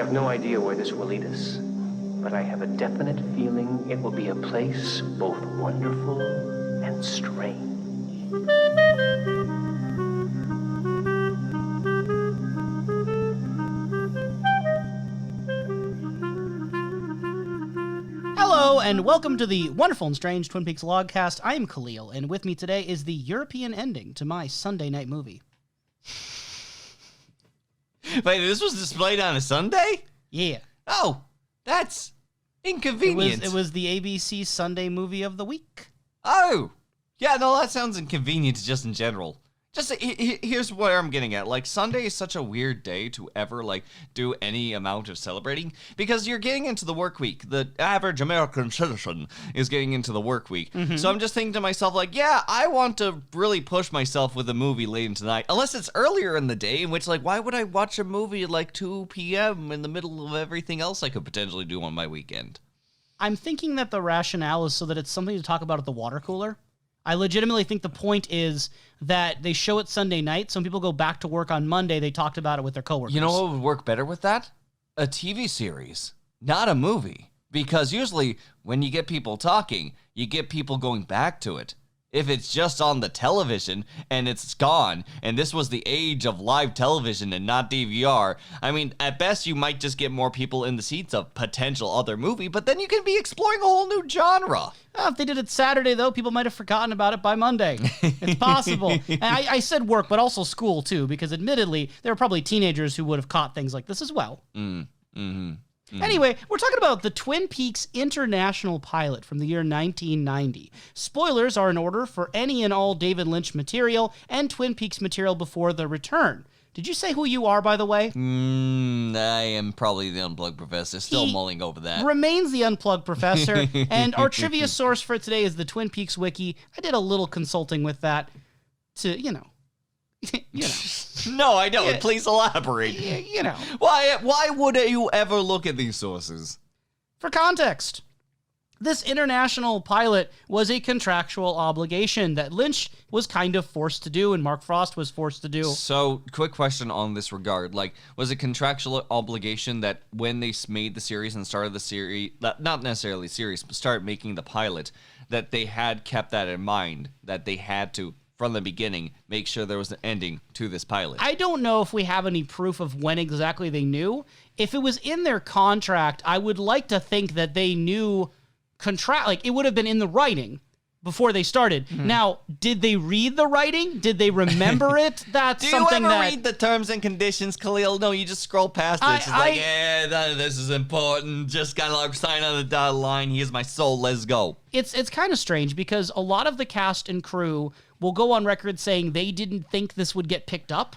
have no idea where this will lead us, but I have a definite feeling it will be a place both wonderful and strange. Hello, and welcome to the wonderful and strange Twin Peaks Logcast. I am Kalil, and with me today is the European ending to my Sunday night movie. Wait, this was displayed on a Sunday? Yeah. Oh, that's inconvenient. It was the ABC Sunday movie of the week. Oh, yeah, no, that sounds inconvenient just in general. Just here's what I'm getting at. Like, Sunday is such a weird day to ever, like, do any amount of celebrating because you're getting into the work week. The average American citizen is getting into the work week. Mm-hmm. So I'm just thinking to myself, like, yeah, I want to really push myself with a movie late into the night. Unless it's earlier in the day, in which, like, why would I watch a movie at, like, 2 p.m. in the middle of everything else I could potentially do on my weekend? I'm thinking that the rationale is so that it's something to talk about at the water cooler. I legitimately think the point is that they show it Sunday night, so when people go back to work on Monday, they talked about it with their coworkers. You know what would work better with that? A TV series, not a movie. Because usually when you get people talking, you get people going back to it. If it's just on the television and it's gone, and this was the age of live television and not DVR, I mean, at best you might just get more people in the seats of potential other movie, but then you can be exploring a whole new genre. Well, if they did it Saturday, though, people might have forgotten about it by Monday. It's possible. And I said work, but also school, too, because admittedly, there were probably teenagers who would have caught things like this as well. Anyway, we're talking about the Twin Peaks International pilot from the year 1990. Spoilers are in order for any and all David Lynch material and Twin Peaks material before the return. Did you say who you are, by the way? I am probably the Unplugged Professor, still mulling over that. Remains the Unplugged Professor, and our trivia source for today is the Twin Peaks Wiki. I did a little consulting with that to, you know. No, I don't. Please elaborate. You know. Why would you ever look at these sources? For context, this international pilot was a contractual obligation that Lynch was kind of forced to do and Mark Frost was forced to do. So, quick question on this regard. Like, was it contractual obligation that when they made the series and started the series, not necessarily series, but started making the pilot, that they had kept that in mind, that they had to, from the beginning, make sure there was an ending to this pilot? I don't know if we have any proof of when exactly they knew. If it was in their contract, I would like to think that they knew like it would have been in the writing before they started. Mm-hmm. Now, did they read the writing? Did they remember it? That's something that... Do you ever read the terms and conditions, Kalil? No, you just scroll past it. It's like, this is important. Just gotta like sign on the dotted line. Here's my soul. Let's go. It's kind of strange because a lot of the cast and crew will go on record saying they didn't think this would get picked up.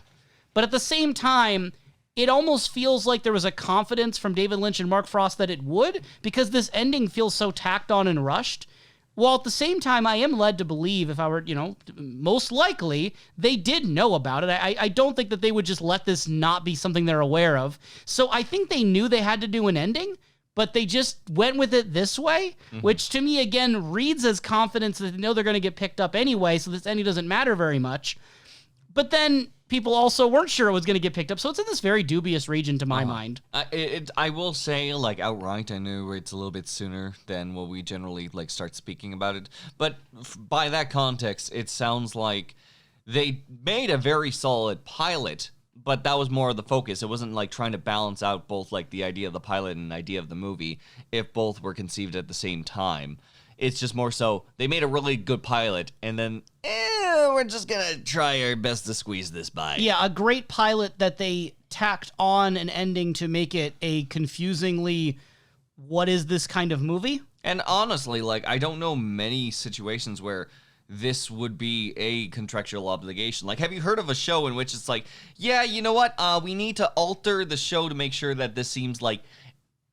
But at the same time, it almost feels like there was a confidence from David Lynch and Mark Frost that it would, because this ending feels so tacked on and rushed. While at the same time, I am led to believe, if I were, most likely, they did know about it. I don't think that they would just let this not be something they're aware of. So I think they knew they had to do an ending, but they just went with it this way, which to me, again, reads as confidence that they know they're going to get picked up anyway, so this ending doesn't matter very much. But then people also weren't sure it was going to get picked up, so it's in this very dubious region to my mind. I will say, like, outright, I knew it's a little bit sooner than what we generally, like, start speaking about it. But by that context, it sounds like they made a very solid pilot, but that was more of the focus. It wasn't, like, trying to balance out both, like, the idea of the pilot and the idea of the movie if both were conceived at the same time. It's just more so, they made a really good pilot, and then, we're just gonna try our best to squeeze this by. Yeah, a great pilot that they tacked on an ending to make it a confusingly, what is this kind of movie? And honestly, like, I don't know many situations where this would be a contractual obligation. Like, have you heard of a show in which it's like, yeah, you know what, we need to alter the show to make sure that this seems like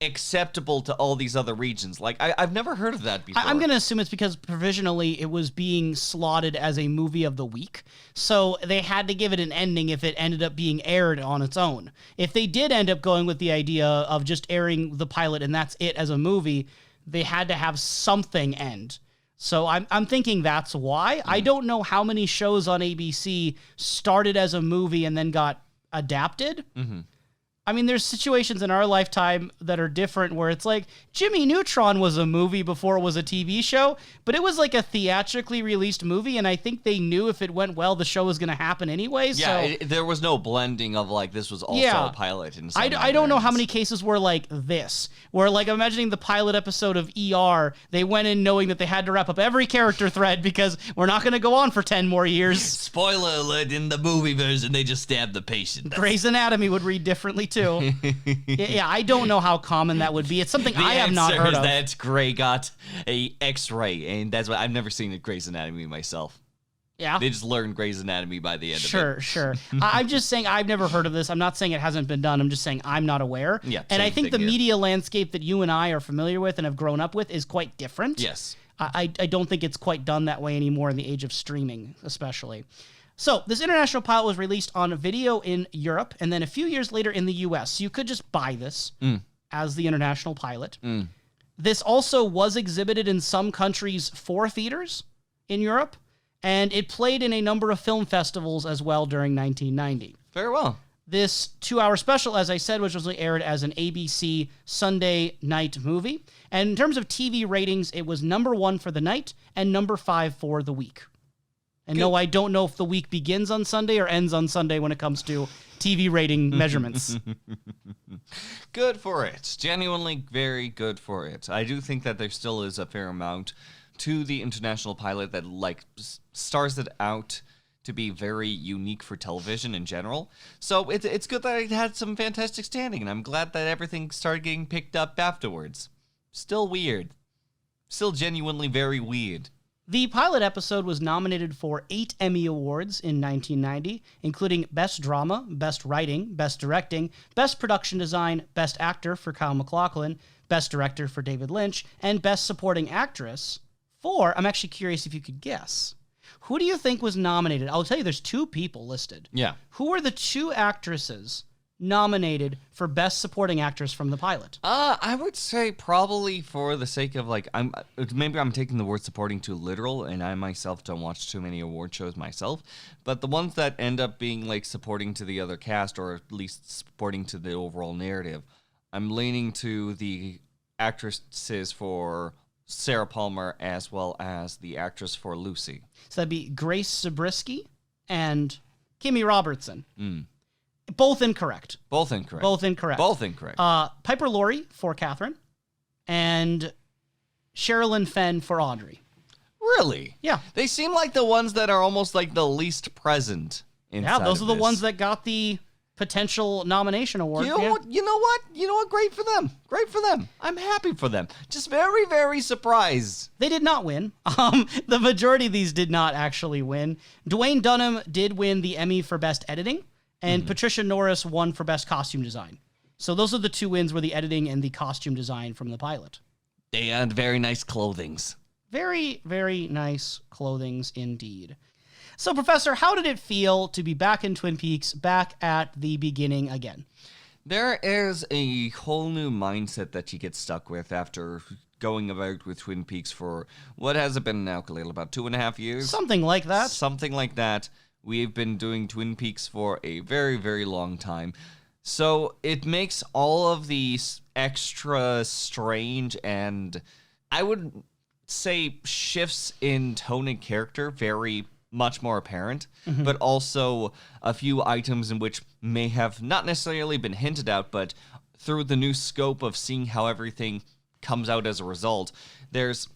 acceptable to all these other regions? Like, I've never heard of that before. I'm going to assume it's because provisionally it was being slotted as a movie of the week. So they had to give it an ending if it ended up being aired on its own. If they did end up going with the idea of just airing the pilot and that's it as a movie, they had to have something end. So I'm thinking that's why. I don't know how many shows on ABC started as a movie and then got adapted. I mean, there's situations in our lifetime that are different where it's like Jimmy Neutron was a movie before it was a TV show, but it was like a theatrically released movie, and I think they knew if it went well, the show was going to happen anyway. Yeah, so there was no blending of like this was also a pilot. In I don't know how many cases were like this, where like imagining the pilot episode of ER, they went in knowing that they had to wrap up every character thread because we're not going to go on for 10 more years. Spoiler alert, in the movie version, they just stabbed the patient. Grey's Anatomy would read differently too. Yeah, I don't know how common that would be. It's something I have not heard of. That Grey got a X-ray, and that's why I've never seen a Grey's Anatomy myself. Yeah. They just learned Grey's Anatomy by the end of it. Sure. I'm just saying I've never heard of this. I'm not saying it hasn't been done. I'm just saying I'm not aware. Yeah, and I think the media landscape that you and I are familiar with and have grown up with is quite different. Yes. I don't think it's quite done that way anymore in the age of streaming, especially. So this international pilot was released on video in Europe and then a few years later in the US. So you could just buy this as the international pilot. This also was exhibited in some countries for theaters in Europe, and it played in a number of film festivals as well during 1990. Very well. This 2-hour special, as I said, was originally aired as an ABC Sunday night movie. And in terms of TV ratings, it was number 1 for the night and number 5 for the week. And no, I don't know if the week begins on Sunday or ends on Sunday when it comes to TV rating measurements. Good for it. Genuinely very good for it. I do think that there still is a fair amount to the international pilot that like stars it out to be very unique for television in general. So it's good that it had some fantastic standing, and I'm glad that everything started getting picked up afterwards. Still weird. Still genuinely very weird. The pilot episode was nominated for 8 Emmy Awards in 1990, including Best Drama, Best Writing, Best Directing, Best Production Design, Best Actor for Kyle MacLachlan, Best Director for David Lynch, and Best Supporting Actress for, I'm actually curious if you could guess. Who do you think was nominated? I'll tell you there's 2 people listed. Yeah. Who are the 2 actresses nominated for Best Supporting Actress from the pilot? I would say probably for the sake of like I'm taking the word supporting too literal, and I myself don't watch too many award shows myself, but the ones that end up being like supporting to the other cast or at least supporting to the overall narrative, I'm leaning to the actresses for Sarah Palmer as well as the actress for Lucy. So that'd be Grace Zabriskie and Kimmy Robertson. Both incorrect. Both incorrect. Piper Laurie for Catherine and Sherilyn Fenn for Audrey. Really? Yeah. They seem like the ones that are almost like the least present inside. Yeah, those are the this. ones that got the potential nomination award. You know what? Great for them. I'm happy for them. Just very, very surprised. They did not win. The majority of these did not actually win. Dwayne Dunham did win the Emmy for Best Editing, and Patricia Norris won for Best Costume Design. So those are the 2 wins, were the editing and the costume design from the pilot. They had very nice clothings. Very, very nice clothings indeed. So, Professor, how did it feel to be back in Twin Peaks, back at the beginning again? There is a whole new mindset that you get stuck with after going about with Twin Peaks for, what has it been now, Kalil, about 2.5 years? Something like that. Something like that. We've been doing Twin Peaks for a very, very long time. So it makes all of these extra strange and, I would say, shifts in tone and character very much more apparent, but also a few items in which may have not necessarily been hinted at, but through the new scope of seeing how everything comes out as a result, there's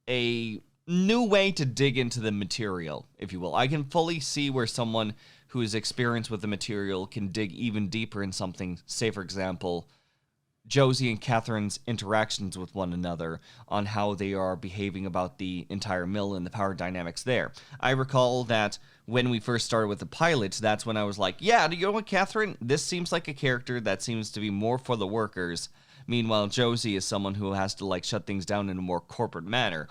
a new way to dig into the material, if you will. I can fully see where someone who is experienced with the material can dig even deeper in something, say, for example, Josie and Catherine's interactions with one another on how they are behaving about the entire mill and the power dynamics there. I recall that when we first started with the pilot, that's when I was like, yeah, you know what, Catherine? This seems like a character that seems to be more for the workers. Meanwhile, Josie is someone who has to like shut things down in a more corporate manner.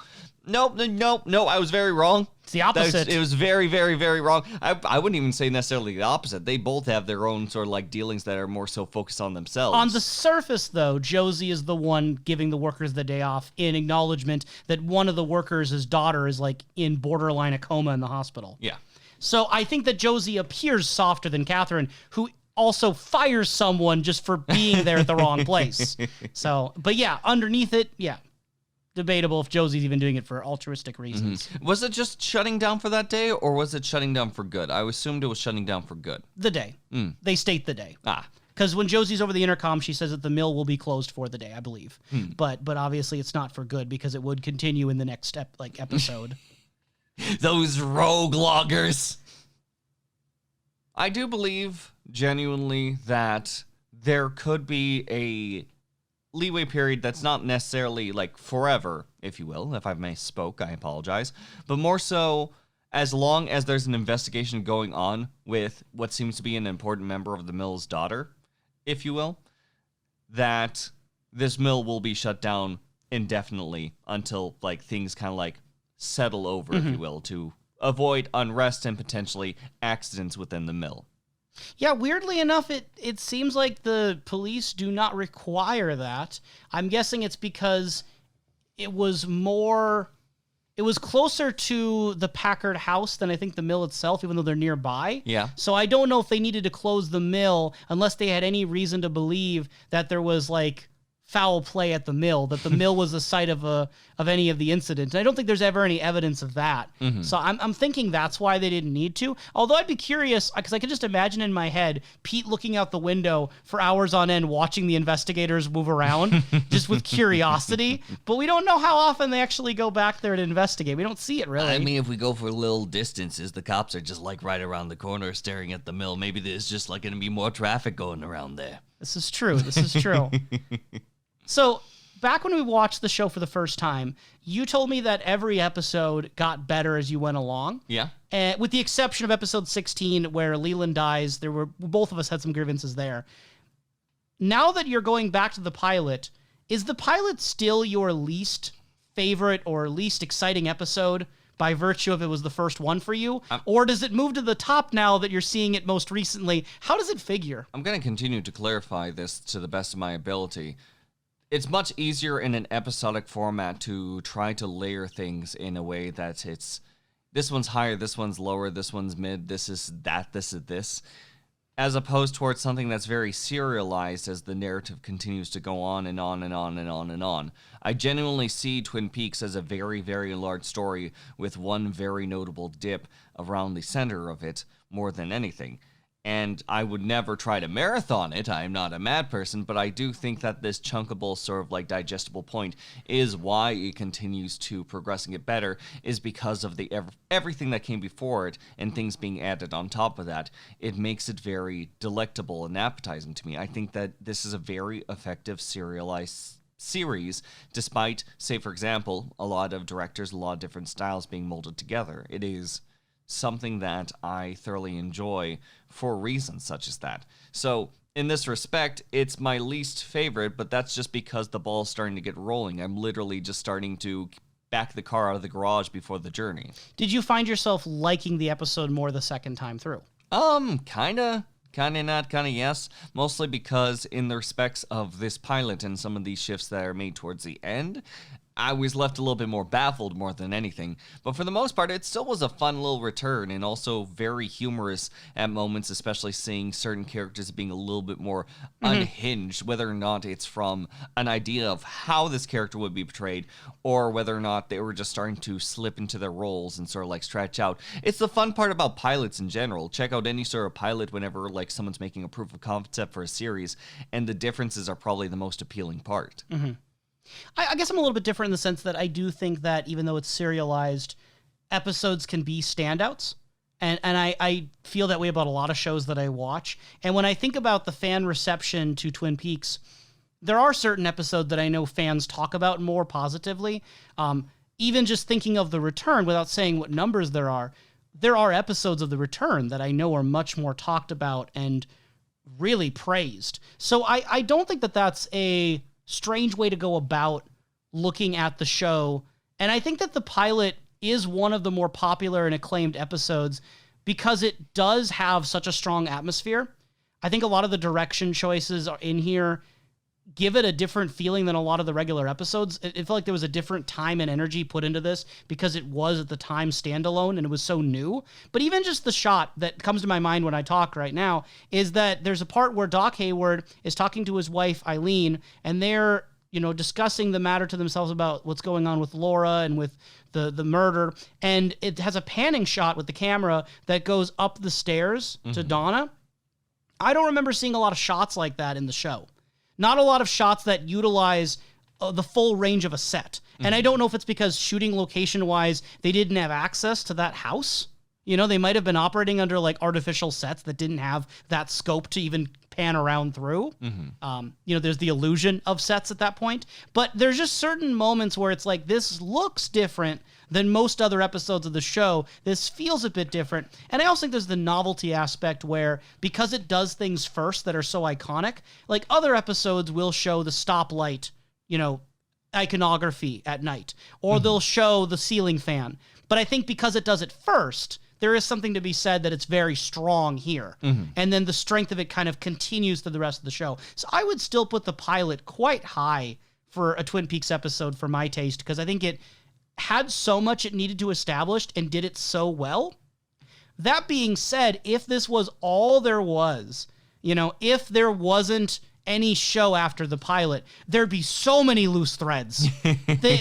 Nope, I was very wrong. It's the opposite. It was very, very, very wrong. I wouldn't even say necessarily the opposite. They both have their own sort of like dealings that are more so focused on themselves. On the surface, though, Josie is the one giving the workers the day off in acknowledgement that one of the workers, his daughter, is like in borderline a coma in the hospital. Yeah. So I think that Josie appears softer than Catherine, who also fires someone just for being there at the wrong place. So, but yeah, underneath it, yeah, debatable if Josie's even doing it for altruistic reasons. Was it just shutting down for that day, or was it shutting down for good? I assumed it was shutting down for good. The day. They state the day. Ah. Because when Josie's over the intercom, she says that the mill will be cloased for the day, I believe. But obviously it's not for good because it would continue in the next episode. Those rogue loggers. I do believe genuinely that there could be a leeway period that's not necessarily like forever, if you will. If I misspoke, I apologize. But more so, as long as there's an investigation going on with what seems to be an important member of the mill's daughter, if you will, that this mill will be shut down indefinitely until like things kind of like settle over, if you will, to avoid unrest and potentially accidents within the mill. Yeah, weirdly enough, it seems like the police do not require that. I'm guessing it's because it was closer to the Packard house than I think the mill itself, even though they're nearby. Yeah. So I don't know if they needed to close the mill unless they had any reason to believe that there was like foul play at the mill, that the mill was the site of any of the incidents. I don't think there's ever any evidence of that. So I'm thinking that's why they didn't need to. Although I'd be curious, because I could just imagine in my head Pete looking out the window for hours on end watching the investigators move around just with curiosity. But we don't know how often they actually go back there to investigate. We don't see it really. I mean, if we go for little distances, the cops are just like right around the corner staring at the mill. Maybe there's just like going to be more traffic going around there. This is true. So, back when we watched the show for the first time, you told me that every episode got better as you went along. Yeah. With the exception of episode 16, where Leland dies, both of us had some grievances there. Now that you're going back to the pilot, is the pilot still your least favorite or least exciting episode by virtue of it was the first one for you? Or does it move to the top now that you're seeing it most recently? How does it figure? I'm going to continue to clarify this to the best of my ability. It's much easier in an episodic format to try to layer things in a way that it's this one's higher, this one's lower, this one's mid, this is that, this is this, as opposed towards something that's very serialized as the narrative continues to go on and on and on and on and on. I genuinely see Twin Peaks as a very, very large story with one very notable dip around the center of it more than anything. And I would never try to marathon it. I'm not a mad person, but I do think that this chunkable sort of like digestible point is why it continues to progress and get better, is because of the everything that came before it and things being added on top of that. It makes it very delectable and appetizing to me. I think that this is a very effective serialized series, despite, say, for example, a lot of directors, a lot of different styles being molded together. It is something that I thoroughly enjoy for reasons such as that. So in this respect, it's my least favorite, but that's just because the ball's starting to get rolling. I'm literally just starting to back the car out of the garage before the journey. Did you find yourself liking the episode more the second time through? Kinda not, kinda yes. Mostly because in the respects of this pilot and some of these shifts that are made towards the end, I was left a little bit more baffled more than anything. But for the most part, it still was a fun little return and also very humorous at moments, especially seeing certain characters being a little bit more unhinged, whether or not it's from an idea of how this character would be portrayed or whether or not they were just starting to slip into their roles and sort of like stretch out. It's the fun part about pilots in general. Check out any sort of pilot whenever like someone's making a proof of concept for a series, and the differences are probably the most appealing part. I guess I'm a little bit different in the sense that I do think that even though it's serialized, episodes can be standouts. And I feel that way about a lot of shows that I watch. And when I think about the fan reception to Twin Peaks, there are certain episodes that I know fans talk about more positively. Even just thinking of The Return, without saying what numbers there are episodes of The Return that I know are much more talked about and really praised. So I don't think that that's a strange way to go about looking at the show. And I think that the pilot is one of the more popular and acclaimed episodes because it does have such a strong atmosphere. I think a lot of the direction choices are in here give it a different feeling than a lot of the regular episodes. It felt like there was a different time and energy put into this because it was at the time standalone and it was so new. But even just the shot that comes to my mind when I talk right now is that there's a part where Doc Hayward is talking to his wife, Eileen, and they're, discussing the matter to themselves about what's going on with Laura and with the murder. And it has a panning shot with the camera that goes up the stairs to Donna. I don't remember seeing a lot of shots like that in the show. Not a lot of shots that utilize the full range of a set. And I don't know if it's because shooting location-wise, they didn't have access to that house. They might have been operating under like artificial sets that didn't have that scope to even pan around through. There's the illusion of sets at that point. But there's just certain moments where it's like, this looks different than most other episodes of the show. This feels a bit different. And I also think there's the novelty aspect where, because it does things first that are so iconic, like other episodes will show the stoplight, iconography at night, or they'll show the ceiling fan. But I think because it does it first, there is something to be said that it's very strong here. And then the strength of it kind of continues through the rest of the show. So I would still put the pilot quite high for a Twin Peaks episode for my taste, because I think it had so much it needed to establish and did it so well. That being said, if this was all there was, if there wasn't any show after the pilot, there'd be so many loose threads.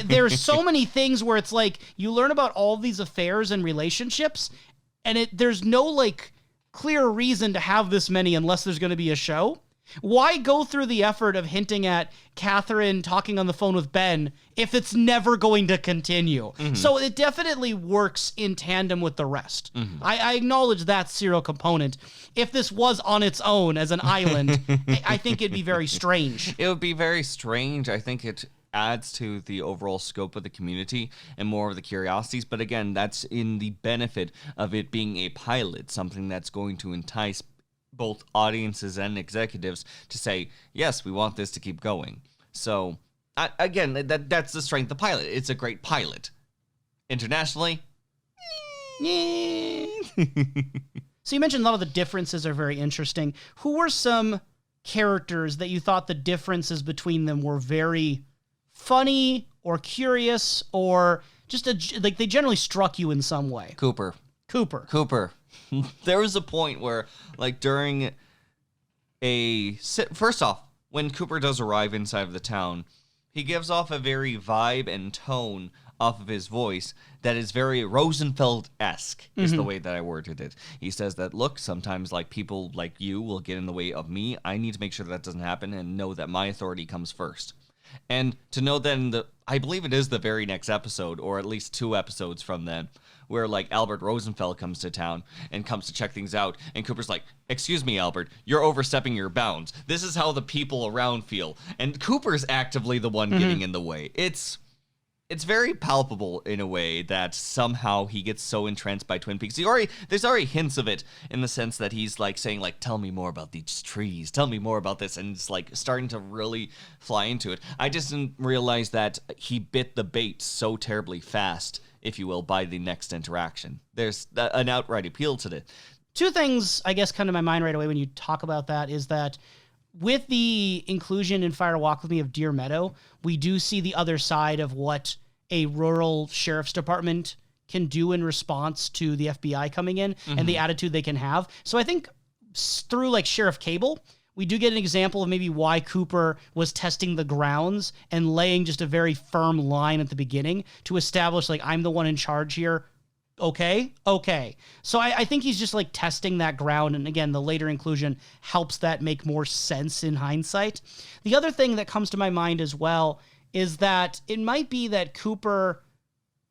There's so many things where it's like you learn about all these affairs and relationships, and there's no like clear reason to have this many unless there's going to be a show. Why go through the effort of hinting at Catherine talking on the phone with Ben if it's never going to continue? So it definitely works in tandem with the rest. I acknowledge that serial component. If this was on its own as an island, I think it'd be very strange. It would be very strange. I think it adds to the overall scope of the community and more of the curiosities. But again, that's in the benefit of it being a pilot, something that's going to entice both audiences and executives to say, yes, we want this to keep going. So, again, that's the strength of the pilot. It's a great pilot. Internationally, So you mentioned a lot of the differences are very interesting. Who were some characters that you thought the differences between them were very funny or curious, or just like they generally struck you in some way? Cooper. There was a point where, like, during first off, when Cooper does arrive inside of the town, he gives off a very vibe and tone off of his voice that is very Rosenfeld-esque, is the way that I worded it. He says that, look, sometimes like people like you will get in the way of me. I need to make sure that doesn't happen and know that my authority comes first. And to know then I believe it is the very next episode, or at least 2 episodes from then, where like Albert Rosenfeld comes to town and comes to check things out, and Cooper's like, excuse me, Albert, you're overstepping your bounds. This is how the people around feel. And Cooper's actively the one getting in the way. It's very palpable in a way that somehow he gets so entranced by Twin Peaks. There's already hints of it in the sense that he's like saying like, tell me more about these trees, tell me more about this, and it's like starting to really fly into it. I just didn't realize that he bit the bait so terribly fast, if you will, by the next interaction. There's an outright appeal to it. 2 things, I guess, come to my mind right away when you talk about that is that with the inclusion in Fire Walk With Me of Deer Meadow, we do see the other side of what a rural sheriff's department can do in response to the FBI coming in and the attitude they can have. So I think through like Sheriff Cable, we do get an example of maybe why Cooper was testing the grounds and laying just a very firm line at the beginning to establish like, I'm the one in charge here. Okay. So I think he's just like testing that ground. And again, the later inclusion helps that make more sense in hindsight. The other thing that comes to my mind as well is that it might be that Cooper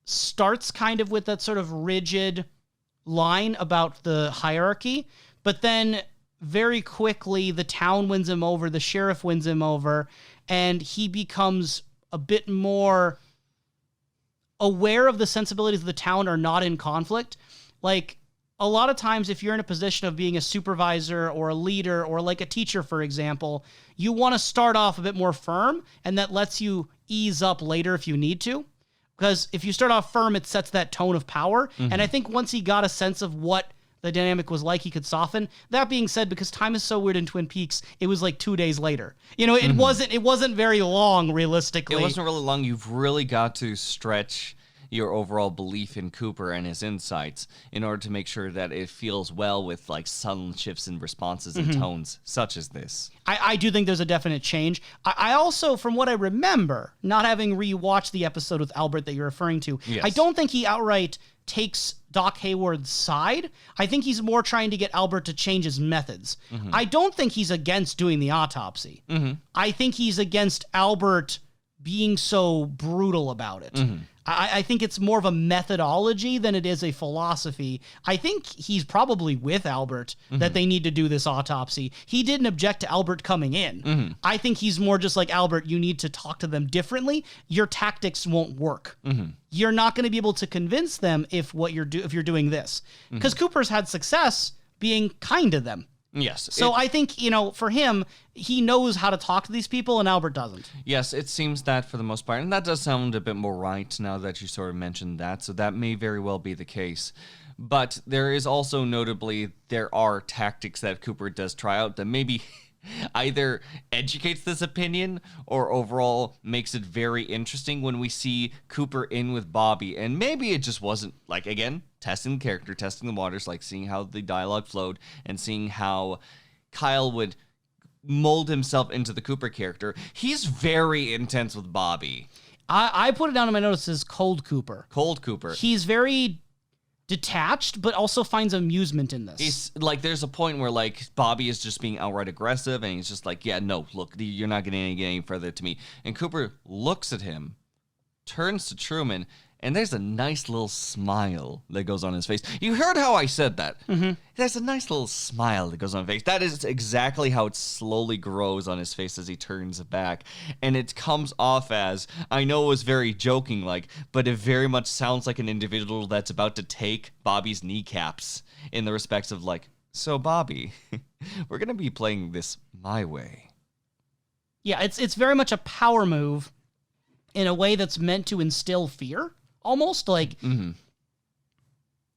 starts kind of with that sort of rigid line about the hierarchy, but then very quickly the town wins him over, the sheriff wins him over, and he becomes a bit more aware of the sensibilities of the town are not in conflict. Like, a lot of times if you're in a position of being a supervisor or a leader or like a teacher, for example, you want to start off a bit more firm, and that lets you ease up later if you need to. Because if you start off firm, it sets that tone of power. And I think once he got a sense of what the dynamic was like he could soften. That being said, because time is so weird in Twin Peaks, it was like 2 days later. It wasn't very long, realistically. It wasn't really long. You've really got to stretch your overall belief in Cooper and his insights in order to make sure that it feels well with like sudden shifts in responses and tones such as this. I do think there's a definite change. I also, from what I remember, not having rewatched the episode with Albert that you're referring to, Yes. I don't think he outright takes Doc Hayward's side. I think he's more trying to get Albert to change his methods. I don't think he's against doing the autopsy. I think he's against Albert being so brutal about it. I think it's more of a methodology than it is a philosophy. I think he's probably with Albert that they need to do this autopsy. He didn't object to Albert coming in. I think he's more just like, Albert, you need to talk to them differently. Your tactics won't work. You're not going to be able to convince them if you're doing this. Because Cooper's had success being kind to them. Yes. So I think, for him, he knows how to talk to these people and Albert doesn't. Yes, it seems that for the most part. And that does sound a bit more right now that you sort of mentioned that. So that may very well be the case. But there is also notably, there are tactics that Cooper does try out that maybe either educates this opinion or overall makes it very interesting when we see Cooper in with Bobby. And maybe it just wasn't, like, again, testing the character, testing the waters, like seeing how the dialogue flowed and seeing how Kyle would mold himself into the Cooper character. He's very intense with Bobby. I put it down in my notes as Cold Cooper. Cold Cooper. He's very detached, but also finds amusement in this. He's like, there's a point where like Bobby is just being outright aggressive and he's just like, yeah, no, look, you're not getting any further to me. And Cooper looks at him, turns to Truman, and there's a nice little smile that goes on his face. You heard how I said that. There's a nice little smile that goes on his face. That is exactly how it slowly grows on his face as he turns back. And it comes off as, I know it was very joking like, but it very much sounds like an individual that's about to take Bobby's kneecaps in the respects of like, so Bobby, we're going to be playing this my way. Yeah, it's very much a power move in a way that's meant to instill fear. Almost like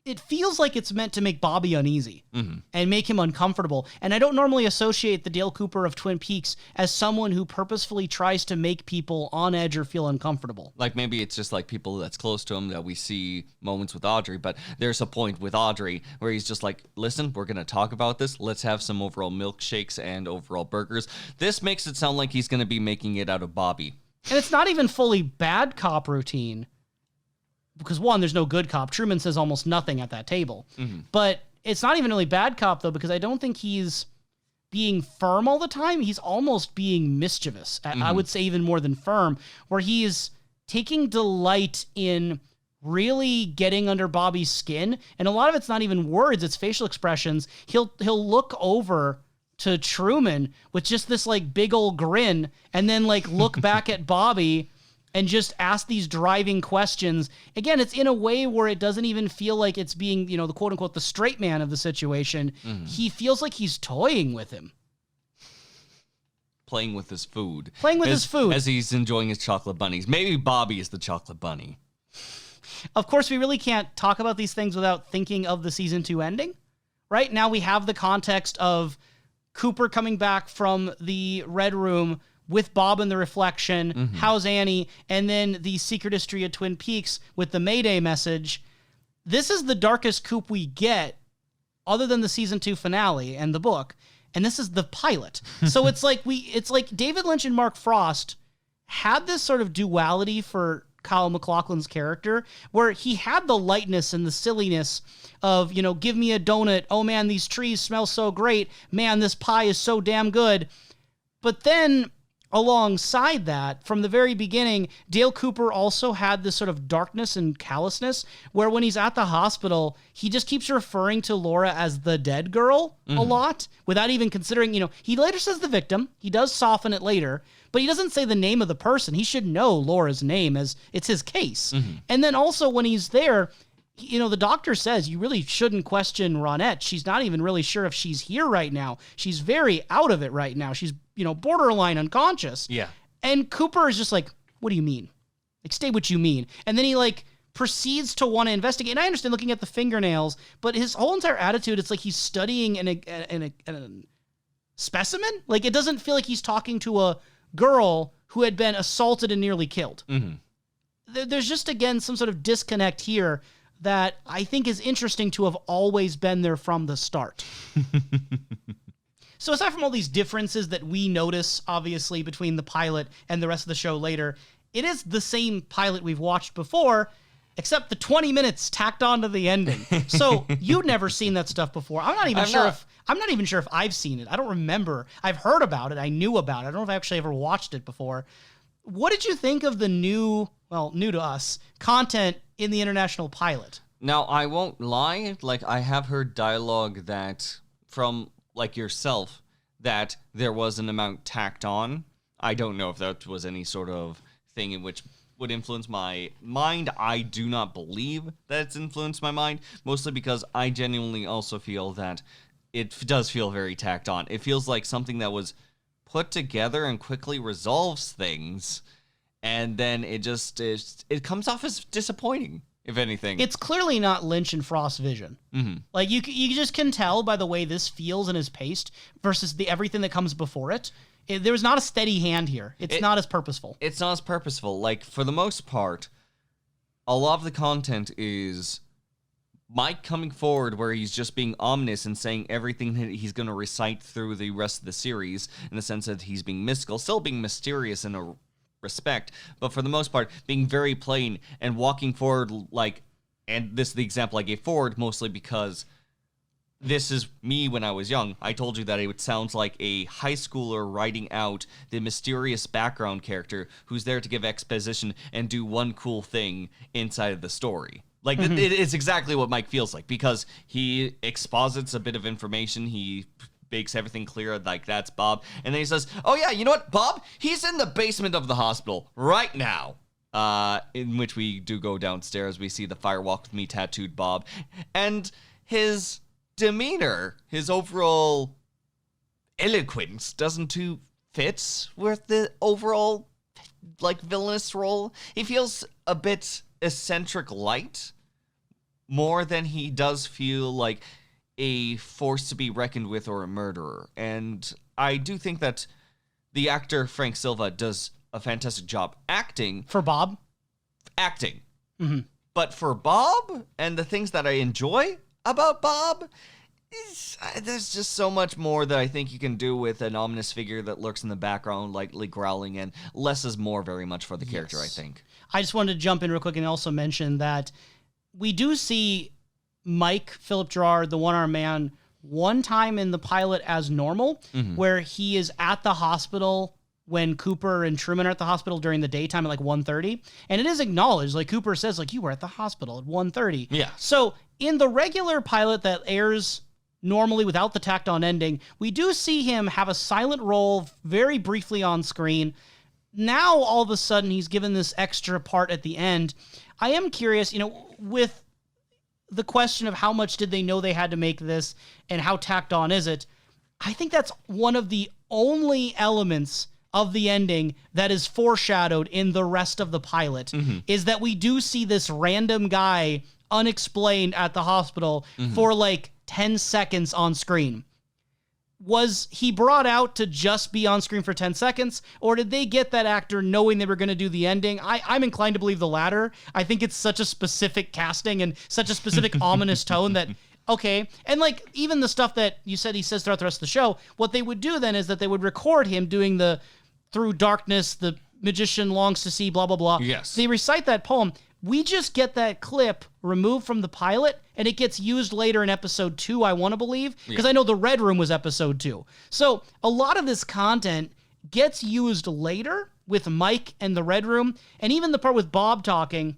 it feels like it's meant to make Bobby uneasy and make him uncomfortable. And I don't normally associate the Dale Cooper of Twin Peaks as someone who purposefully tries to make people on edge or feel uncomfortable. Like maybe it's just like people that's close to him that we see moments with Audrey, but there's a point with Audrey where he's just like, listen, we're going to talk about this. Let's have some overall milkshakes and overall burgers. This makes it sound like he's going to be making it out of Bobby. And it's not even fully bad cop routine. Because one, there's no good cop. Truman says almost nothing at that table. But it's not even really bad cop, though, because I don't think he's being firm all the time. He's almost being mischievous. I would say even more than firm, where he's taking delight in really getting under Bobby's skin. And a lot of it's not even words, it's facial expressions. He'll look over to Truman with just this like big old grin and then like look back at Bobby and just ask these driving questions. Again, it's in a way where it doesn't even feel like it's being, the quote unquote, the straight man of the situation. He feels like he's toying with him. Playing with his food. As he's enjoying his chocolate bunnies. Maybe Bobby is the chocolate bunny. Of course, we really can't talk about these things without thinking of the season 2 ending. Right now we have the context of Cooper coming back from the Red Room with Bob in the reflection, how's Annie, and then the secret history of Twin Peaks with the Mayday message. This is the darkest Coop we get, other than the season 2 finale and the book, and this is the pilot. So it's like David Lynch and Mark Frost had this sort of duality for Kyle MacLachlan's character, where he had the lightness and the silliness of, give me a donut, oh man, these trees smell so great, man, this pie is so damn good. But then alongside that, from the very beginning, Dale Cooper also had this sort of darkness and callousness where when he's at the hospital, he just keeps referring to Laura as the dead girl a lot without even considering, he later says the victim. He does soften it later, but he doesn't say the name of the person. He should know Laura's name as it's his case. And then also when he's there, the doctor says you really shouldn't question Ronette. She's not even really sure if she's here right now. She's very out of it right now. She's, borderline unconscious. Yeah. And Cooper is just like, what do you mean? Like, state what you mean. And then he proceeds to want to investigate. And I understand looking at the fingernails, but his whole entire attitude, it's like he's studying a specimen. Like, it doesn't feel like he's talking to a girl who had been assaulted and nearly killed. There's just, again, some sort of disconnect here that I think is interesting to have always been there from the start. So aside from all these differences that we notice, obviously, between the pilot and the rest of the show later, it is the same pilot we've watched before, except the 20 minutes tacked on to the ending. So you'd never seen that stuff before. I'm not even sure if I've seen it. I don't remember. I've heard about it. I knew about it. I don't know if I actually ever watched it before. What did you think of the new to us, content in the international pilot? Now, I won't lie. Like, I have heard dialogue that from, like, yourself, that there was an amount tacked on. I don't know if that was any sort of thing in which would influence my mind. I do not believe that it's influenced my mind, mostly because I genuinely also feel that it does feel very tacked on. It feels like something that was put together and quickly resolves things, and then it comes off as disappointing, if anything. It's clearly not Lynch and Frost's vision. Like, you just can tell by the way this feels and is paced versus everything that comes before it. There's not a steady hand here. It's not as purposeful. It's not as purposeful. Like, for the most part, a lot of the content is Mike coming forward where he's just being ominous and saying everything that he's going to recite through the rest of the series, in the sense that he's being mystical, still being mysterious in a respect, but for the most part, being very plain and walking forward like, and this is the example I gave forward, mostly because this is me when I was young. I told you that it sounds like a high schooler writing out the mysterious background character who's there to give exposition and do one cool thing inside of the story. Like, it's exactly what Mike feels like, because he exposits a bit of information, he makes everything clear, like, that's Bob, and then he says, oh yeah, you know what, Bob? He's in the basement of the hospital right now. In which we do go downstairs, we see the Fire Walk With Me tattooed Bob, and his demeanor, his overall eloquence doesn't too fit with the overall, like, villainous role. He feels a bit eccentric light, more than he does feel like a force to be reckoned with or a murderer. And I do think that the actor Frank Silva does a fantastic job acting. For Bob? Acting. But for Bob, and the things that I enjoy about Bob, there's just so much more that I think you can do with an ominous figure that lurks in the background, lightly growling, and less is more very much for the character, I think. I just wanted to jump in real quick and also mention that we do see Mike, Philip Gerard, the one-armed man, one time in the pilot as normal, where he is at the hospital when Cooper and Truman are at the hospital during the daytime at like 1:30. And it is acknowledged, like Cooper says, like, you were at the hospital at 1:30. Yeah. So in the regular pilot that airs normally without the tacked on ending, we do see him have a silent role very briefly on screen. Now, all of a sudden, he's given this extra part at the end. I am curious, with the question of how much did they know they had to make this and how tacked on is it, I think that's one of the only elements of the ending that is foreshadowed in the rest of the pilot, is that we do see this random guy unexplained at the hospital for like 10 seconds on screen. Was he brought out to just be on screen for 10 seconds, or did they get that actor knowing they were going to do the ending? I'm inclined to believe the latter. I think it's such a specific casting and such a specific ominous tone that, okay. And like, even the stuff that you said he says throughout the rest of the show, what they would do then is that they would record him doing the through darkness, the magician longs to see, blah, blah, blah. Yes. They recite that poem. We just get that clip removed from the pilot, and it gets used later in episode 2, I want to believe, because I know the Red Room was episode 2. So a lot of this content gets used later with Mike and the Red Room, and even the part with Bob talking,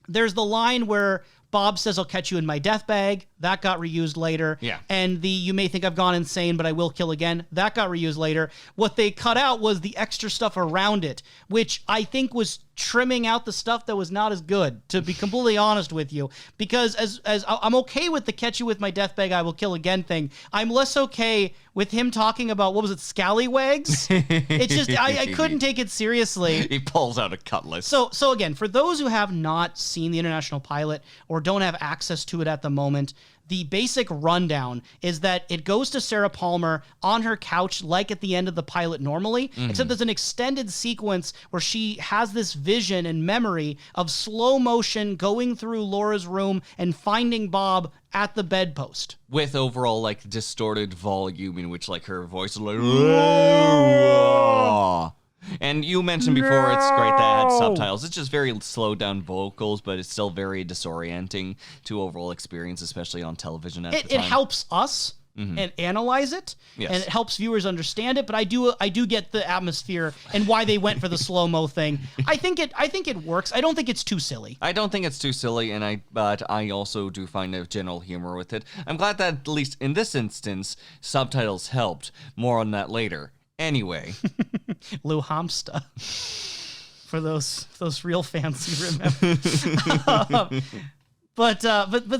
there's the line where Bob says, I'll catch you in my death bag. That got reused later. Yeah. And the you may think I've gone insane, but I will kill again. That got reused later. What they cut out was the extra stuff around it, which I think was trimming out the stuff that was not as good, to be completely honest with you. Because as I'm okay with the catch you with my death bag, I will kill again thing. I'm less okay with him talking about, what was it, scallywags? It's just, I couldn't take it seriously. He pulls out a cutlass. So again, for those who have not seen the International Pilot or don't have access to it at the moment, the basic rundown is that it goes to Sarah Palmer on her couch like at the end of the pilot normally, except there's an extended sequence where she has this vision and memory of slow motion going through Laura's room and finding Bob at the bedpost. With overall, like, distorted volume in which, like, her voice is like... And you mentioned before it's great that it had subtitles. It's just very slowed down vocals, but it's still very disorienting to overall experience, especially on television at the time. It helps us and analyze it, Yes. and it helps viewers understand it. But I do get the atmosphere and why they went for the slow-mo thing. I think it works. I don't think it's too silly. I don't think it's too silly, but I also do find a general humor with it. I'm glad that at least in this instance, subtitles helped. More on that later. Anyway. Lou Hamsta. For those real fans who remember. But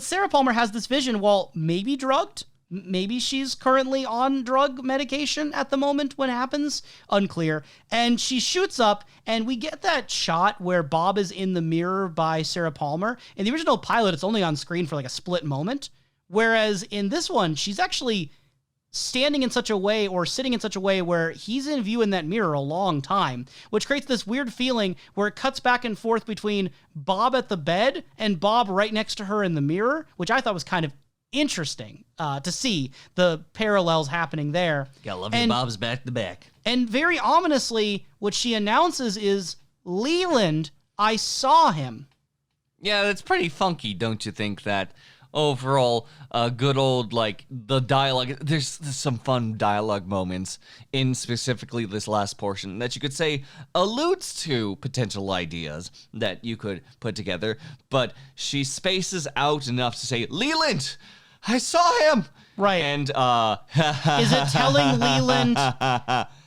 Sarah Palmer has this vision, while maybe drugged. Maybe she's currently on drug medication at the moment when it happens. Unclear. And she shoots up, and we get that shot where Bob is in the mirror by Sarah Palmer. In the original pilot, it's only on screen for like a split moment. Whereas in this one, she's actually standing in such a way or sitting in such a way where he's in view in that mirror a long time, which creates this weird feeling where it cuts back and forth between Bob at the bed and Bob right next to her in the mirror, which I thought was kind of interesting to see the parallels happening there. Gotta love your Bob's back to back. And very ominously, what she announces is, Leland, I saw him. Yeah, that's pretty funky, don't you think, that overall, good old, like, the dialogue, there's some fun dialogue moments in specifically this last portion that you could say alludes to potential ideas that you could put together, but she spaces out enough to say, Leland, I saw him! Right. And, Is it telling Leland...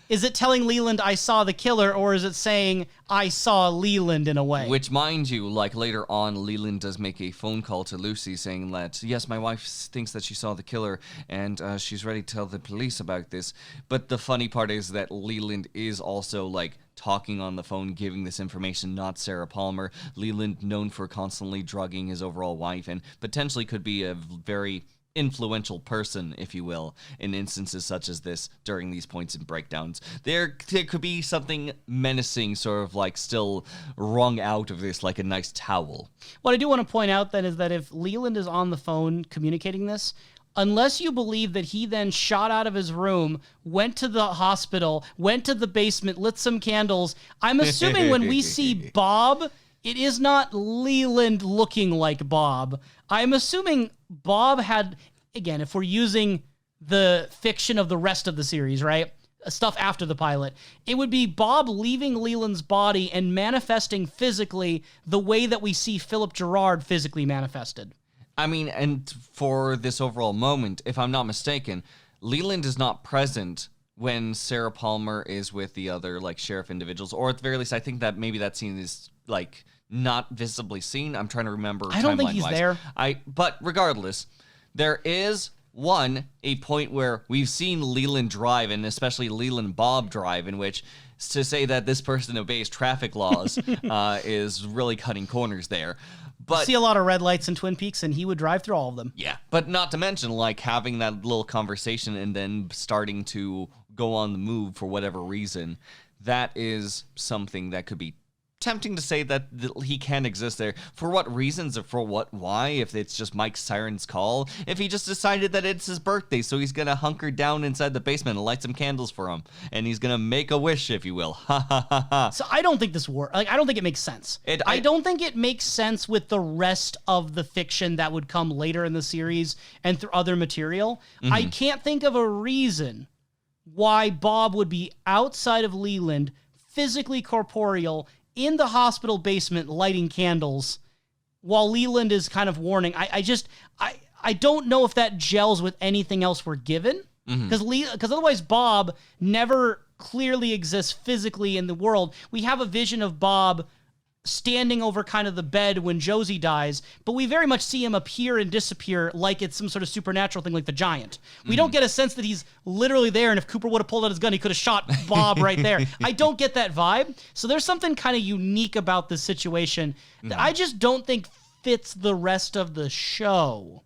Is it telling Leland I saw the killer, or is it saying I saw Leland in a way? Which, mind you, like later on, Leland does make a phone call to Lucy saying that, yes, my wife thinks that she saw the killer and she's ready to tell the police about this. But the funny part is that Leland is also like talking on the phone, giving this information, not Sarah Palmer. Leland, known for constantly drugging his overall wife and potentially could be a very influential person, if you will, in instances such as this during these points and breakdowns. There could be something menacing sort of like still wrung out of this like a nice towel. What I do want to point out then is that if Leland is on the phone communicating this, unless you believe that he then shot out of his room, went to the hospital, went to the basement, lit some candles, I'm assuming when we see Bob, it is not Leland looking like Bob. I'm assuming Bob had, again, if we're using the fiction of the rest of the series, right? Stuff after the pilot, it would be Bob leaving Leland's body and manifesting physically the way that we see Philip Gerard physically manifested. I mean, and for this overall moment, if I'm not mistaken, Leland is not present when Sarah Palmer is with the other, like, sheriff individuals, or at the very least, I think that maybe that scene is, like, not visibly seen. I'm trying to remember. I don't think he's there. But regardless, there is a point where we've seen Leland drive, and especially Leland Bob drive, in which to say that this person obeys traffic laws is really cutting corners there. But see a lot of red lights in Twin Peaks, and he would drive through all of them. Yeah, but not to mention like having that little conversation and then starting to go on the move for whatever reason. That is something that could be tempting to say that he can exist there. For what reasons or for what why? If it's just Mike's siren's call? If he just decided that it's his birthday, so he's gonna hunker down inside the basement and light some candles for him, and he's gonna make a wish, if you will. Ha ha ha ha. So I don't think this works. Like, I don't think it makes sense. I don't think it makes sense with the rest of the fiction that would come later in the series and through other material. Mm-hmm. I can't think of a reason why Bob would be outside of Leland, physically corporeal, in the hospital basement lighting candles while Leland is kind of warning. I don't know if that gels with anything else we're given, because otherwise Bob never clearly exists physically in the world. We have a vision of Bob standing over kind of the bed when Josie dies, but we very much see him appear and disappear like it's some sort of supernatural thing like the giant. We don't get a sense that he's literally there, and if Cooper would have pulled out his gun, he could have shot Bob right there. I don't get that vibe. So there's something kind of unique about this situation that I just don't think fits the rest of the show.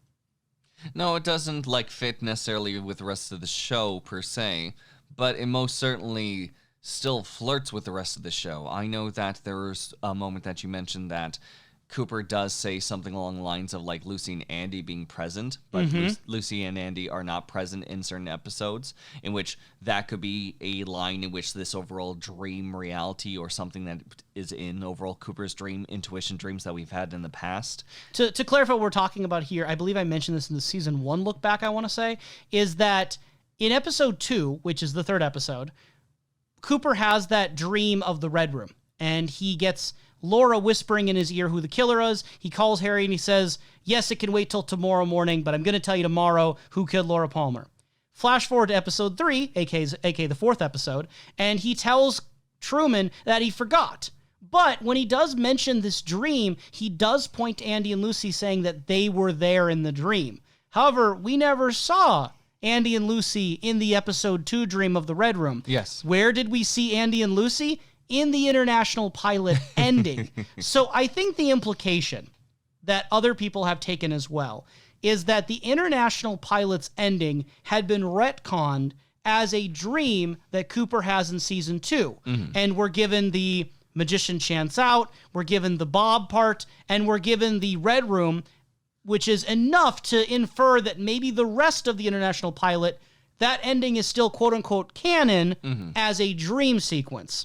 No, it doesn't fit necessarily with the rest of the show per se, but it most certainly still flirts with the rest of the show. I know that there's a moment that you mentioned that Cooper does say something along the lines of Lucy and Andy being present, but Lucy and Andy are not present in certain episodes, in which that could be a line in which this overall dream reality or something that is in overall Cooper's dream, intuition dreams that we've had in the past. To clarify what we're talking about here, I believe I mentioned this in the season 1 look back, I want to say, is that in episode 2, which is the 3rd episode, Cooper has that dream of the Red Room, and he gets Laura whispering in his ear who the killer is. He calls Harry and he says, yes, it can wait till tomorrow morning, but I'm going to tell you tomorrow who killed Laura Palmer. Flash forward to episode 3, aka the 4th episode, and he tells Truman that he forgot. But when he does mention this dream, he does point to Andy and Lucy saying that they were there in the dream. However, we never saw Andy and Lucy in the episode 2 dream of the Red Room. Yes. Where did we see Andy and Lucy? In the international pilot ending. So I think the implication that other people have taken as well is that the international pilot's ending had been retconned as a dream that Cooper has in season 2. And we're given the magician chants out, we're given the Bob part, and we're given the Red Room, which is enough to infer that maybe the rest of the international pilot, that ending is still quote-unquote canon as a dream sequence.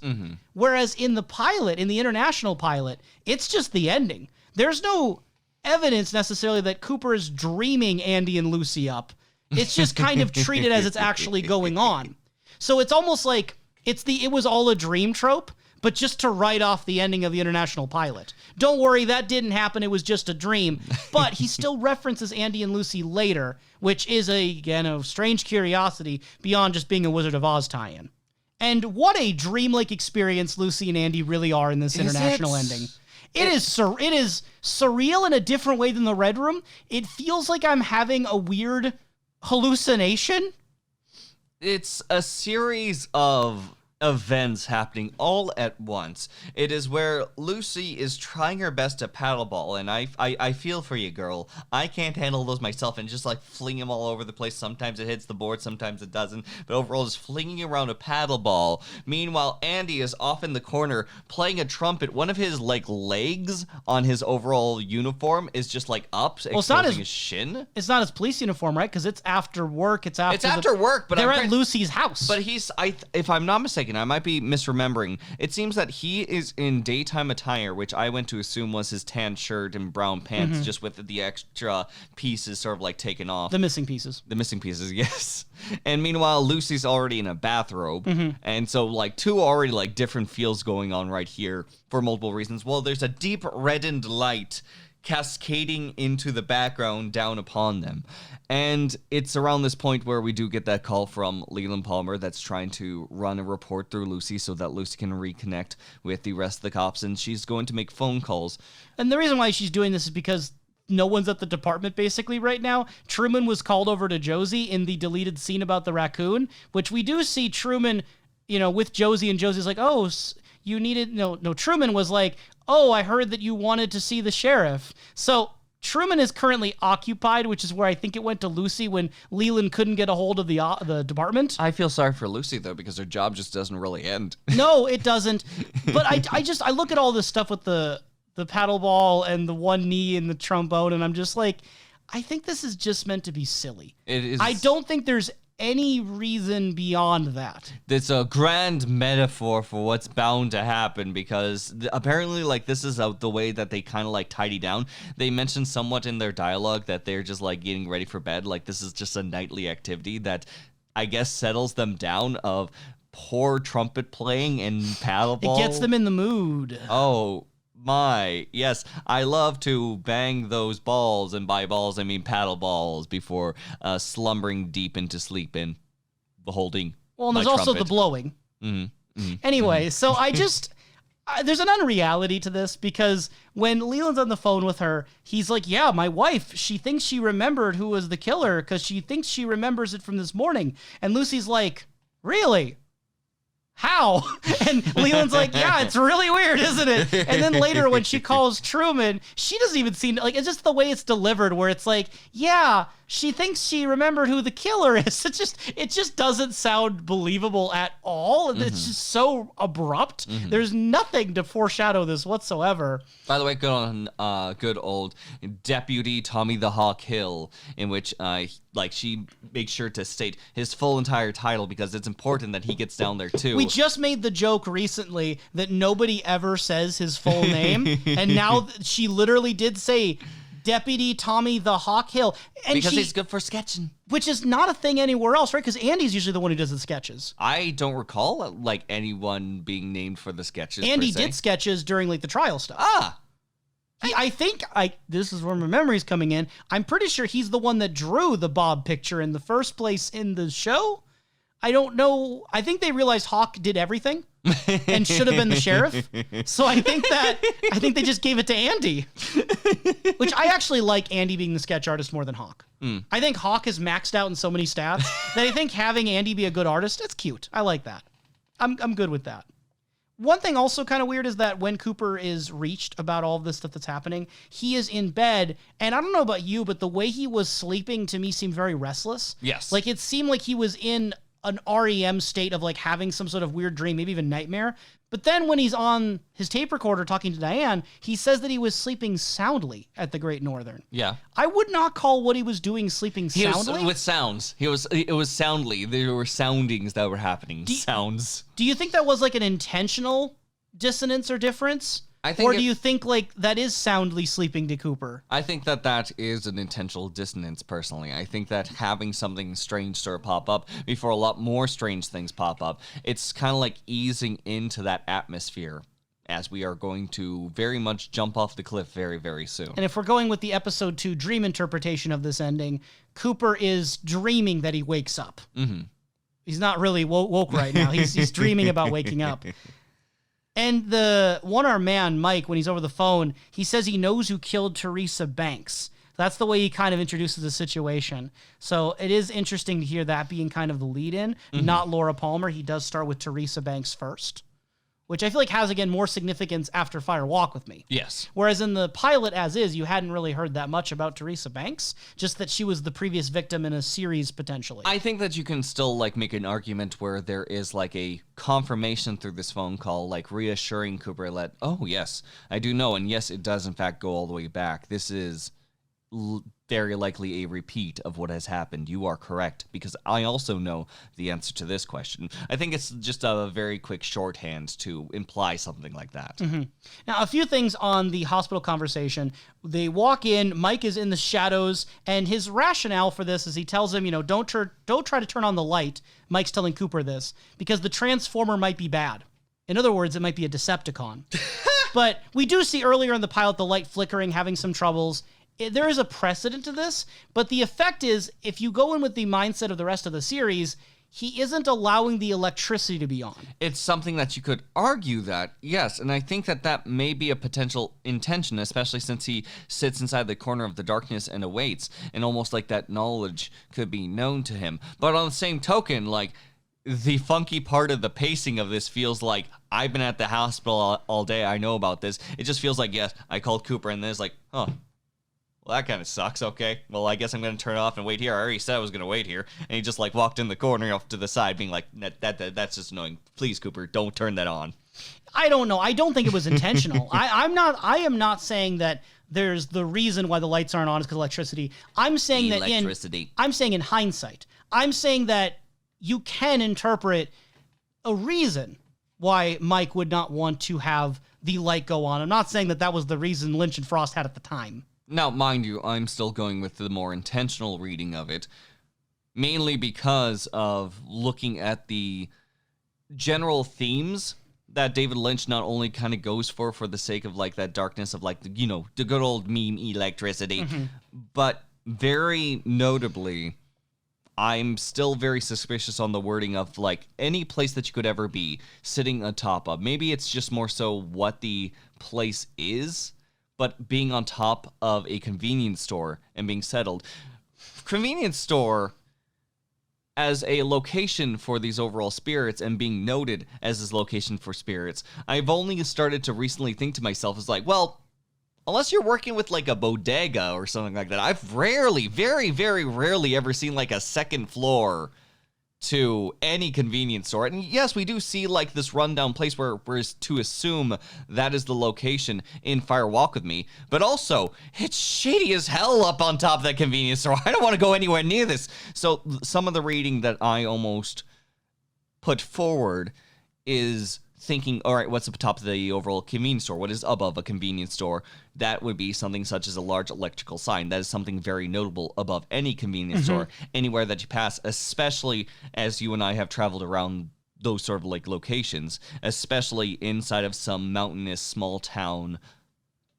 Whereas in the pilot, in the international pilot, it's just the ending. There's no evidence necessarily that Cooper is dreaming Andy and Lucy up. It's just kind of treated as it's actually going on. So it's almost like it was all a dream trope, but just to write off the ending of the international pilot. Don't worry, that didn't happen. It was just a dream. But he still references Andy and Lucy later, which is, again, a strange curiosity beyond just being a Wizard of Oz tie-in. And what a dreamlike experience Lucy and Andy really are in this international ending. It is surreal in a different way than the Red Room. It feels like I'm having a weird hallucination. It's a series of events happening all at once. It is where Lucy is trying her best to paddleball, and I feel for you, girl. I can't handle those myself, and just fling them all over the place. Sometimes it hits the board, sometimes it doesn't, but overall just flinging around a paddleball. Meanwhile, Andy is off in the corner playing a trumpet. One of his legs on his overall uniform is just up, exposing his shin. It's not his police uniform, right? Because it's after work. It's after work, but they're at Lucy's house. But if I'm not mistaken, I might be misremembering. It seems that he is in daytime attire, which I went to assume was his tan shirt and brown pants, just with the extra pieces sort of taken off. The missing pieces. The missing pieces, yes. And meanwhile, Lucy's already in a bathrobe. And so, two already, different feels going on right here for multiple reasons. Well, there's a deep reddened light cascading into the background down upon them. And it's around this point where we do get that call from Leland Palmer that's trying to run a report through Lucy so that Lucy can reconnect with the rest of the cops, and she's going to make phone calls. And the reason why she's doing this is because no one's at the department basically right now. Truman was called over to Josie in the deleted scene about the raccoon, which we do see Truman, with Josie, and Josie's like, oh, you needed... No, Truman was like, oh, I heard that you wanted to see the sheriff. So Truman is currently occupied, which is where I think it went to Lucy when Leland couldn't get a hold of the department. I feel sorry for Lucy, though, because her job just doesn't really end. No, it doesn't. But I look at all this stuff with the paddleball and the one knee and the trombone, and I'm just like, I think this is just meant to be silly. It is. I don't think there's any reason beyond that. It's a grand metaphor for what's bound to happen, because apparently this is the way that they kind of tidy down. They mentioned somewhat in their dialogue that they're just getting ready for bed. This is just a nightly activity that I guess settles them down of poor trumpet playing and paddleball. It gets them in the mood. Oh my, yes, I love to bang those balls, and by balls I mean paddle balls, before slumbering deep into sleep and beholding. Well, and there's also the blowing. Anyway, so I there's an unreality to this because when Leland's on the phone with her, he's like, yeah, my wife, she thinks she remembered who was the killer because she thinks she remembers it from this morning. And Lucy's like, really? How? And Leland's like, yeah, it's really weird, isn't it? And then later when she calls Truman, she doesn't even seem like, it's just the way it's delivered where it's like, yeah, she thinks she remembered who the killer is. It just doesn't sound believable at all. It's just so abrupt. There's nothing to foreshadow this whatsoever. By the way, good old Deputy Tommy the Hawk Hill, in which she makes sure to state his full entire title because it's important that he gets down there too. We just made the joke recently that nobody ever says his full name, and now she literally did say Deputy Tommy the Hawk Hill. And because he's good for sketching. Which is not a thing anywhere else, right? Because Andy's usually the one who does the sketches. I don't recall, anyone being named for the sketches. Andy did sketches during, the trial stuff. Ah! I think this is where my memory's coming in. I'm pretty sure he's the one that drew the Bob picture in the first place in the show. I don't know. I think they realized Hawk did everything and should have been the sheriff. So I think they just gave it to Andy, which I actually like Andy being the sketch artist more than Hawk. I think Hawk is maxed out in so many stats that I think having Andy be a good artist, it's cute. I like that. I'm good with that. One thing also kind of weird is that when Cooper is reached about all of this stuff that's happening, he is in bed, and I don't know about you, but the way he was sleeping to me seemed very restless. Yes. It seemed like he was in an REM state of having some sort of weird dream, maybe even nightmare. But then when he's on his tape recorder talking to Diane, he says that he was sleeping soundly at the Great Northern. Yeah. I would not call what he was doing sleeping soundly. He was with sounds. It was soundly. There were soundings that were happening. Sounds. Do you think that was an intentional dissonance or difference? Or do you think that is soundly sleeping to Cooper? I think that is an intentional dissonance, personally. I think that having something strange sort of pop up before a lot more strange things pop up, it's kind of like easing into that atmosphere as we are going to very much jump off the cliff very, very soon. And if we're going with the episode 2 dream interpretation of this ending, Cooper is dreaming that he wakes up. Mm-hmm. He's not really woke right now. He's dreaming about waking up. And the one-armed man, Mike, when he's over the phone, he says he knows who killed Teresa Banks. That's the way he kind of introduces the situation. So it is interesting to hear that being kind of the lead-in, not Laura Palmer. He does start with Teresa Banks first, which I feel like has, again, more significance after Fire Walk with Me. Yes. Whereas in the pilot as is, you hadn't really heard that much about Teresa Banks, just that she was the previous victim in a series, potentially. I think that you can still, make an argument where there is, a confirmation through this phone call, reassuring Cooper that, oh, yes, I do know, and yes, it does, in fact, go all the way back. This is very likely a repeat of what has happened. You are correct, because I also know the answer to this question. I think it's just a very quick shorthand to imply something like that. Mm-hmm. Now, a few things on the hospital conversation. They walk in, Mike is in the shadows, and his rationale for this is he tells him, don't try to turn on the light. Mike's telling Cooper this, because the transformer might be bad. In other words, it might be a Decepticon. But we do see earlier in the pilot the light flickering, having some troubles. There is a precedent to this, but the effect is, if you go in with the mindset of the rest of the series, he isn't allowing the electricity to be on. It's something that you could argue that, yes, and I think that may be a potential intention, especially since he sits inside the corner of the darkness and awaits, and almost like that knowledge could be known to him. But on the same token, the funky part of the pacing of this feels like I've been at the hospital all day, I know about this. It just feels like, yes, I called Cooper, and then it's well, that kind of sucks, okay. Well, I guess I'm going to turn it off and wait here. I already said I was going to wait here. And he just, walked in the corner off to the side, being like, that's just annoying. Please, Cooper, don't turn that on. I don't know. I don't think it was intentional. I am not saying that there's the reason why the lights aren't on is because electricity. I'm saying in hindsight. I'm saying that you can interpret a reason why Mike would not want to have the light go on. I'm not saying that was the reason Lynch and Frost had at the time. Now, mind you, I'm still going with the more intentional reading of it, mainly because of looking at the general themes that David Lynch not only kind of goes for the sake of, that darkness of, the good old meme electricity, but very notably, I'm still very suspicious on the wording of, like, any place that you could ever be sitting on top of. Maybe it's just more so what the place is, but being on top of a convenience store and being settled. Convenience store as a location for these overall spirits and being noted as this location for spirits, I've only started to recently think to myself, is like, well, unless you're working with like a bodega or something like that, I've rarely, very, very rarely ever seen like a second floor to any convenience store. And yes, we do see like this rundown place where we're to assume that is the location in Fire Walk With Me, but also it's shady as hell up on top of that convenience store. I don't want to go anywhere near this. So some of the reading that I almost put forward is thinking, all right, what's at the top of the overall convenience store? What is above a convenience store? That would be something such as a large electrical sign. That is something very notable above any convenience store, anywhere that you pass, especially as you and I have traveled around those sort of like locations, especially inside of some mountainous small town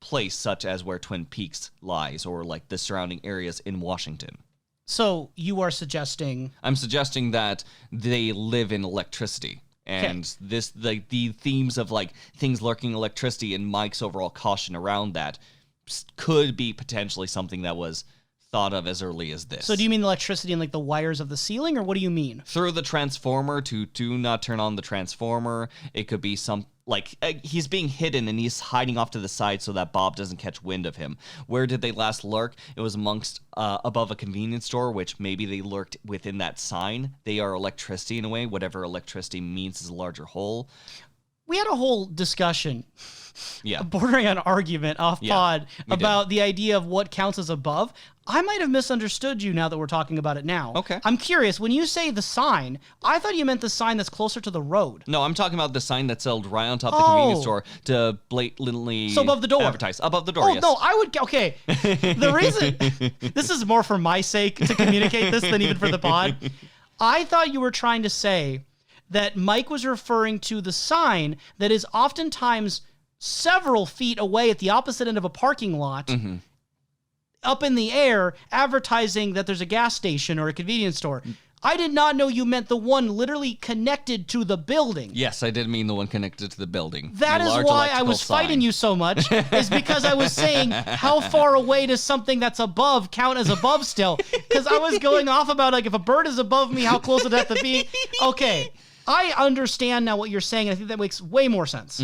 place such as where Twin Peaks lies, or like the surrounding areas in Washington. So you are suggesting... I'm suggesting that they live in electricity. And this, the themes of like things lurking electricity and Mike's overall caution around that could be potentially something that was thought of as early as this. So do you mean the electricity in like the wires of the ceiling, or what do you mean? Through the transformer, to do not turn on the transformer. It could be some, like, he's being hidden and he's hiding off to the side so that Bob doesn't catch wind of him. Where did they last lurk? It was amongst, above a convenience store, which maybe they lurked within that sign. They are electricity in a way. Whatever electricity means is a larger whole. We had a whole discussion, yeah, bordering on argument off pod, about the idea of what counts as above. I might have misunderstood you now that we're talking about it now. Okay. I'm curious, when you say the sign, I thought you meant the sign that's closer to the road. No, I'm talking about the sign that's held right on top of the convenience store to blatantly above the door. Advertise. Above the door, yes. No, I would... Okay. The reason... This is more for my sake to communicate this than even for the pod. I thought you were trying to say that Mike was referring to the sign that is oftentimes several feet away at the opposite end of a parking lot, up in the air, advertising that there's a gas station or a convenience store. I did not know you meant the one literally connected to the building. Yes, I did mean the one connected to the building. That is why I was fighting you so much, is because I was saying, how far away does something that's above count as above still? Because I was going off about, like, if a bird is above me, how close would that have to be? Okay, I understand now what you're saying, and I think that makes way more sense.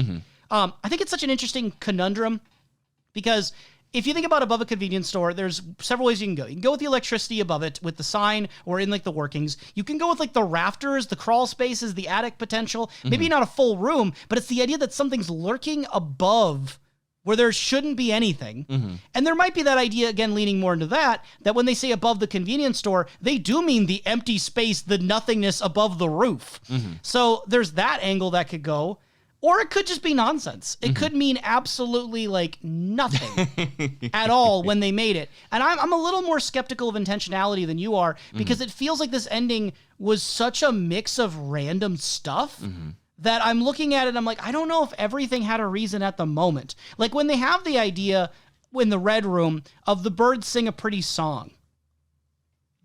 I think it's such an interesting conundrum, because if you think about above a convenience store, there's several ways you can go. You can go with the electricity above it, with the sign, or in, like, the workings. You can go with, like, the rafters, the crawl spaces, the attic potential. Maybe not a full room, but it's the idea that something's lurking above where there shouldn't be anything. And there might be that idea, again, leaning more into that when they say above the convenience store, they do mean the empty space, the nothingness above the roof. So there's that angle that could go. Or it could just be nonsense. It could mean absolutely, like, nothing at all when they made it. And I'm a little more skeptical of intentionality than you are, because it feels like this ending was such a mix of random stuff that I'm looking at it and I'm like, I don't know if everything had a reason at the moment. Like, when they have the idea in the Red Room of the birds sing a pretty song,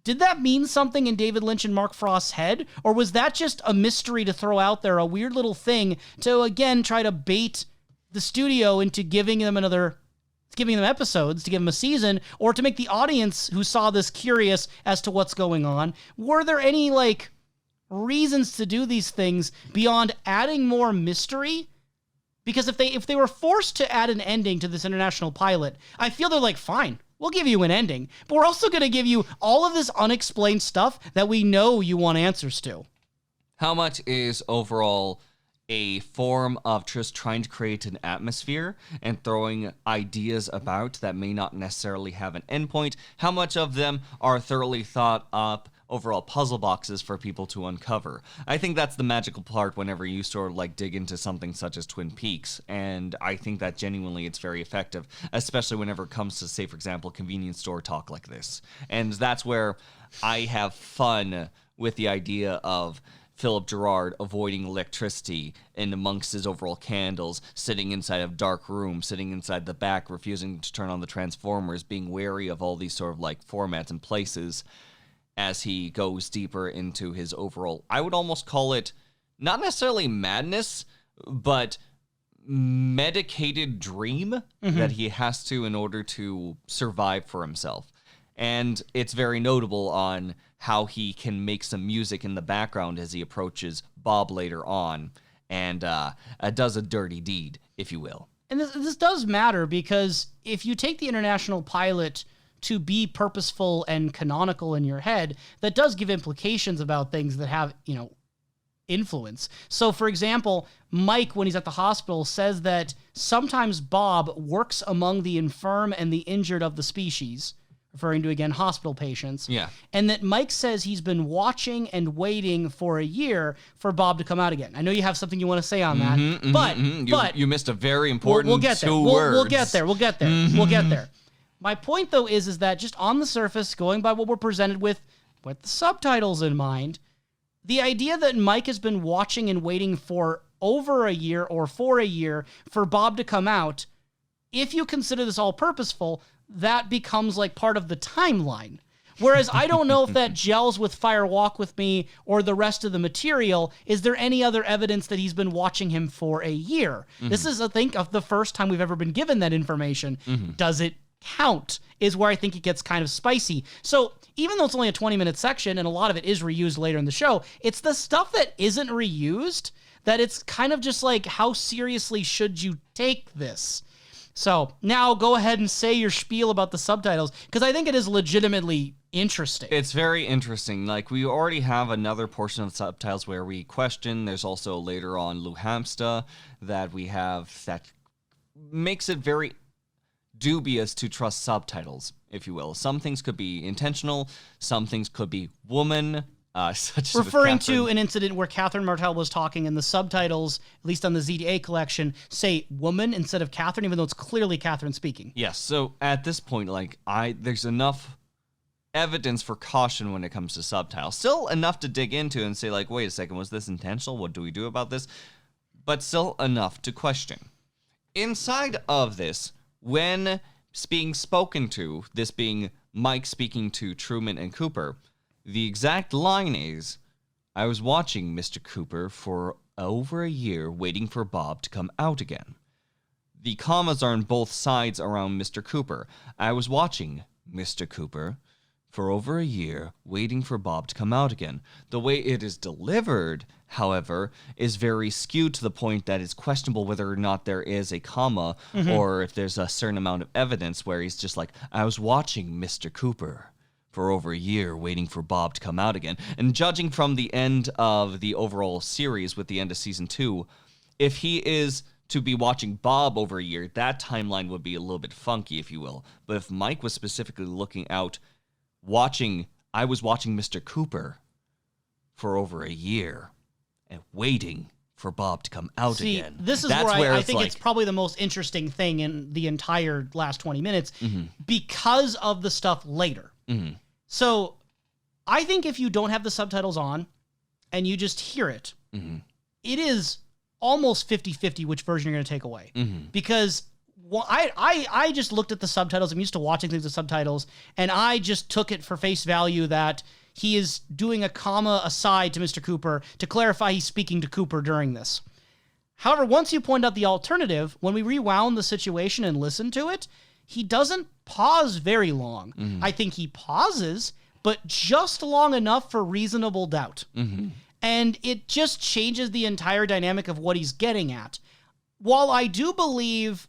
did that mean something in David Lynch and Mark Frost's head? Or was that just a mystery to throw out there, a weird little thing to, again, try to bait the studio into giving them episodes, to give them a season, or to make the audience who saw this curious as to what's going on? Were there any, like, reasons to do these things beyond adding more mystery? Because if they were forced to add an ending to this international pilot, I feel they're like, fine, we'll give you an ending, but we're also going to give you all of this unexplained stuff that we know you want answers to. How much is overall a form of just trying to create an atmosphere and throwing ideas about that may not necessarily have an endpoint? How much of them are thoroughly thought up overall puzzle boxes for people to uncover? I think that's the magical part whenever you sort of like dig into something such as Twin Peaks, and I think that genuinely it's very effective, especially whenever it comes to, say, for example, convenience store talk like this. And that's where I have fun with the idea of Philip Gerard avoiding electricity and amongst his overall candles, sitting inside of dark rooms, sitting inside the back, refusing to turn on the transformers, being wary of all these sort of like formats and places. as he goes deeper into his overall, I would almost call it not necessarily madness, but medicated dream that he has to in order to survive for himself. And it's very notable on how he can make some music in the background as he approaches Bob later on and does a dirty deed, if you will. And this does matter because if you take the international pilot to be purposeful and canonical in your head, that does give implications about things that have, influence. So, for example, Mike, when he's at the hospital, says that sometimes Bob works among the infirm and the injured of the species, referring to, again, hospital patients. Yeah. And that Mike says he's been watching and waiting for a year for Bob to come out again. I know you have something you want to say on that, but you missed a very important we'll get there. two words. We'll get there. We'll get there. My point, though, is that just on the surface, going by what we're presented with the subtitles in mind, the idea that Mike has been watching and waiting for over a year or for a year for Bob to come out, if you consider this all purposeful, that becomes like part of the timeline. Whereas I don't know if that gels with Fire Walk With Me or the rest of the material. Is there any other evidence that he's been watching him for a year? This is, I think, of the first time we've ever been given that information. Does it count? Is where I think it gets kind of spicy. So even though it's only a 20-minute section and a lot of it is reused later in the show, it's the stuff that isn't reused that it's kind of just like, how seriously should you take this? So now go ahead and say your spiel about the subtitles, because I think it is legitimately interesting. It's very interesting. Like, we already have another portion of the subtitles where we question. There's also later on Luhamsta that we have that makes it very dubious to trust subtitles, if you will. Some things could be intentional. Some things could be woman. Such referring to an incident where Catherine Martell was talking and the subtitles, at least on the ZDA collection, say woman instead of Catherine, even though it's clearly Catherine speaking. Yes. So at this point, there's enough evidence for caution when it comes to subtitles. Still enough to dig into and say, wait a second, was this intentional? What do we do about this? But still enough to question. Inside of this, when being spoken to, this being Mike speaking to Truman and Cooper, the exact line is, I was watching Mr. Cooper for over a year waiting for Bob to come out again. The commas are on both sides around Mr. Cooper. I was watching Mr. Cooper for over a year waiting for Bob to come out again. The way it is delivered, however, is very skewed to the point that it's questionable whether or not there is a comma or if there's a certain amount of evidence where he's just like, I was watching Mr. Cooper for over a year waiting for Bob to come out again. And judging from the end of the overall series with the end of season 2, if he is to be watching Bob over a year, that timeline would be a little bit funky, if you will. But if Mike was specifically looking out, I was watching Mr. Cooper for over a year and waiting for Bob to come out again. This is where I think it's probably the most interesting thing in the entire last 20 minutes because of the stuff later. So I think if you don't have the subtitles on and you just hear it, it is almost 50-50 which version you're going to take away. Because I just looked at the subtitles. I'm used to watching things with subtitles, and I just took it for face value that he is doing a comma aside to Mr. Cooper to clarify he's speaking to Cooper during this. However, once you point out the alternative, when we rewound the situation and listened to it, he doesn't pause very long. I think he pauses, but just long enough for reasonable doubt. And it just changes the entire dynamic of what he's getting at. While I do believe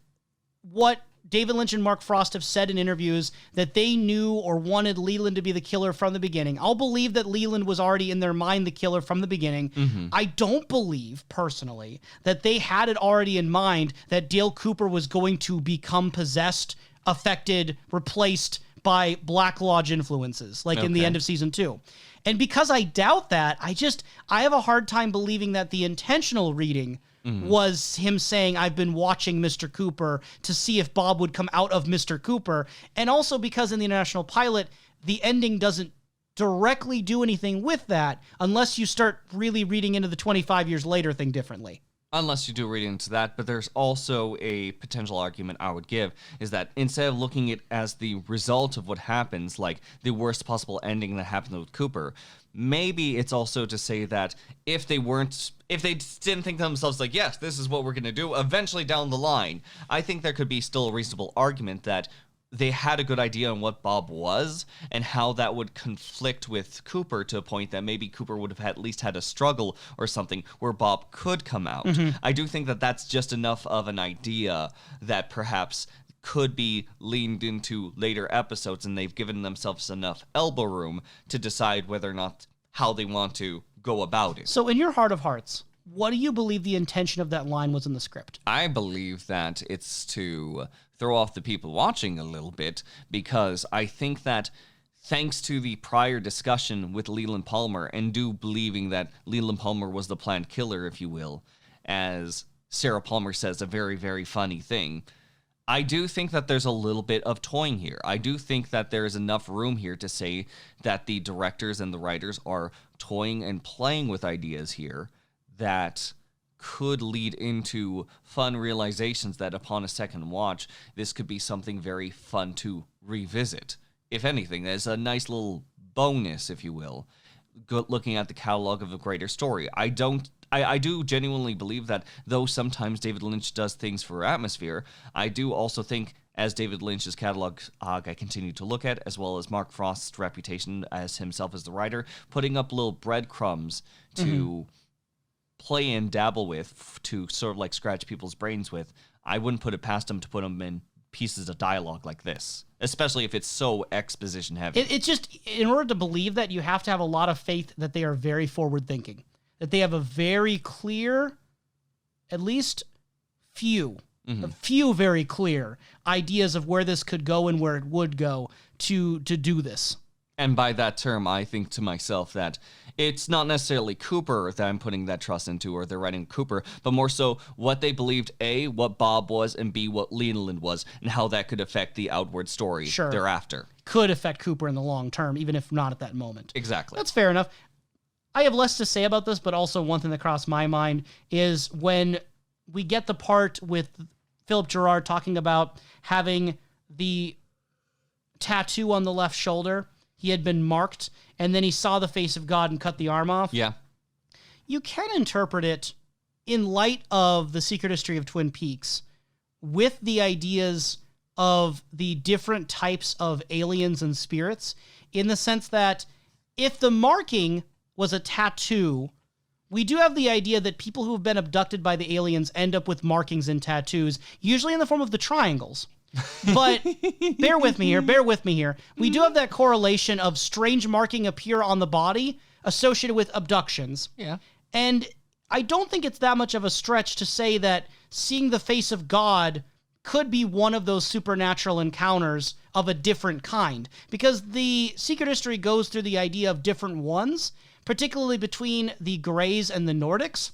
what David Lynch and Mark Frost have said in interviews that they knew or wanted Leland to be the killer from the beginning, I'll believe that Leland was already in their mind the killer from the beginning. I don't believe, personally, that they had it already in mind that Dale Cooper was going to become possessed, affected, replaced by Black Lodge influences, in the end of season 2. And because I doubt that, I have a hard time believing that the intentional reading was him saying, I've been watching Mr. Cooper to see if Bob would come out of Mr. Cooper. And also because in the international pilot, the ending doesn't directly do anything with that unless you start really reading into the 25 years later thing differently. Unless you do read into that, but there's also a potential argument I would give is that instead of looking at it as the result of what happens, like the worst possible ending that happened with Cooper, maybe it's also to say that if they didn't think to themselves like, yes, this is what we're going to do, eventually down the line, I think there could be still a reasonable argument that they had a good idea on what Bob was and how that would conflict with Cooper to a point that maybe Cooper would have at least had a struggle or something where Bob could come out. I do think that that's just enough of an idea that perhaps could be leaned into later episodes, and they've given themselves enough elbow room to decide whether or not how they want to go about it. So in your heart of hearts, what do you believe the intention of that line was in the script? I believe that it's to throw off the people watching a little bit, because I think that thanks to the prior discussion with Leland Palmer and believing that Leland Palmer was the planned killer, if you will, as Sarah Palmer says, a very, very funny thing, I do think that there's a little bit of toying here. I do think that there is enough room here to say that the directors and the writers are toying and playing with ideas here that could lead into fun realizations that upon a second watch, this could be something very fun to revisit. If anything, there's a nice little bonus, if you will, looking at the catalog of a greater story. I do genuinely believe that though sometimes David Lynch does things for atmosphere, I do also think as David Lynch's catalog I continue to look at, as well as Mark Frost's reputation as himself as the writer, putting up little breadcrumbs to play and dabble with, to sort of like scratch people's brains with, I wouldn't put it past him to put them in pieces of dialogue like this, especially if it's so exposition heavy. It's just, in order to believe that, you have to have a lot of faith that they are very forward thinking, that they have a very clear, at least a few very clear ideas of where this could go and where it would go to do this. And by that term, I think to myself that it's not necessarily Cooper that I'm putting that trust into, or they're writing Cooper, but more so what they believed, A, what Bob was, and B, what Leland was, and how that could affect the outward story thereafter. Could affect Cooper in the long term, even if not at that moment. Exactly. That's fair enough. I have less to say about this, but also one thing that crossed my mind is when we get the part with Philip Gerard talking about having the tattoo on the left shoulder. He had been marked, and then he saw the face of God and cut the arm off. Yeah. You can interpret it in light of the secret history of Twin Peaks with the ideas of the different types of aliens and spirits, in the sense that if the marking was a tattoo, we do have the idea that people who have been abducted by the aliens end up with markings and tattoos, usually in the form of the triangles. But bear with me here. We do have that correlation of strange marking appear on the body associated with abductions. Yeah. And I don't think it's that much of a stretch to say that seeing the face of God could be one of those supernatural encounters of a different kind, because the secret history goes through the idea of different ones, particularly between the Greys and the Nordics.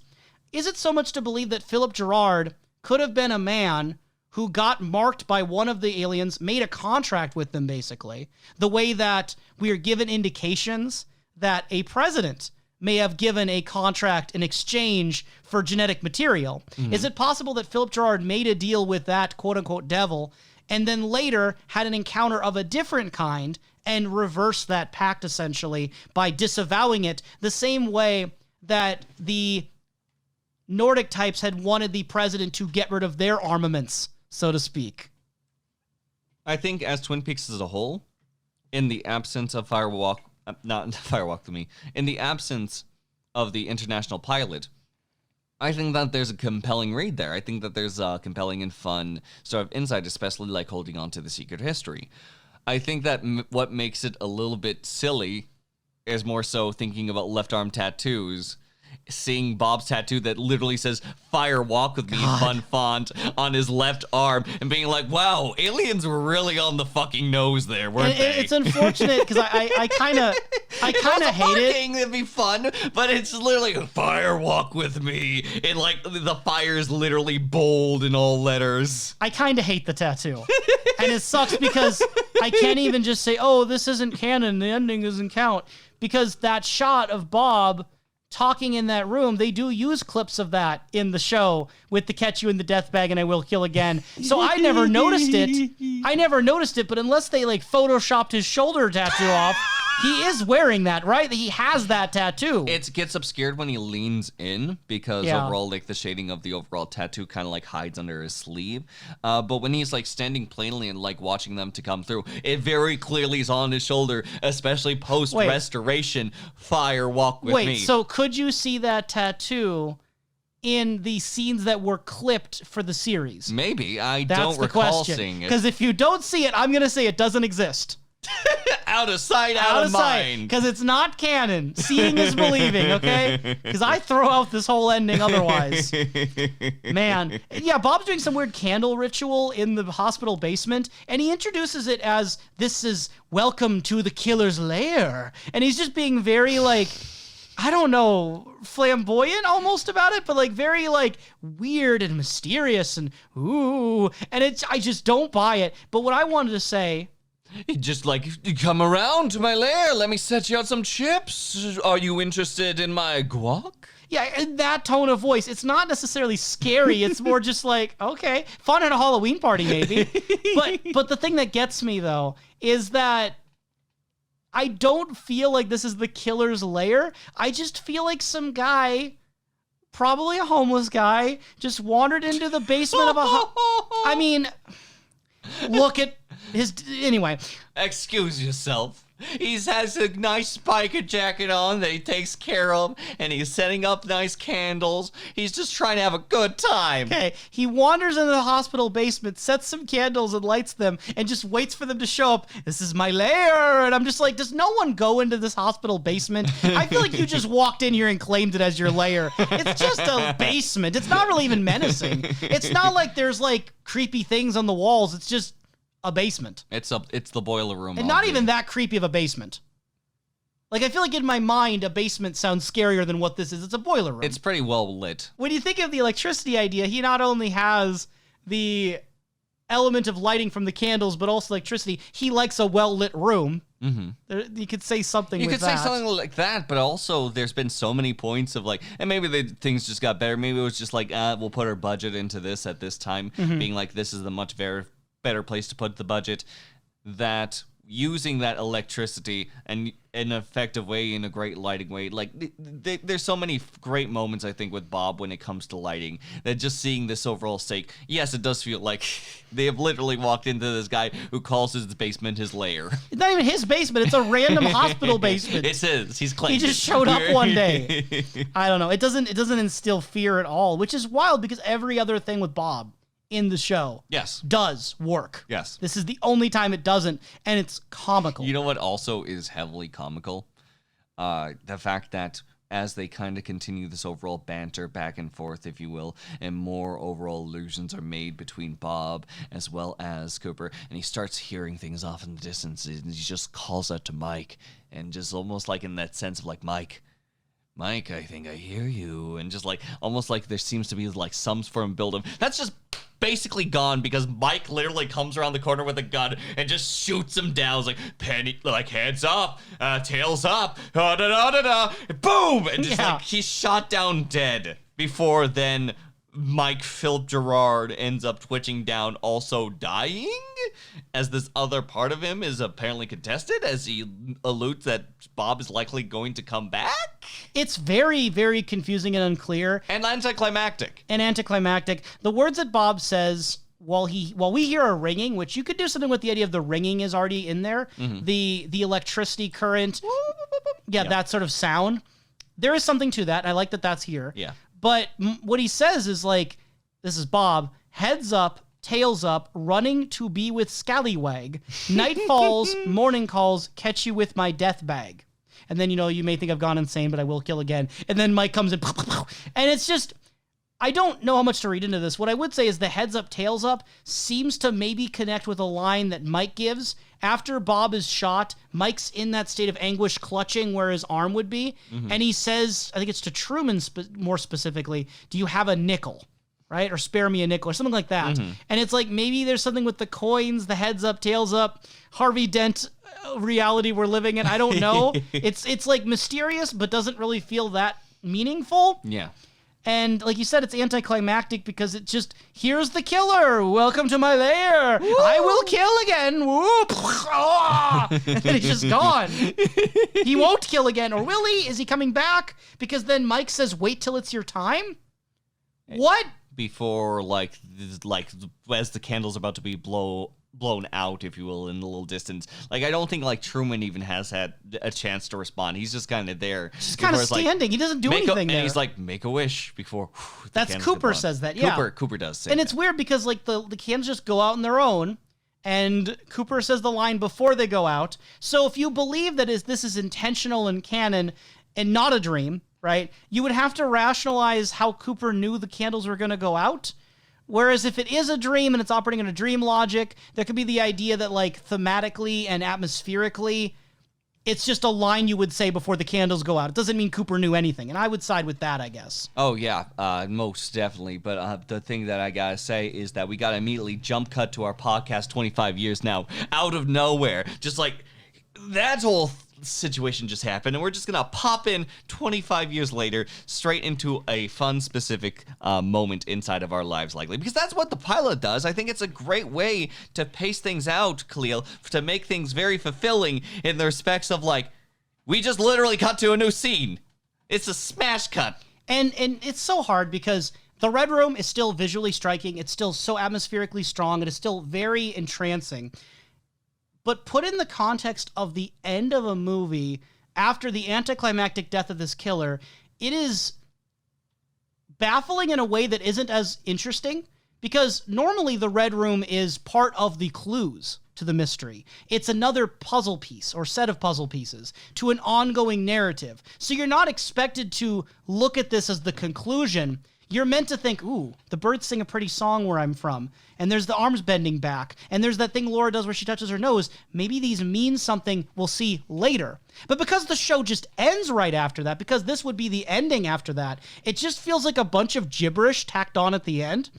Is it so much to believe that Philip Gerard could have been a man who got marked by one of the aliens, made a contract with them, basically, the way that we are given indications that a president may have given a contract in exchange for genetic material? Is it possible that Philip Gerard made a deal with that quote-unquote devil and then later had an encounter of a different kind and reversed that pact, essentially, by disavowing it the same way that the Nordic types had wanted the president to get rid of their armaments, so to speak? I think as Twin Peaks as a whole, in the absence of in the absence of the international pilot, I think that there's a compelling read there. I think that there's a compelling and fun sort of insight, especially like holding on to the secret history. I think that what makes it a little bit silly is more so thinking about left arm tattoos, seeing Bob's tattoo that literally says "Fire Walk with Me" in fun font on his left arm, and being like, wow, aliens were really on the fucking nose there, weren't they? It's unfortunate because I kind of hate it. It'd be fun, but it's literally "Fire Walk with Me," and like the fire is literally bold in all letters. I kind of hate the tattoo. And it sucks because I can't even just say, oh, this isn't canon, the ending doesn't count, because that shot of Bob talking in that room, they do use clips of that in the show with the catch you in the death bag and I will kill again. So I never noticed it. But unless they like photoshopped his shoulder tattoo off, he is wearing that, right? He has that tattoo. It gets obscured when he leans in because overall, like the shading of the overall tattoo kind of like hides under his sleeve. But when he's like standing plainly and like watching them to come through, it very clearly is on his shoulder, especially post restoration. Fire walk with me. Wait, so could you see that tattoo in the scenes that were clipped for the series? Maybe. I That's don't the recall question. seeing it. Because if you don't see it, I'm going to say it doesn't exist. Out of sight, out of mind. Because it's not canon. Seeing is believing, okay? Because I throw out this whole ending otherwise. Man. Yeah, Bob's doing some weird candle ritual in the hospital basement, and he introduces it as, this is welcome to the killer's lair. And he's just being very, like, I don't know, flamboyant almost about it, but like very like weird and mysterious and ooh. And I just don't buy it. But what I wanted to say... Just like, come around to my lair. Let me set you out some chips. Are you interested in my guac? Yeah, in that tone of voice. It's not necessarily scary. It's more just like, okay, fun at a Halloween party maybe. But the thing that gets me, though, is that I don't feel like this is the killer's lair. I just feel like some guy, probably a homeless guy, just wandered into the basement of a... I mean, look at... Anyway. Excuse yourself. He has a nice spiker jacket on that he takes care of, and he's setting up nice candles. He's just trying to have a good time. Okay, he wanders into the hospital basement, sets some candles and lights them, and just waits for them to show up. This is my lair. And I'm just like, does no one go into this hospital basement? I feel like you just walked in here and claimed it as your lair. It's just a basement. It's not really even menacing. It's not like there's like creepy things on the walls. It's just a basement. It's the boiler room. And not even that creepy of a basement. Like, I feel like in my mind, a basement sounds scarier than what this is. It's a boiler room. It's pretty well lit. When you think of the electricity idea, he not only has the element of lighting from the candles, but also electricity. He likes a well-lit room. Mm-hmm. You could say something You with could that. say something like that, but also there's been so many points of like, and maybe things just got better. Maybe it was just like, we'll put our budget into this at this time, being like, this is the much better place to put the budget, that using that electricity and in an effective way, in a great lighting way, like there's so many great moments I think with Bob when it comes to lighting, that just seeing this overall sake, yes, it does feel like they have literally walked into this guy who calls his basement his lair. It's not even his basement, it's a random hospital basement. It's his. He's claimed he just showed up one day. I don't know, it doesn't instill fear at all, which is wild because every other thing with Bob in the show does work. Yes. This is the only time it doesn't, and it's comical. You know what also is heavily comical? The fact that as they kind of continue this overall banter back and forth, if you will, and more overall allusions are made between Bob as well as Cooper, and he starts hearing things off in the distance, and he just calls out to Mike, and just almost like in that sense of like, Mike, I think I hear you. And just like, almost like there seems to be like some form of build-up. That's just basically gone because Mike literally comes around the corner with a gun and just shoots him down. It's like, penny, like heads up, tails up, da-da-da-da-da, boom! And just like, he's shot down dead before then Mike Philip Gerard ends up twitching down, also dying, as this other part of him is apparently contested, as he alludes that Bob is likely going to come back. It's very, very confusing and unclear. And anticlimactic. The words that Bob says while we hear a ringing, which you could do something with the idea of the ringing is already in there, the electricity current, that sort of sound. There is something to that. I like that that's here. Yeah. But what he says is like, this is Bob, heads up, tails up, running to be with Scallywag. Night falls, morning calls, catch you with my death bag. And then, you may think I've gone insane, but I will kill again. And then Mike comes in, and it's just, I don't know how much to read into this. What I would say is the heads up, tails up seems to maybe connect with a line that Mike gives. After Bob is shot, Mike's in that state of anguish, clutching where his arm would be. And he says, I think it's to Truman more specifically, do you have a nickel? Right? Or spare me a nickel or something like that. And it's like, maybe there's something with the coins, the heads up, tails up, Harvey Dent reality we're living in. I don't know. It's like mysterious, but doesn't really feel that meaningful. Yeah. And like you said, it's anticlimactic because it just, here's the killer. Welcome to my lair. Woo! I will kill again. Whoop. And then he's just gone. He won't kill again. Or will he? Is he coming back? Because then Mike says, wait till it's your time. What? Before, like as the candle's about to be blown out, if you will, in the little distance. Like, I don't think, like, Truman even has had a chance to respond. He's just kind of there. Just kind of standing. Like, he doesn't do anything there. And he's like, make a wish before That's Cooper says that, yeah. Cooper does say And that. it's weird because, like, the candles just go out on their own, and Cooper says the line before they go out. So if you believe that this is intentional and canon and not a dream, right, you would have to rationalize how Cooper knew the candles were going to go out. Whereas if it is a dream and it's operating on a dream logic, there could be the idea that, like, thematically and atmospherically, it's just a line you would say before the candles go out. It doesn't mean Cooper knew anything, and I would side with that, I guess. Oh, yeah, most definitely. But the thing that I gotta say is that we gotta immediately jump cut to our podcast 25 years now, out of nowhere. Just like, that whole situation just happened, and we're just gonna pop in 25 years later straight into a fun specific moment inside of our lives, likely, because that's what the pilot does. I think it's a great way to pace things out, Kalil, to make things very fulfilling in the respects of, like, we just literally cut to a new scene. It's a smash cut. And it's so hard because the Red Room is still visually striking. It's still so atmospherically strong. It is still very entrancing. But put in the context of the end of a movie after the anticlimactic death of this killer, it is baffling in a way that isn't as interesting, because normally the Red Room is part of the clues to the mystery. It's another puzzle piece or set of puzzle pieces to an ongoing narrative. So you're not expected to look at this as the conclusion. You're meant to think, ooh, the birds sing a pretty song where I'm from, and there's the arms bending back, and there's that thing Laura does where she touches her nose. Maybe these mean something we'll see later. But because the show just ends right after that, because this would be the ending after that, it just feels like a bunch of gibberish tacked on at the end.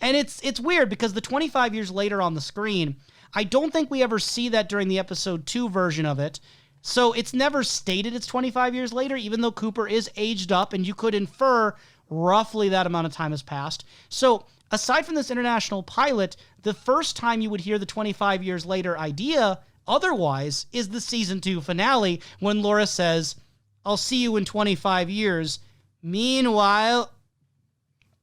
And it's weird because the 25 years later on the screen, I don't think we ever see that during the episode 2 version of it. So it's never stated it's 25 years later, even though Cooper is aged up, and you could infer roughly that amount of time has passed. So aside from this international pilot, the first time you would hear the 25 years later idea otherwise is the season 2 finale when Laura says, I'll see you in 25 years. Meanwhile...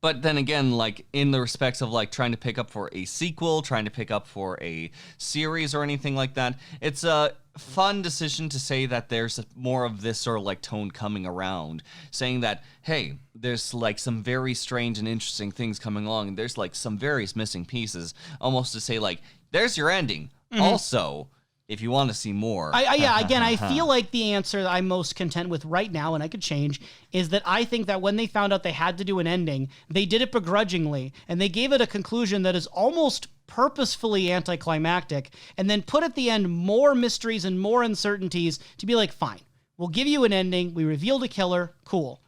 But then again, like, in the respects of, like, trying to pick up for a sequel, trying to pick up for a series or anything like that, it's a fun decision to say that there's more of this sort of, like, tone coming around, saying that, hey, there's, like, some very strange and interesting things coming along, and there's, like, some various missing pieces, almost to say, like, there's your ending. Mm-hmm. Also, if you want to see more. I feel like the answer that I'm most content with right now, and I could change, is that I think that when they found out they had to do an ending, they did it begrudgingly, and they gave it a conclusion that is almost purposefully anticlimactic, and then put at the end more mysteries and more uncertainties to be like, fine, we'll give you an ending, we revealed a killer, cool.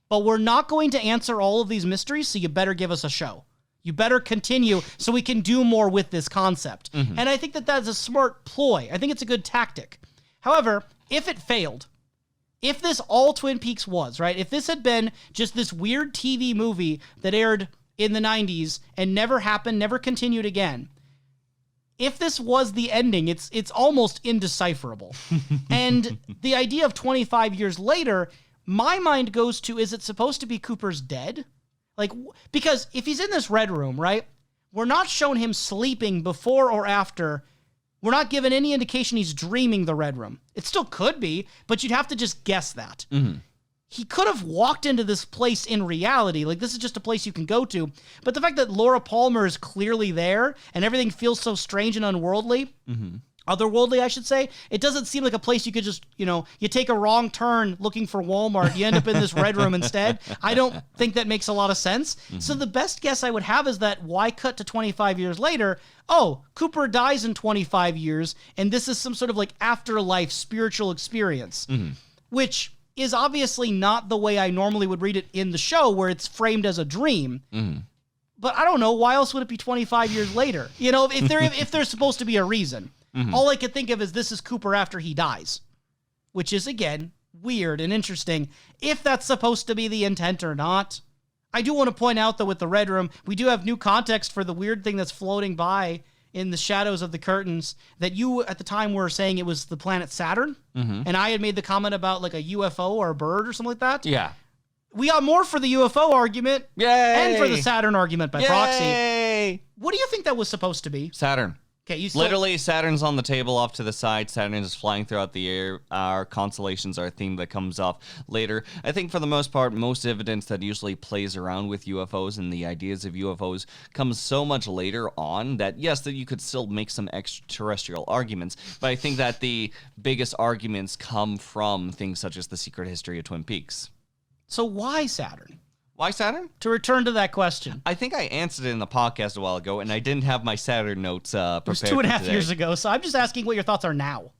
But we're not going to answer all of these mysteries, so you better give us a show. You better continue so we can do more with this concept. Mm-hmm. And I think that that's a smart ploy. I think it's a good tactic. However, if it failed, if this all Twin Peaks was, right? If this had been just this weird TV movie that aired in the 90s and never happened, never continued again, if this was the ending, it's almost indecipherable. And the idea of 25 years later, my mind goes to, is it supposed to be Cooper's dead? Like, because if he's in this Red Room, right, we're not shown him sleeping before or after. We're not given any indication he's dreaming the Red Room. It still could be, but you'd have to just guess that. Mm-hmm. He could have walked into this place in reality. Like, this is just a place you can go to. But the fact that Laura Palmer is clearly there and everything feels so strange and unworldly, otherworldly, I should say, it doesn't seem like a place you could just, you take a wrong turn looking for Walmart. You end up in this Red Room instead. I don't think that makes a lot of sense. Mm-hmm. So the best guess I would have is that why cut to 25 years later? Oh, Cooper dies in 25 years, and this is some sort of like afterlife spiritual experience, which is obviously not the way I normally would read it in the show, where it's framed as a dream. Mm-hmm. But I don't know, why else would it be 25 years later? If there's supposed to be a reason. Mm-hmm. All I could think of is this is Cooper after he dies, which is, again, weird and interesting, if that's supposed to be the intent or not. I do want to point out, though, with the Red Room, we do have new context for the weird thing that's floating by in the shadows of the curtains, that you, at the time, were saying it was the planet Saturn, and I had made the comment about, like, a UFO or a bird or something like that. Yeah. We got more for the UFO argument. Yay! And for the Saturn argument by proxy. Yay! What do you think that was supposed to be? Saturn. Okay, you still... Literally, Saturn's on the table off to the side. Saturn is flying throughout the air. Our constellations are a theme that comes off later. I think for the most part, most evidence that usually plays around with UFOs and the ideas of UFOs comes so much later on that, yes, that you could still make some extraterrestrial arguments, but I think that the biggest arguments come from things such as the secret history of Twin Peaks. So why Saturn? Why Saturn? To return to that question. I think I answered it in the podcast a while ago, and I didn't have my Saturn notes prepared. It was 2.5 years ago, so I'm just asking what your thoughts are now.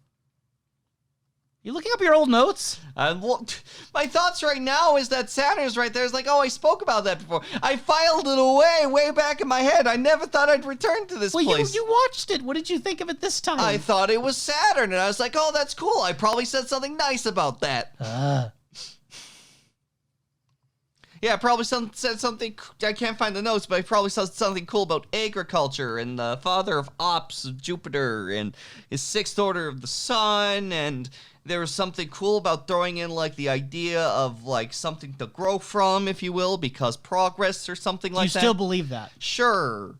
You looking up your old notes? Well, my thoughts right now is that Saturn is right there. It's like, oh, I spoke about that before. I filed it away, way back in my head. I never thought I'd return to this place. You watched it. What did you think of it this time? I thought it was Saturn, and I was like, oh, that's cool. I probably said something nice about that. Yeah, I probably said something, I can't find the notes, but I probably said something cool about agriculture and the father of Ops of Jupiter and his sixth order of the sun, and there was something cool about throwing in, like, the idea of, like, something to grow from, if you will, because progress or something like that. You still believe that? Sure.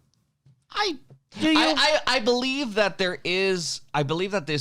I believe that there's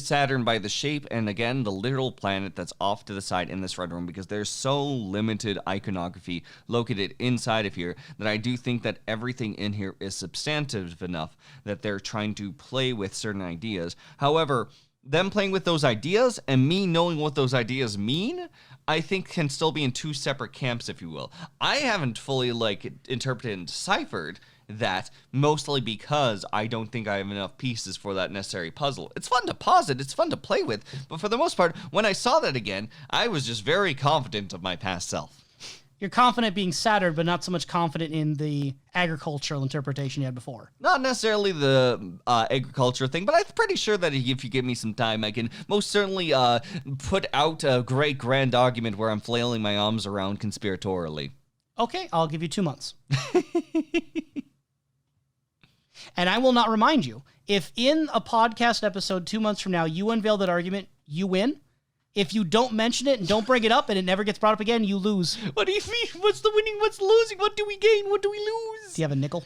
Saturn by the shape and, again, the literal planet that's off to the side in this Red Room, because there's so limited iconography located inside of here that I do think that everything in here is substantive enough that they're trying to play with certain ideas. However, them playing with those ideas and me knowing what those ideas mean, I think can still be in two separate camps, if you will. I haven't fully, like, interpreted and deciphered that, mostly because I don't think I have enough pieces for that necessary puzzle. It's fun to pause it, it's fun to play with, but for the most part, when I saw that again, I was just very confident of my past self. You're confident being Saturn, but not so much confident in the agricultural interpretation you had before. Not necessarily the agriculture thing, but I'm pretty sure that if you give me some time, I can most certainly put out a great grand argument where I'm flailing my arms around conspiratorially. Okay, I'll give you 2 months. And I will not remind you. If in a podcast episode 2 months from now you unveil that argument, you win. If you don't mention it and don't bring it up and it never gets brought up again, you lose. What do you mean? What's the winning? What's the losing? What do we gain? What do we lose? Do you have a nickel?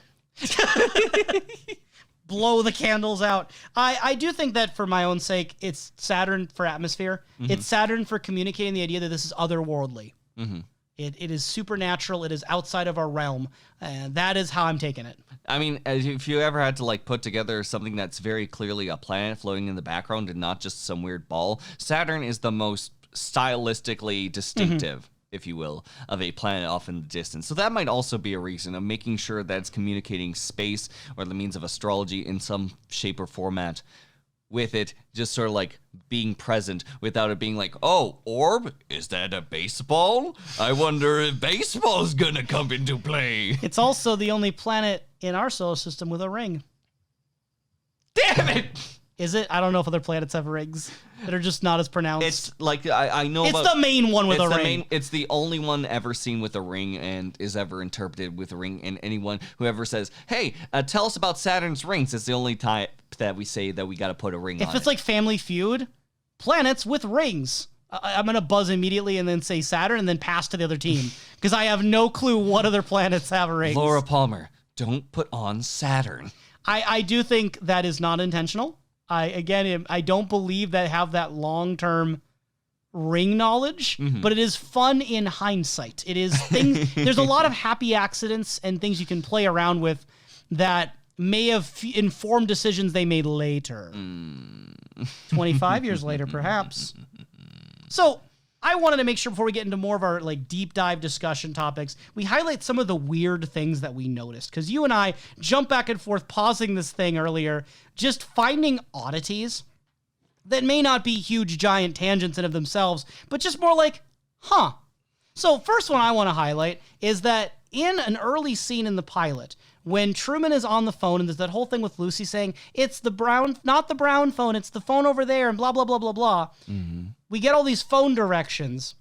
Blow the candles out. I do think that for my own sake, it's Saturn for atmosphere. Mm-hmm. It's Saturn for communicating the idea that this is otherworldly. Mm-hmm. It is supernatural. It is outside of our realm. And that is how I'm taking it. I mean, if you ever had to, like, put together something that's very clearly a planet floating in the background and not just some weird ball, Saturn is the most stylistically distinctive, if you will, of a planet off in the distance. So that might also be a reason of making sure that it's communicating space or the means of astrology in some shape or format with it, just sort of like being present without it being like, oh, orb? Is that a baseball? I wonder if baseball's gonna come into play. It's also the only planet in our solar system with a ring. Damn it! Is it? I don't know if other planets have rings that are just not as pronounced. It's like, I know it's the main one with a ring. It's the only one ever seen with a ring and is ever interpreted with a ring. And anyone who ever says, hey, tell us about Saturn's rings, it's the only time that we say that we got to put a ring on it. If it's like Family Feud, planets with rings. I'm going to buzz immediately and then say Saturn and then pass to the other team because I have no clue what other planets have rings. Laura Palmer, don't put on Saturn. I do think that is not intentional. I don't believe that have that long-term ring knowledge, but it is fun in hindsight. It is things. There's a lot of happy accidents and things you can play around with that may have informed decisions they made later. 25 years later, perhaps. So I wanted to make sure before we get into more of our like deep dive discussion topics, we highlight some of the weird things that we noticed. Because you and I jump back and forth pausing this thing earlier, just finding oddities that may not be huge, giant tangents in of themselves, but just more like, huh. So first one I want to highlight is that in an early scene in the pilot, when Truman is on the phone, and there's that whole thing with Lucy saying, it's the brown, not the brown phone, it's the phone over there, and blah, blah, blah, blah, blah. We get all these phone directions.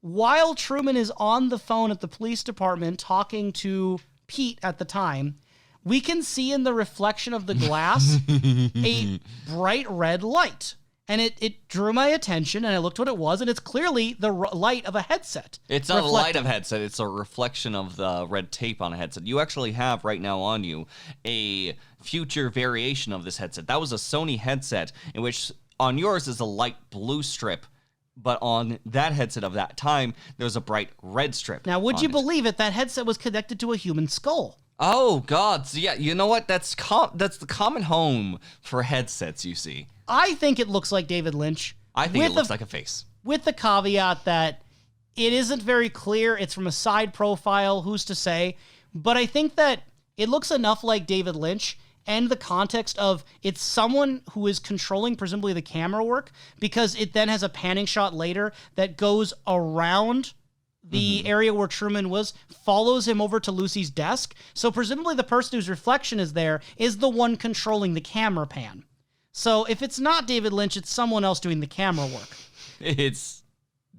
While Truman is on the phone at the police department talking to Pete at the time, we can see in the reflection of the glass a bright red light. And it drew my attention, and I looked what it was, and it's clearly the light of a headset. It's not a light of a headset. It's a reflection of the red tape on a headset. You actually have right now on you a future variation of this headset. That was a Sony headset, in which on yours is a light blue strip, but on that headset of that time, there was a bright red strip. Now, would you believe it? That headset was connected to a human skull. Oh, God. So, yeah, you know what? That's the common home for headsets, you see. I think it looks like David Lynch. I think it looks like a face. With the caveat that it isn't very clear. It's from a side profile. Who's to say? But I think that it looks enough like David Lynch, and the context of it's someone who is controlling presumably the camera work, because it then has a panning shot later that goes around the area where Truman was, follows him over to Lucy's desk. So presumably the person whose reflection is there is the one controlling the camera pan. So if it's not David Lynch, it's someone else doing the camera work. It's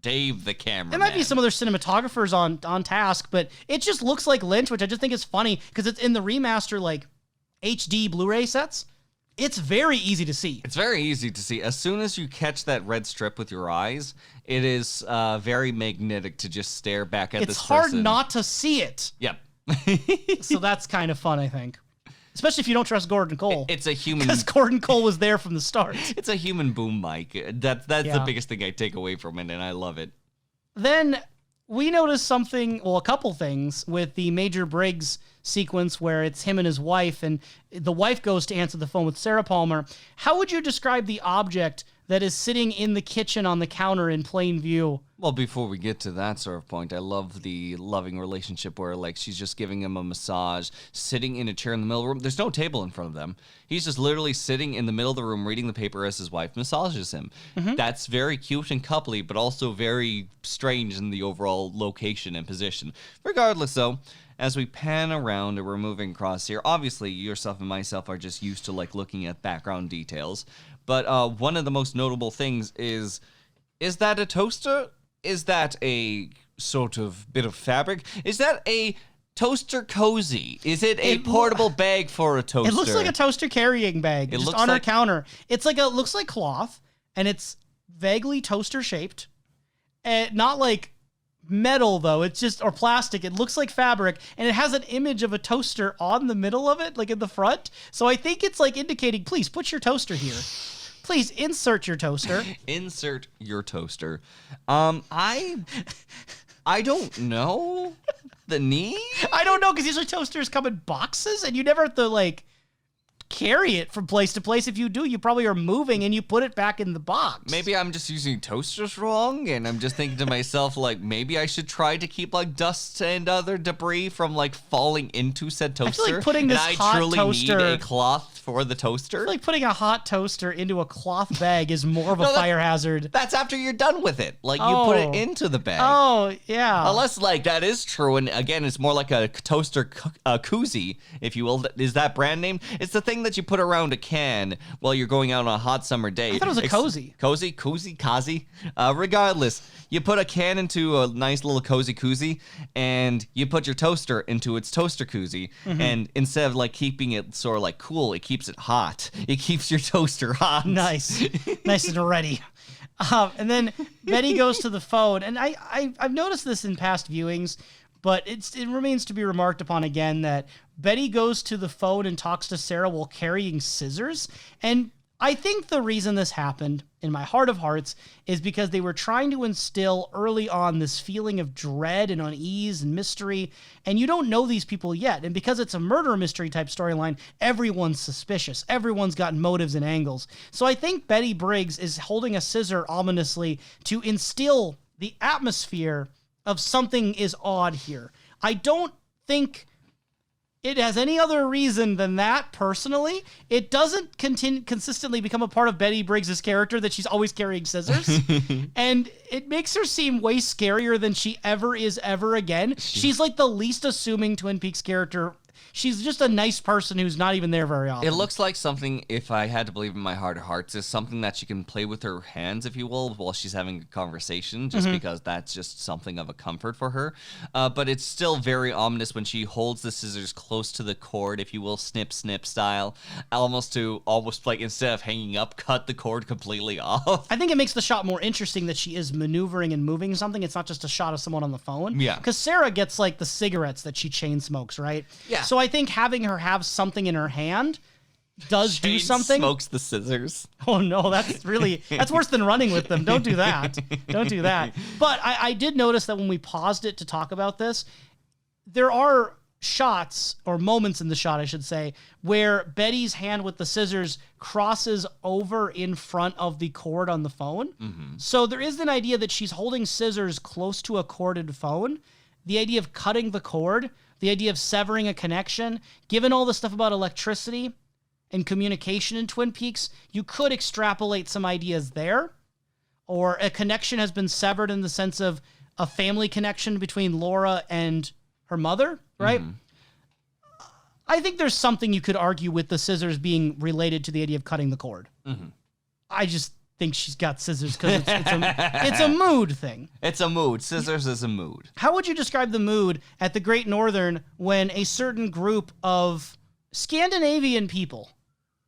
Dave the cameraman. There might be some other cinematographers on task, but it just looks like Lynch, which I just think is funny because it's in the remaster, like, HD Blu-ray sets. It's very easy to see. It's very easy to see. As soon as you catch that red strip with your eyes, it is very magnetic to just stare back at this person. It's hard not to see it. Yep. So that's kind of fun, I think. Especially if you don't trust Gordon Cole. It's a human... Because Gordon Cole was there from the start. It's a human boom mic. That's the biggest thing I take away from it, and I love it. Then we noticed something, well, a couple things with the Major Briggs sequence where it's him and his wife, and the wife goes to answer the phone with Sarah Palmer. How would you describe the object that is sitting in the kitchen on the counter in plain view? Well, before we get to that sort of point, I love the loving relationship where, like, she's just giving him a massage, sitting in a chair in the middle of the room. There's no table in front of them. He's just literally sitting in the middle of the room reading the paper as his wife massages him. That's very cute and coupley, but also very strange in the overall location and position. Regardless, though, as we pan around and we're moving across here, obviously yourself and myself are just used to, like, looking at background details. But one of the most notable things is that a toaster? Is that a sort of bit of fabric? Is that a toaster cozy? Is it a portable bag for a toaster? It looks like a toaster carrying bag. It just looks on her like... counter. It's like looks like cloth, and it's vaguely toaster shaped. Not like metal though. It's just, or plastic. It looks like fabric, and it has an image of a toaster on the middle of it, like in the front. So I think it's like indicating, please put your toaster here. Please insert your toaster. Insert your toaster. I don't know the need. I don't know, because usually toasters come in boxes, and you never have to, like, carry it from place to place. If you do, you probably are moving and you put it back in the box. Maybe I'm just using toasters wrong, and I'm just thinking to myself, like, maybe I should try to keep, like, dust and other debris from, like, falling into said toaster. I feel like putting this hot truly toaster... need a cloth for the toaster. I feel like putting a hot toaster into a cloth bag is more of a fire hazard. That's after you're done with it. Like, you put it into the bag. Oh, yeah. Unless, like, that is true, and again, it's more like a toaster koozie, if you will. Is that brand name? It's the thing that you put around a can while you're going out on a hot summer day. I thought it was a cozy. Cozy? Koozie? Kazi? Regardless, you put a can into a nice little cozy koozie, and you put your toaster into its toaster koozie, and instead of, like, keeping it sort of, like, cool, it keeps it hot. It keeps your toaster hot. Nice. Nice and ready. And then Betty goes to the phone, and I've noticed this in past viewings, but it remains to be remarked upon again that Betty goes to the phone and talks to Sarah while carrying scissors. And I think the reason this happened, in my heart of hearts, is because they were trying to instill early on this feeling of dread and unease and mystery, and you don't know these people yet. And because it's a murder mystery type storyline, everyone's suspicious. Everyone's got motives and angles. So I think Betty Briggs is holding a scissor ominously to instill the atmosphere of something is odd here. I don't think it has any other reason than that, personally. It doesn't consistently become a part of Betty Briggs' character that she's always carrying scissors. And it makes her seem way scarier than she ever is ever again. She's like the least assuming Twin Peaks character she's just a nice person who's not even there very often. It looks like something, if I had to believe in my heart of hearts, is something that she can play with her hands, if you will, while she's having a conversation, just because that's just something of a comfort for her. But it's still very ominous when she holds the scissors close to the cord, if you will, snip, snip style, almost like instead of hanging up, cut the cord completely off. I think it makes the shot more interesting that she is maneuvering and moving something. It's not just a shot of someone on the phone. Yeah. Because Sarah gets like the cigarettes that she chain smokes, right? Yeah. So I think having her have something in her hand does do Chain something. smokes the scissors. Oh no, that's worse than running with them. Don't do that. Don't do that. But I did notice that when we paused it to talk about this, there are shots, or moments in the shot, I should say, where Betty's hand with the scissors crosses over in front of the cord on the phone. Mm-hmm. So there is an idea that she's holding scissors close to a corded phone. The idea of cutting the cord, the idea of severing a connection, given all the stuff about electricity and communication in Twin Peaks, you could extrapolate some ideas there. Or a connection has been severed in the sense of a family connection between Laura and her mother, right? Mm-hmm. I think there's something you could argue with the scissors being related to the idea of cutting the cord. Mm-hmm. I just think she's got scissors because it's a mood thing. It's a mood. Scissors is a mood. How would you describe the mood at the Great Northern when a certain group of Scandinavian people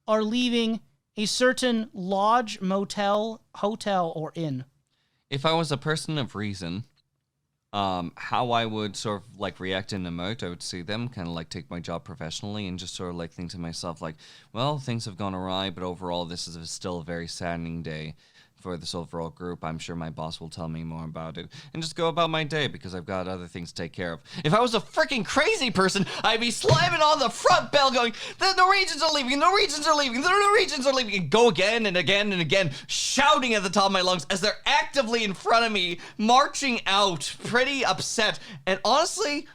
are leaving a certain lodge, motel, hotel, or inn? If I was a person of reason, how I would sort of like react and emote, I would see them kind of like take my job professionally and just sort of like think to myself like, well, things have gone awry, but overall this is still a very saddening day for this overall group. I'm sure my boss will tell me more about it and just go about my day because I've got other things to take care of. If I was a freaking crazy person, I'd be slamming on the front bell going, the Norwegians are leaving, the Norwegians are leaving, the Norwegians are leaving, and go again and again and again, shouting at the top of my lungs as they're actively in front of me, marching out, pretty upset. And honestly,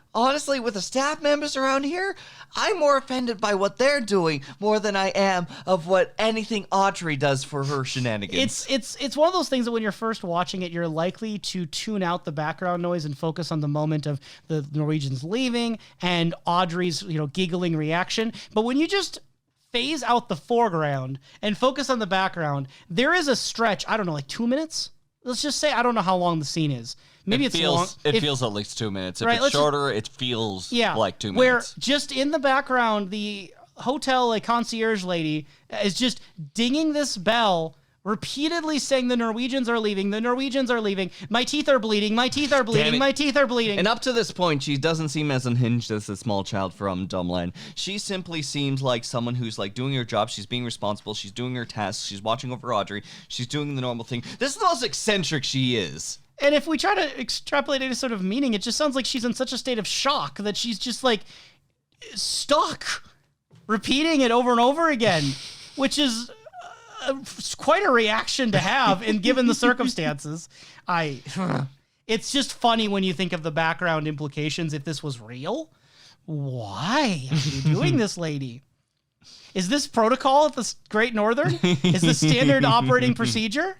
with the staff members around here, I'm more offended by what they're doing more than I am of what anything Audrey does for her shenanigans. It's one of those things that when you're first watching it, you're likely to tune out the background noise and focus on the moment of the Norwegians leaving and Audrey's, giggling reaction. But when you just phase out the foreground and focus on the background, there is a stretch, I don't know, like 2 minutes? Let's just say, I don't know how long the scene is. Maybe it feels at least 2 minutes. If it's shorter, it feels like 2 minutes. Where just in the background, the hotel concierge lady is just dinging this bell, repeatedly saying the Norwegians are leaving, the Norwegians are leaving, my teeth are bleeding, my teeth are bleeding, my teeth are bleeding. And up to this point, she doesn't seem as unhinged as a small child from Dumbline. She simply seems like someone who's like doing her job, she's being responsible, she's doing her tasks, she's watching over Audrey, she's doing the normal thing. This is the most eccentric she is. And if we try to extrapolate any sort of meaning, it just sounds like she's in such a state of shock that she's just like stuck, repeating it over and over again, which is quite a reaction to have and given the circumstances. It's just funny when you think of the background implications. If this was real, why are you doing this, lady? Is this protocol at the Great Northern? Is this standard operating procedure?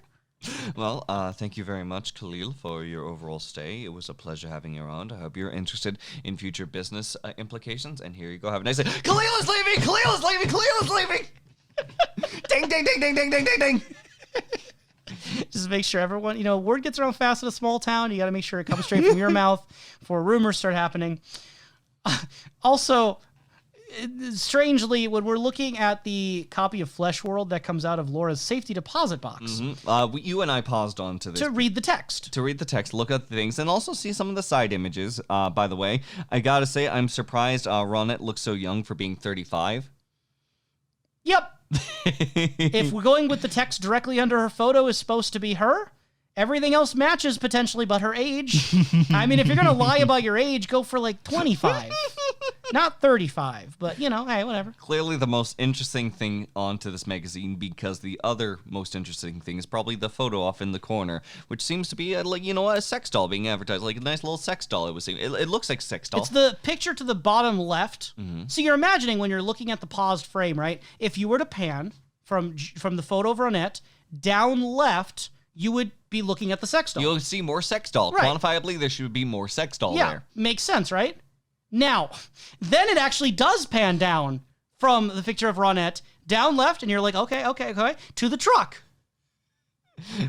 Well, thank you very much, Kalil, for your overall stay. It was a pleasure having you around. I hope you're interested in future business implications. And here you go. Have a nice day. Kalil is leaving! Kalil is leaving! Kalil is leaving! Ding, ding, ding, ding, ding, ding, ding, ding. Just make sure everyone, word gets around fast in a small town. You got to make sure it comes straight from your mouth before rumors start happening. Also, strangely, when we're looking at the copy of Flesh World that comes out of Laura's safety deposit box, you and I paused on to this to read the text. Look at the things, and also see some of the side images. By the way, I gotta say, I'm surprised Ronette looks so young for being 35. Yep. If we're going with the text directly under her photo is supposed to be her, everything else matches potentially but her age. I mean, if you're going to lie about your age, go for like 25. Not 35, but, hey, whatever. Clearly the most interesting thing onto this magazine, because the other most interesting thing is probably the photo off in the corner, which seems to be a sex doll being advertised, like a nice little sex doll. It looks like a sex doll. It's the picture to the bottom left. Mm-hmm. So you're imagining when you're looking at the paused frame, right? If you were to pan from the photo of Ronette down left, you would be looking at the sex doll. You'll see more sex doll. Right. Quantifiably, there should be more sex doll there. Makes sense, right? Now, then it actually does pan down from the picture of Ronette, down left, and you're like, okay, to the truck.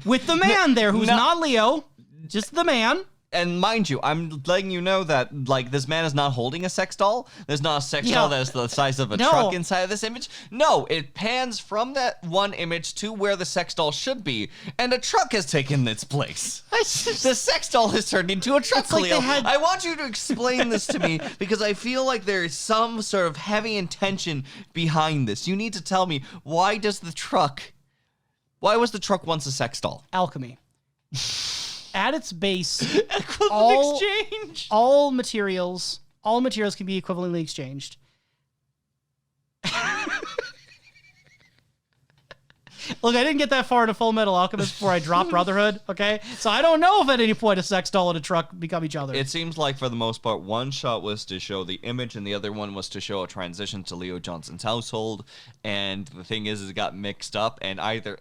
With the man there, who's not Leo, just the man. And mind you, I'm letting you know that, like, this man is not holding a sex doll. There's not a sex doll that's the size of a truck inside of this image. No, it pans from that one image to where the sex doll should be, and a truck has taken its place. The sex doll has turned into a truck, Kalil. I want you to explain this to me, because I feel like there is some sort of heavy intention behind this. You need to tell me, why was the truck once a sex doll? Alchemy. At its base, equivalent exchange. All materials can be equivalently exchanged. Look, I didn't get that far into Full Metal Alchemist before I dropped Brotherhood, okay? So I don't know if at any point a sex doll and a truck become each other. It seems like, for the most part, one shot was to show the image, and the other one was to show a transition to Leo Johnson's household. And the thing is it got mixed up, and either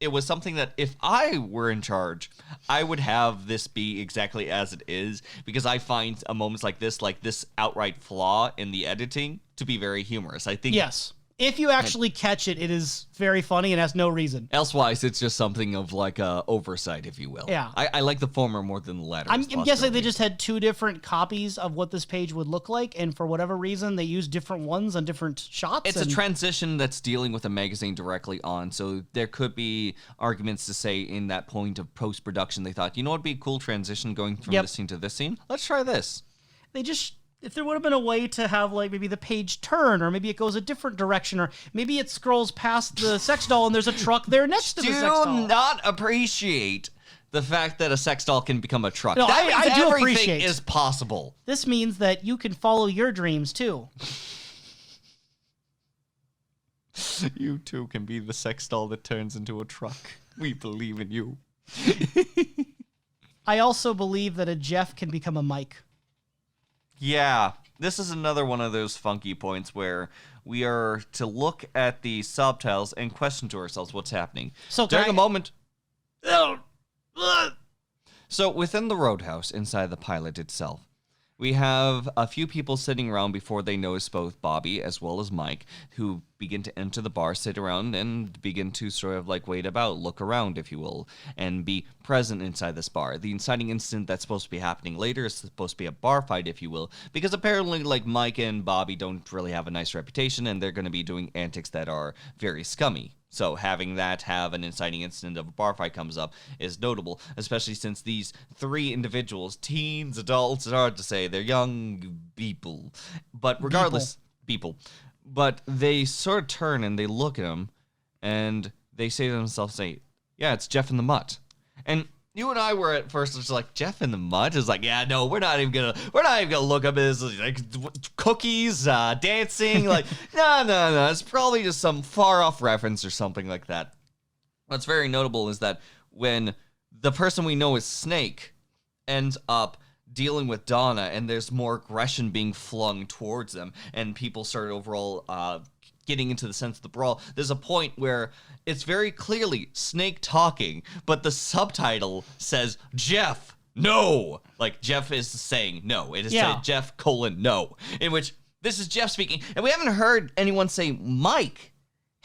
it was something that if I were in charge, I would have this be exactly as it is, because I find moments like this outright flaw in the editing to be very humorous. I think yes. If you actually catch it, it is very funny and has no reason. Elsewise, it's just something of like a oversight, if you will. Yeah. I like the former more than the latter. I'm guessing they just had two different copies of what this page would look like, and for whatever reason, they used different ones on different shots. It's a transition that's dealing with a magazine directly on, so there could be arguments to say in that point of post-production, they thought, you know what would be a cool transition going from this scene to this scene? Let's try this. If there would have been a way to have, like, maybe the page turn, or maybe it goes a different direction, or maybe it scrolls past the sex doll and there's a truck there next to the sex doll. Do not appreciate the fact that a sex doll can become a truck. No, that means I do everything appreciate is possible. This means that you can follow your dreams, too. You, too, can be the sex doll that turns into a truck. We believe in you. I also believe that a Jeff can become a Mike. Yeah, this is another one of those funky points where we are to look at the subtitles and question to ourselves what's happening. So during a moment... So within the roadhouse, inside the pilot itself, we have a few people sitting around before they notice both Bobby as well as Mike, who begin to enter the bar, sit around, and begin to sort of like wait about, look around, if you will, and be present inside this bar. The inciting incident that's supposed to be happening later is supposed to be a bar fight, if you will, because apparently, like, Mike and Bobby don't really have a nice reputation, and they're going to be doing antics that are very scummy. So having that have an inciting incident of a bar fight comes up is notable, especially since these three individuals, teens, adults, it's hard to say, they're young people. But regardless, people. But they sort of turn and they look at him and they say to themselves, yeah, it's Jeff in the Mutt. And you and I were at first just like, Jeff in the Mutt? It's like, yeah, no, we're not even gonna look up his like cookies, dancing. Like, no. It's probably just some far off reference or something like that. What's very notable is that when the person we know is Snake ends up dealing with Donna and there's more aggression being flung towards them and people start overall getting into the sense of the brawl, there's a point where it's very clearly Snake talking, but the subtitle says, Jeff, no! Like, Jeff is saying no. It is said Jeff, no. In which, this is Jeff speaking, and we haven't heard anyone say Mike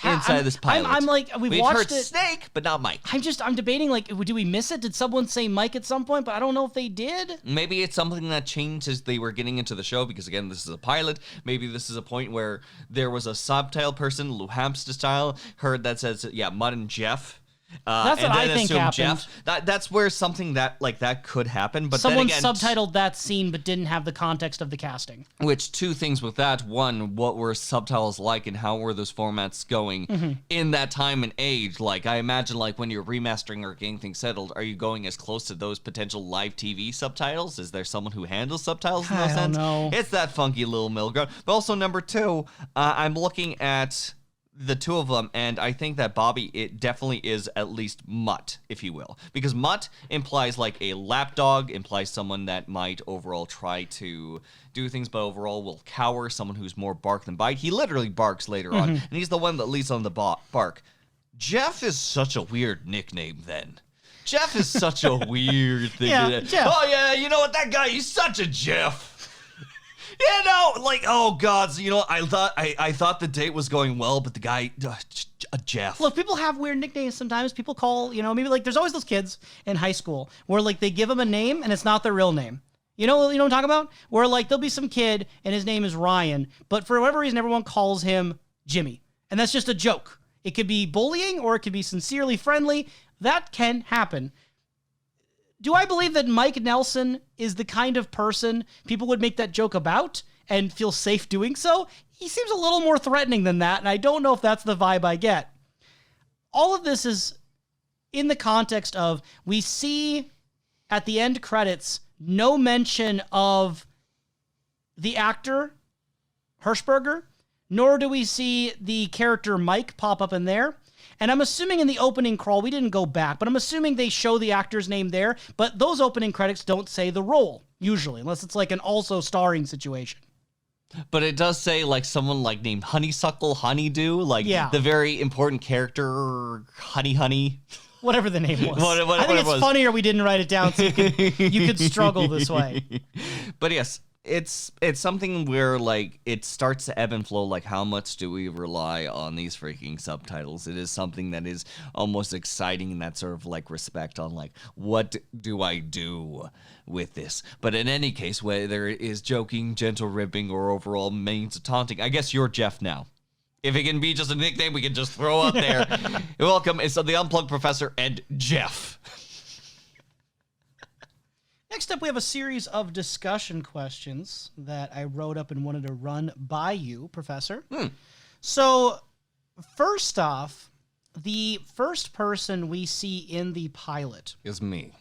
inside this pilot. I'm like, we've watched heard Snake, but not Mike. I'm debating, like, do we miss it? Did someone say Mike at some point? But I don't know if they did. Maybe it's something that changed as they were getting into the show, because again, this is a pilot. Maybe this is a point where there was a subtitle person, Lou Hampstead style, heard that says, yeah, Mutt and Jeff. That's what I think happened. Jeff. That's where something that could happen. But someone then again, subtitled that scene but didn't have the context of the casting. Which, two things with that. One, what were subtitles like and how were those formats going in that time and age? Like, I imagine, like, when you're remastering or getting things settled, are you going as close to those potential live TV subtitles? Is there someone who handles subtitles in those sense? I don't know. It's that funky little middle ground. But also, number two, I'm looking at the two of them, and I think that Bobby, it definitely is at least Mutt, if you will. Because Mutt implies like a lapdog, implies someone that might overall try to do things, but overall will cower, someone who's more bark than bite. He literally barks later on, and he's the one that leads on the bark. Jeff is such a weird nickname then. Jeff is such a weird thing. Yeah, Jeff. Oh yeah, you know what, that guy, he's such a Jeff. Yeah, no, like, oh god, so, I thought the date was going well, but the guy, Jeff. Look, people have weird nicknames sometimes. People call, maybe like there's always those kids in high school where like they give them a name and it's not their real name. You know what I'm talking about? Where like there'll be some kid and his name is Ryan, but for whatever reason everyone calls him Jimmy. And that's just a joke. It could be bullying or it could be sincerely friendly. That can happen. Do I believe that Mike Nelson is the kind of person people would make that joke about and feel safe doing so? He seems a little more threatening than that, and I don't know if that's the vibe I get. All of this is in the context of we see at the end credits no mention of the actor Hirschberger, nor do we see the character Mike pop up in there. And I'm assuming in the opening crawl, we didn't go back, but I'm assuming they show the actor's name there, but those opening credits don't say the role, usually, unless it's like an also starring situation. But it does say, like, someone, like, named Honeysuckle Honeydew, like, the very important character, Honey. Whatever the name was. What I think it it's was. funnier we didn't write it down so you could struggle this way. But yes, it's something where, like, it starts to ebb and flow, like, how much do we rely on these freaking subtitles? It is something that is almost exciting in that sort of, like, respect on, like, what do I do with this? But in any case, whether it is joking, gentle ribbing, or overall means of taunting, I guess you're Jeff now. If it can be just a nickname, we can just throw up there. Welcome, it's the Unplugged Professor and Jeff. Next up, we have a series of discussion questions that I wrote up and wanted to run by you, Professor. So, first off, the first person we see in the pilot Is me.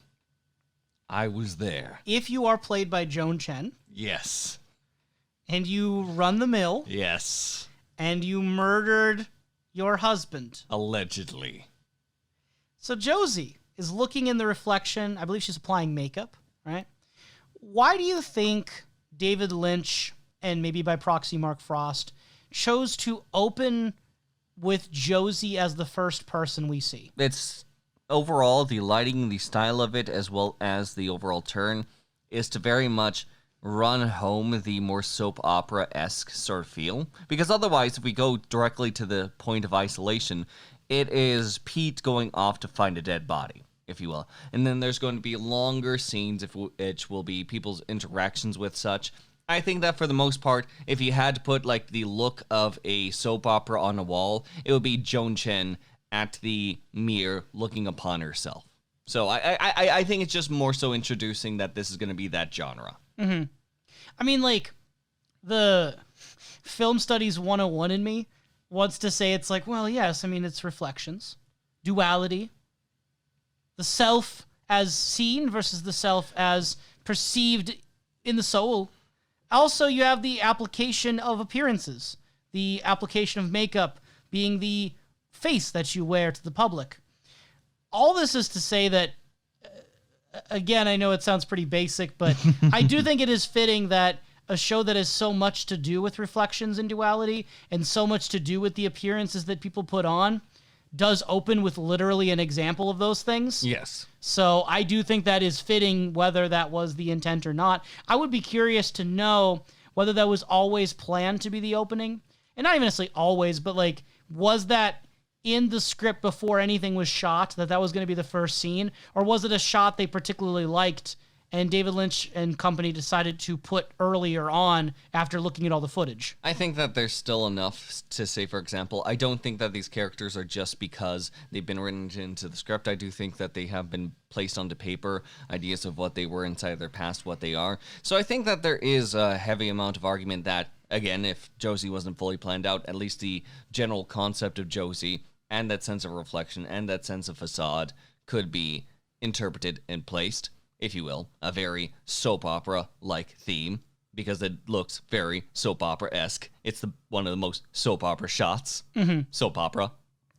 I was there. if you are played by Joan Chen, Yes. and you run the mill, Yes. and you murdered your husband. Allegedly. So Josie is looking in the reflection. I believe she's applying makeup, right? Why do you think David Lynch, and maybe by proxy Mark Frost, chose to open with Josie as the first person we see? It's overall the lighting, the style of it, as well as the overall turn, is to very much run home the more soap opera-esque sort of feel. Because otherwise, if we go directly to the point of isolation, it is Pete going off to find a dead body, if you will. And then there's going to be longer scenes, which will be people's interactions with such. I think that for the most part, if you had to put like the look of a soap opera on a wall, it would be Joan Chen at the mirror looking upon herself. So I think it's just more so introducing that this is going to be that genre. Mm-hmm. I mean, like, the film studies 101 in me wants to say it's like, well, yes, I mean, it's reflections, duality, the self as seen versus the self as perceived in the soul. Also, you have the application of appearances, the application of makeup being the face that you wear to the public. All this is to say that, again, I know it sounds pretty basic, but I do think it is fitting that a show that has so much to do with reflections and duality and so much to do with the appearances that people put on does open with literally an example of those things. Yes. So I do think that is fitting, whether that was the intent or not. I would be curious to know whether that was always planned to be the opening. And not even necessarily always, but like, was that in the script before anything was shot, that was going to be the first scene? Or was it a shot they particularly liked and David Lynch and company decided to put earlier on after looking at all the footage? I think that there's still enough to say, for example, I don't think that these characters are just because they've been written into the script. I do think that they have been placed onto paper, ideas of what they were inside their past, what they are. So I think that there is a heavy amount of argument that, again, if Josie wasn't fully planned out, at least the general concept of Josie and that sense of reflection and that sense of facade could be interpreted and placed, if you will, a very soap opera-like theme, because it looks very soap opera-esque. It's one of the most soap opera shots. Mm-hmm. Soap opera.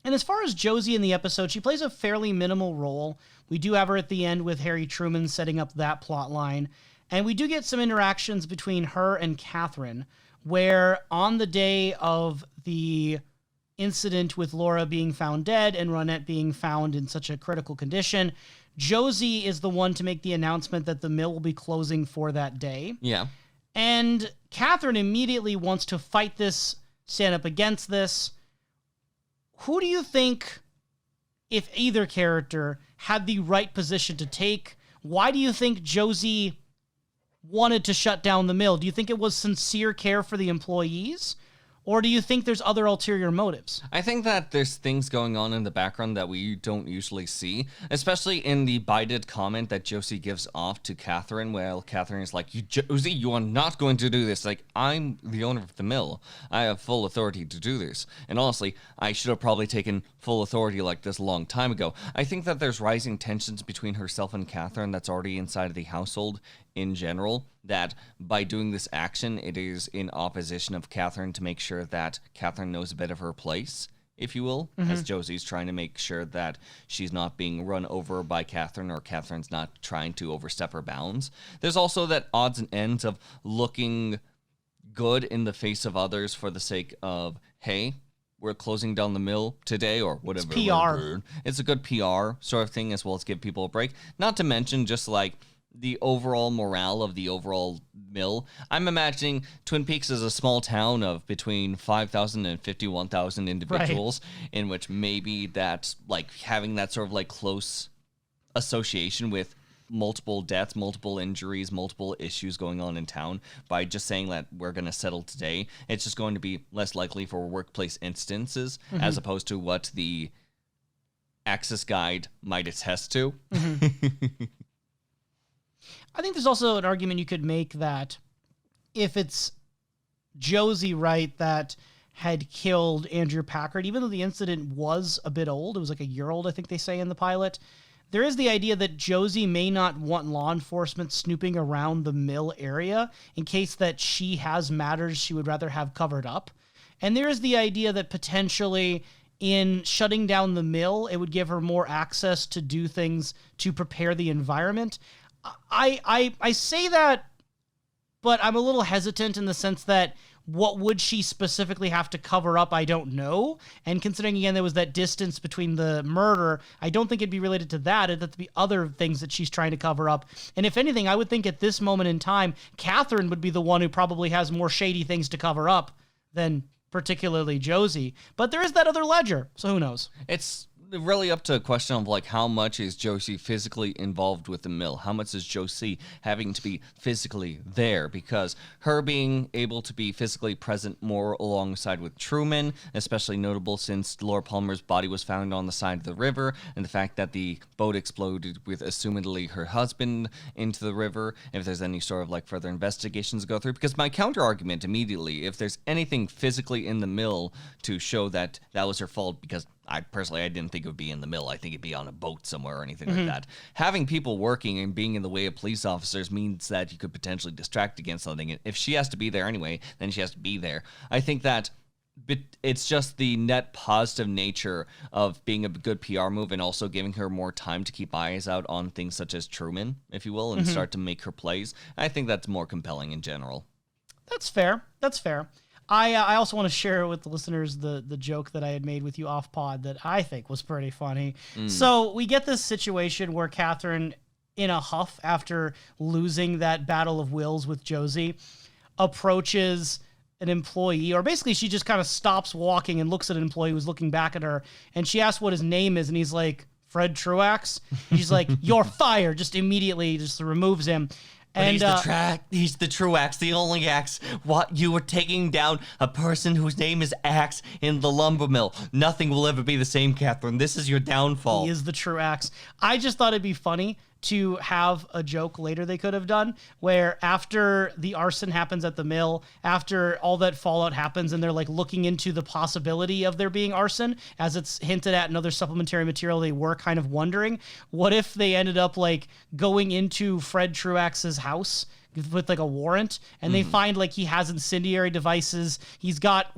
And as far as Josie in the episode, she plays a fairly minimal role. We do have her at the end with Harry Truman setting up that plot line. And we do get some interactions between her and Catherine, where on the day of the incident with Laura being found dead and Ronette being found in such a critical condition, Josie is the one to make the announcement that the mill will be closing for that day. Yeah. And Catherine immediately wants to fight this, stand up against this. Who do you think, if either character, had the right position to take? Why do you think Josie wanted to shut down the mill? Do you think it was sincere care for the employees? Or do you think there's other ulterior motives? I think that there's things going on in the background that we don't usually see, especially in the bited comment that Josie gives off to Catherine, where Catherine is like, Josie, you are not going to do this. Like, I'm the owner of the mill. I have full authority to do this. And honestly, I should have probably taken full authority like this a long time ago. I think that there's rising tensions between herself and Catherine that's already inside of the household in general, that by doing this action, it is in opposition of Catherine to make sure that Catherine knows a bit of her place, if you will, as Josie's trying to make sure that she's not being run over by Catherine or Catherine's not trying to overstep her bounds. There's also that odds and ends of looking good in the face of others for the sake of, hey, we're closing down the mill today or whatever. It's PR. It's a good PR sort of thing, as well as give people a break. Not to mention just like the overall morale of the overall mill. I'm imagining Twin Peaks is a small town of between 5,000 and 51,000 individuals, in which maybe that's like having that sort of like close association with multiple deaths, multiple injuries, multiple issues going on in town. By just saying that we're going to settle today, it's just going to be less likely for workplace instances, as opposed to what the Access Guide might attest to. I think there's also an argument you could make that if it's Josie, right, that had killed Andrew Packard, even though the incident was a bit old, it was like a year old, I think they say in the pilot, there is the idea that Josie may not want law enforcement snooping around the mill area in case that she has matters she would rather have covered up. And there is the idea that potentially in shutting down the mill, it would give her more access to do things to prepare the environment. I say that, but I'm a little hesitant in the sense that what would she specifically have to cover up, I don't know. And considering, again, there was that distance between the murder, I don't think it'd be related to that. It'd have to be other things that she's trying to cover up. And if anything, I would think at this moment in time, Catherine would be the one who probably has more shady things to cover up than particularly Josie. But there is that other ledger, so who knows? It's really up to a question of like how much is Josie physically involved with the mill? How much is Josie having to be physically there? Because her being able to be physically present more alongside with Truman, especially notable since Laura Palmer's body was found on the side of the river, and the fact that the boat exploded with assumedly her husband into the river, if there's any sort of like further investigations to go through. Because my counter argument immediately, if there's anything physically in the mill to show that that was her fault, because I didn't think it would be in the mill. I think it'd be on a boat somewhere or anything like that. Having people working and being in the way of police officers means that you could potentially distract against something. And if she has to be there anyway, then she has to be there. I think that it's just the net positive nature of being a good PR move and also giving her more time to keep eyes out on things such as Truman, if you will, and start to make her plays. I think that's more compelling in general. That's fair. I also want to share with the listeners the joke that I had made with you off pod that I think was pretty funny. So we get this situation where Catherine, in a huff after losing that battle of wills with Josie, approaches an employee, or basically she just kind of stops walking and looks at an employee who's looking back at her, and she asks what his name is, and he's like, Fred Truax. And she's like, you're fired. Just immediately just removes him. But and he's the Truax, the only axe. What, you were taking down a person whose name is Axe in the lumber mill. Nothing will ever be the same, Catherine. This is your downfall. He is the Truax. I just thought it'd be funny to have a joke later they could have done where after the arson happens at the mill, after all that fallout happens and they're like looking into the possibility of there being arson, as it's hinted at in other supplementary material, they were kind of wondering, what if they ended up like going into Fred Truax's house with like a warrant, and they find like he has incendiary devices, he's got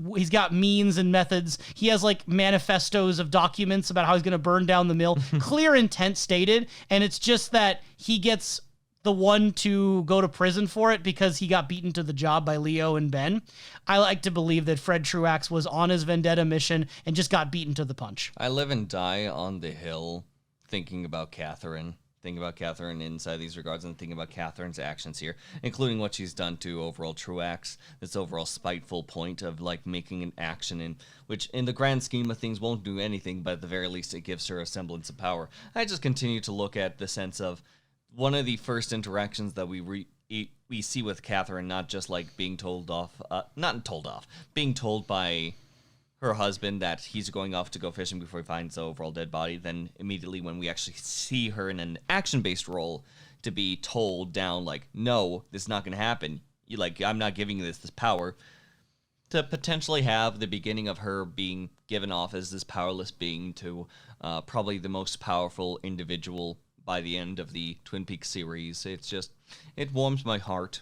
means and methods, he has like manifestos of documents about how he's going to burn down the mill, clear intent stated, and it's just that he gets the one to go to prison for it because he got beaten to the job by Leo and Ben. I like to believe that Fred Truax was on his vendetta mission and just got beaten to the punch. I live and die on the hill thinking about Catherine. thinking about Catherine inside these regards and thinking about Catherine's actions here, including what she's done to overall Truax, this overall spiteful point of like making an action in which in the grand scheme of things won't do anything, but at the very least it gives her a semblance of power. I just continue to look at the sense of one of the first interactions that we see with Catherine, not just like being told being told by her husband that he's going off to go fishing before he finds the overall dead body. Then immediately when we actually see her in an action-based role to be told down, like, no, this is not going to happen. I'm not giving you this power. To potentially have the beginning of her being given off as this powerless being to probably the most powerful individual by the end of the Twin Peaks series. It warms my heart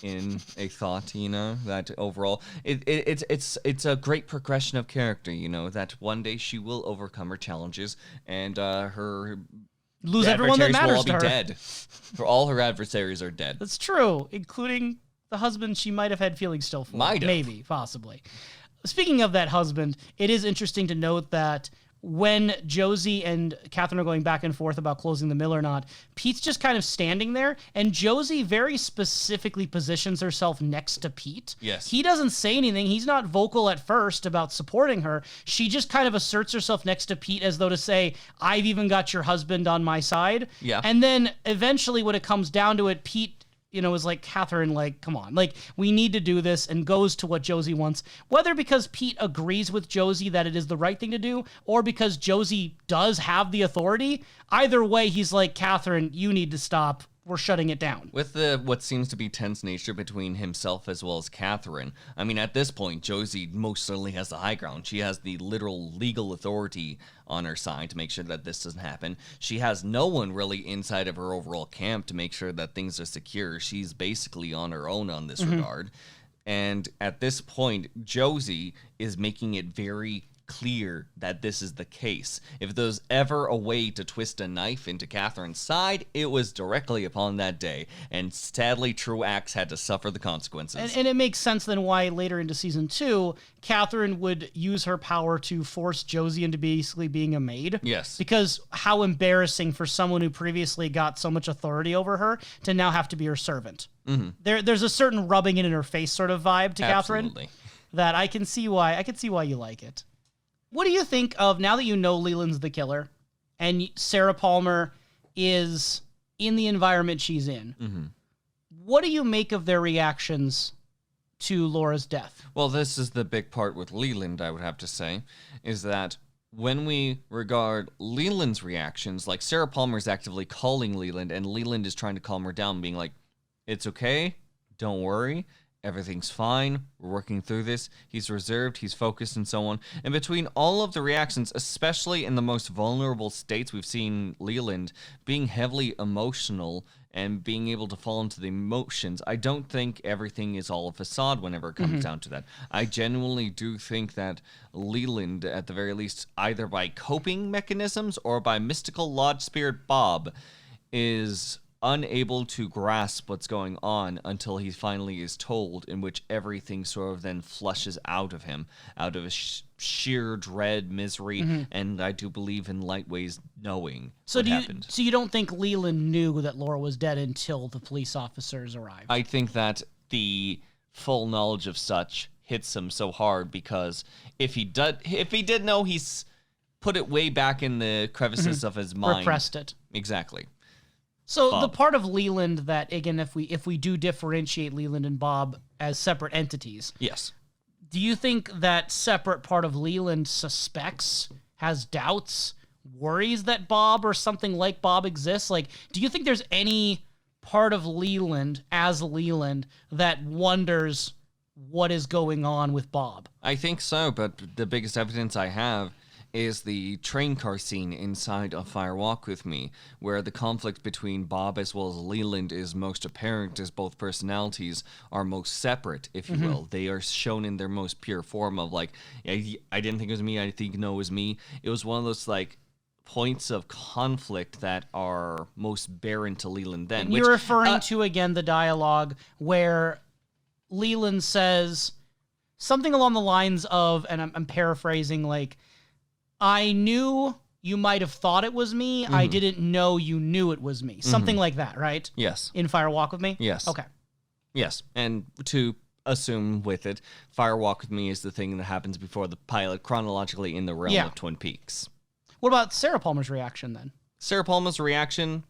in a thought, that overall it's a great progression of character, that one day she will overcome her challenges and her lose everyone that matters will all to her. be dead. For all her adversaries are dead. That's true, including the husband she might have had feelings still for. Maybe, possibly. Speaking of that husband, it is interesting to note that when Josie and Catherine are going back and forth about closing the mill or not, Pete's just kind of standing there, and Josie very specifically positions herself next to Pete. Yes. He doesn't say anything. He's not vocal at first about supporting her. She just kind of asserts herself next to Pete as though to say, I've even got your husband on my side. Yeah. And then eventually when it comes down to it, Pete is like, Catherine, like, come on, like, we need to do this, and goes to what Josie wants, whether because Pete agrees with Josie that it is the right thing to do, or because Josie does have the authority. Either way, he's like, Catherine, you need to stop. We're shutting it down. With what seems to be tense nature between himself as well as Catherine, I mean, at this point, Josie most certainly has the high ground. She has the literal legal authority on her side to make sure that this doesn't happen. She has no one really inside of her overall camp to make sure that things are secure. She's basically on her own on this regard. And at this point, Josie is making it very clear that this is the case. If there's ever a way to twist a knife into Catherine's side, it was directly upon that day, and sadly Truax had to suffer the consequences. And it makes sense then why later into season 2, Catherine would use her power to force Josie into basically being a maid. Yes. Because how embarrassing for someone who previously got so much authority over her to now have to be her servant. Mm-hmm. There's a certain rubbing it in her face sort of vibe to Absolutely. Catherine that I can see why you like it. What do you think of, now that you know Leland's the killer and Sarah Palmer is in the environment she's in, what do you make of their reactions to Laura's death? Well, this is the big part with Leland, I would have to say, is that when we regard Leland's reactions, like Sarah Palmer is actively calling Leland, and Leland is trying to calm her down, being like, it's okay, don't worry. Everything's fine. We're working through this. He's reserved. He's focused and so on. And between all of the reactions, especially in the most vulnerable states, we've seen Leland being heavily emotional and being able to fall into the emotions. I don't think everything is all a facade whenever it comes down to that. I genuinely do think that Leland, at the very least, either by coping mechanisms or by mystical lodge spirit Bob, is unable to grasp what's going on until he finally is told, in which everything sort of then flushes out of him, out of a sheer dread, misery, and I do believe in light ways knowing what happened. So you don't think Leland knew that Laura was dead until the police officers arrived? I think that the full knowledge of such hits him so hard, because if he did know, he's put it way back in the crevices of his mind. Repressed it. Exactly. So Bob. the part of Leland that, again, if we do differentiate Leland and Bob as separate entities, Yes. do you think that separate part of Leland suspects, has doubts, worries that Bob or something like Bob exists? Like, do you think there's any part of Leland as Leland that wonders what is going on with Bob? I think so, but the biggest evidence I have is the train car scene inside of Fire Walk with Me, where the conflict between Bob as well as Leland is most apparent, as both personalities are most separate, if you will. They are shown in their most pure form of like, I didn't think it was me, I think no, it was me. It was one of those like points of conflict that are most barren to Leland then. And you're referring to, again, the dialogue where Leland says something along the lines of, and I'm paraphrasing, like, I knew you might have thought it was me. I didn't know you knew it was me. Something like that, right? Yes. In Fire Walk with Me? Yes. Okay. Yes. And to assume with it, Fire Walk with Me is the thing that happens before the pilot chronologically in the realm of Twin Peaks. What about Sarah Palmer's reaction then? Sarah Palmer's reaction,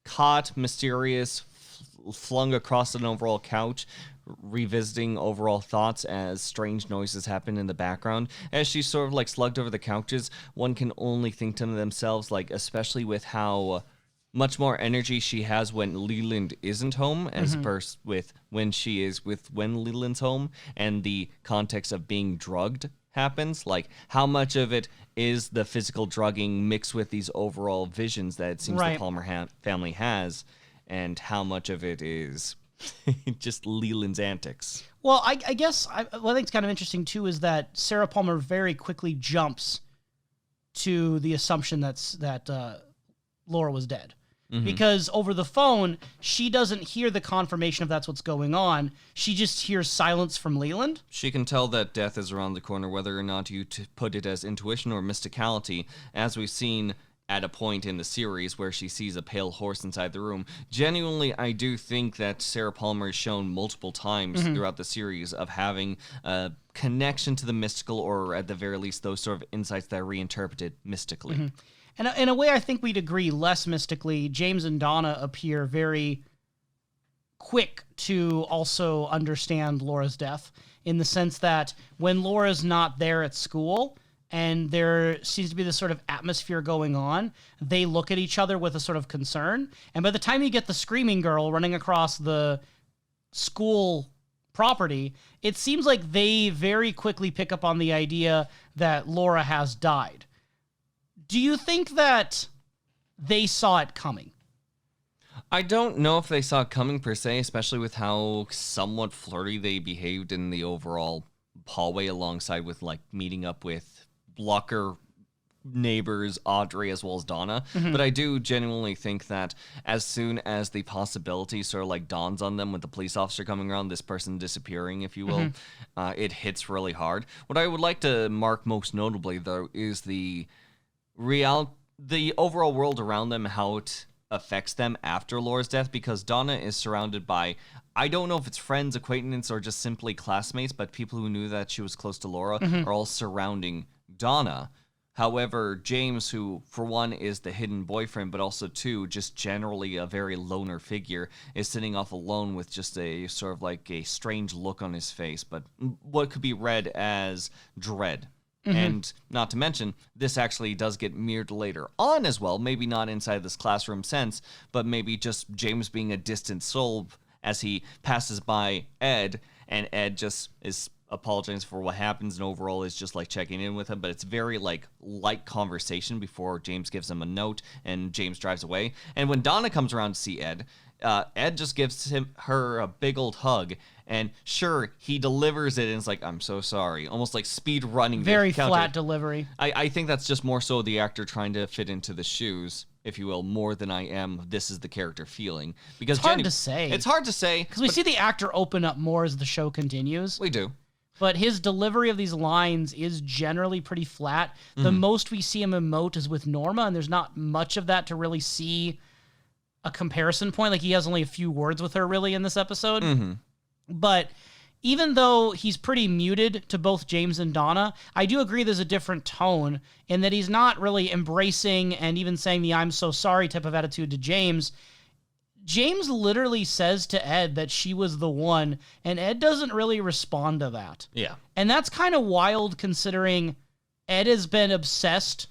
caught, mysterious, flung across an overall couch, revisiting overall thoughts as strange noises happen in the background. As she's sort of like slugged over the couches, one can only think to themselves, like, especially with how much more energy she has when Leland isn't home as opposed with when she is when Leland's home, and the context of being drugged happens. Like, how much of it is the physical drugging mixed with these overall visions that it seems the Palmer family has, and how much of it is just Leland's antics. Well, I guess what I think is kind of interesting, too, is that Sarah Palmer very quickly jumps to the assumption that Laura was dead. Because over the phone, she doesn't hear the confirmation if that's what's going on. She just hears silence from Leland. She can tell that death is around the corner, whether or not you put it as intuition or mysticality, as we've seen at a point in the series where she sees a pale horse inside the room. Genuinely, I do think that Sarah Palmer is shown multiple times throughout the series of having a connection to the mystical, or at the very least, those sort of insights that are reinterpreted mystically. And in a way, I think we'd agree less mystically. James and Donna appear very quick to also understand Laura's death, in the sense that when Laura's not there at school and there seems to be this sort of atmosphere going on, they look at each other with a sort of concern. And by the time you get the screaming girl running across the school property, it seems like they very quickly pick up on the idea that Laura has died. Do you think that they saw it coming? I don't know if they saw it coming per se, especially with how somewhat flirty they behaved in the overall hallway, alongside with like meeting up with blocker neighbors Audrey as well as Donna. But I do genuinely think that as soon as the possibility sort of like dawns on them with the police officer coming around, this person disappearing, if you will, it hits really hard. What I would like to mark most notably, though, is the overall world around them, how it affects them after Laura's death, because Donna is surrounded by, I don't know if it's friends, acquaintances, or just simply classmates, but people who knew that she was close to Laura are all surrounding Donna. However, James, who for one is the hidden boyfriend, but also two, just generally a very loner figure, is sitting off alone with just a sort of like a strange look on his face, but what could be read as dread. And not to mention, this actually does get mirrored later on as well, maybe not inside this classroom sense, but maybe just James being a distant soul as he passes by Ed, and Ed just is apologizing for what happens and overall is just like checking in with him, but it's very like light conversation before James gives him a note and James drives away. And when Donna comes around to see Ed, Ed just gives her a big old hug, and sure, he delivers it, and it's like, I'm so sorry. Almost like speed running. Very flat delivery. I think that's just more so the actor trying to fit into the shoes, if you will, more than I am this is the character feeling. Because it's hard to say. It's hard to say. Because we see the actor open up more as the show continues. We do. But his delivery of these lines is generally pretty flat. The most we see him emote is with Norma, and there's not much of that to really see a comparison point. Like, he has only a few words with her, really, in this episode. But even though he's pretty muted to both James and Donna, I do agree there's a different tone in that he's not really embracing and even saying the I'm so sorry type of attitude to James. James literally says to Ed that she was the one, and Ed doesn't really respond to that. Yeah. And that's kind of wild, considering Ed has been obsessed,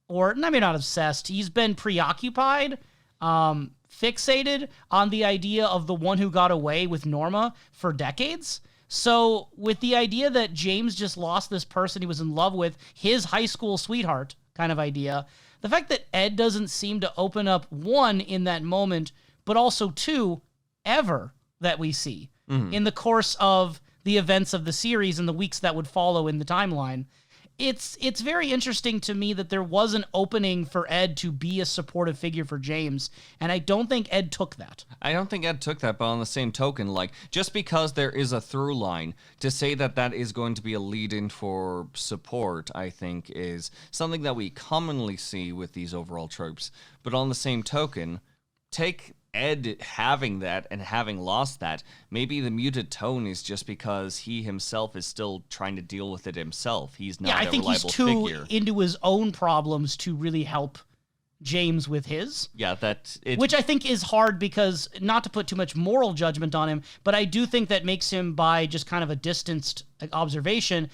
or maybe not obsessed, he's been preoccupied, fixated on the idea of the one who got away with Norma for decades. So with the idea that James just lost this person he was in love with, his high school sweetheart kind of idea, the fact that Ed doesn't seem to open up, one, in that moment, but also two, ever, that we see in the course of the events of the series and the weeks that would follow in the timeline, it's very interesting to me that there was an opening for Ed to be a supportive figure for James, and I don't think Ed took that. I don't think Ed took that, but on the same token, like, just because there is a through line, to say that that is going to be a lead-in for support, I think, is something that we commonly see with these overall tropes. But on the same token, take Ed having that and having lost that, maybe the muted tone is just because he himself is still trying to deal with it himself. He's not I a think he's reliable too figure. into his own problems to really help James with his. Yeah, Which I think is hard because, not to put too much moral judgment on him, but I do think that makes him, by just kind of a distanced observation,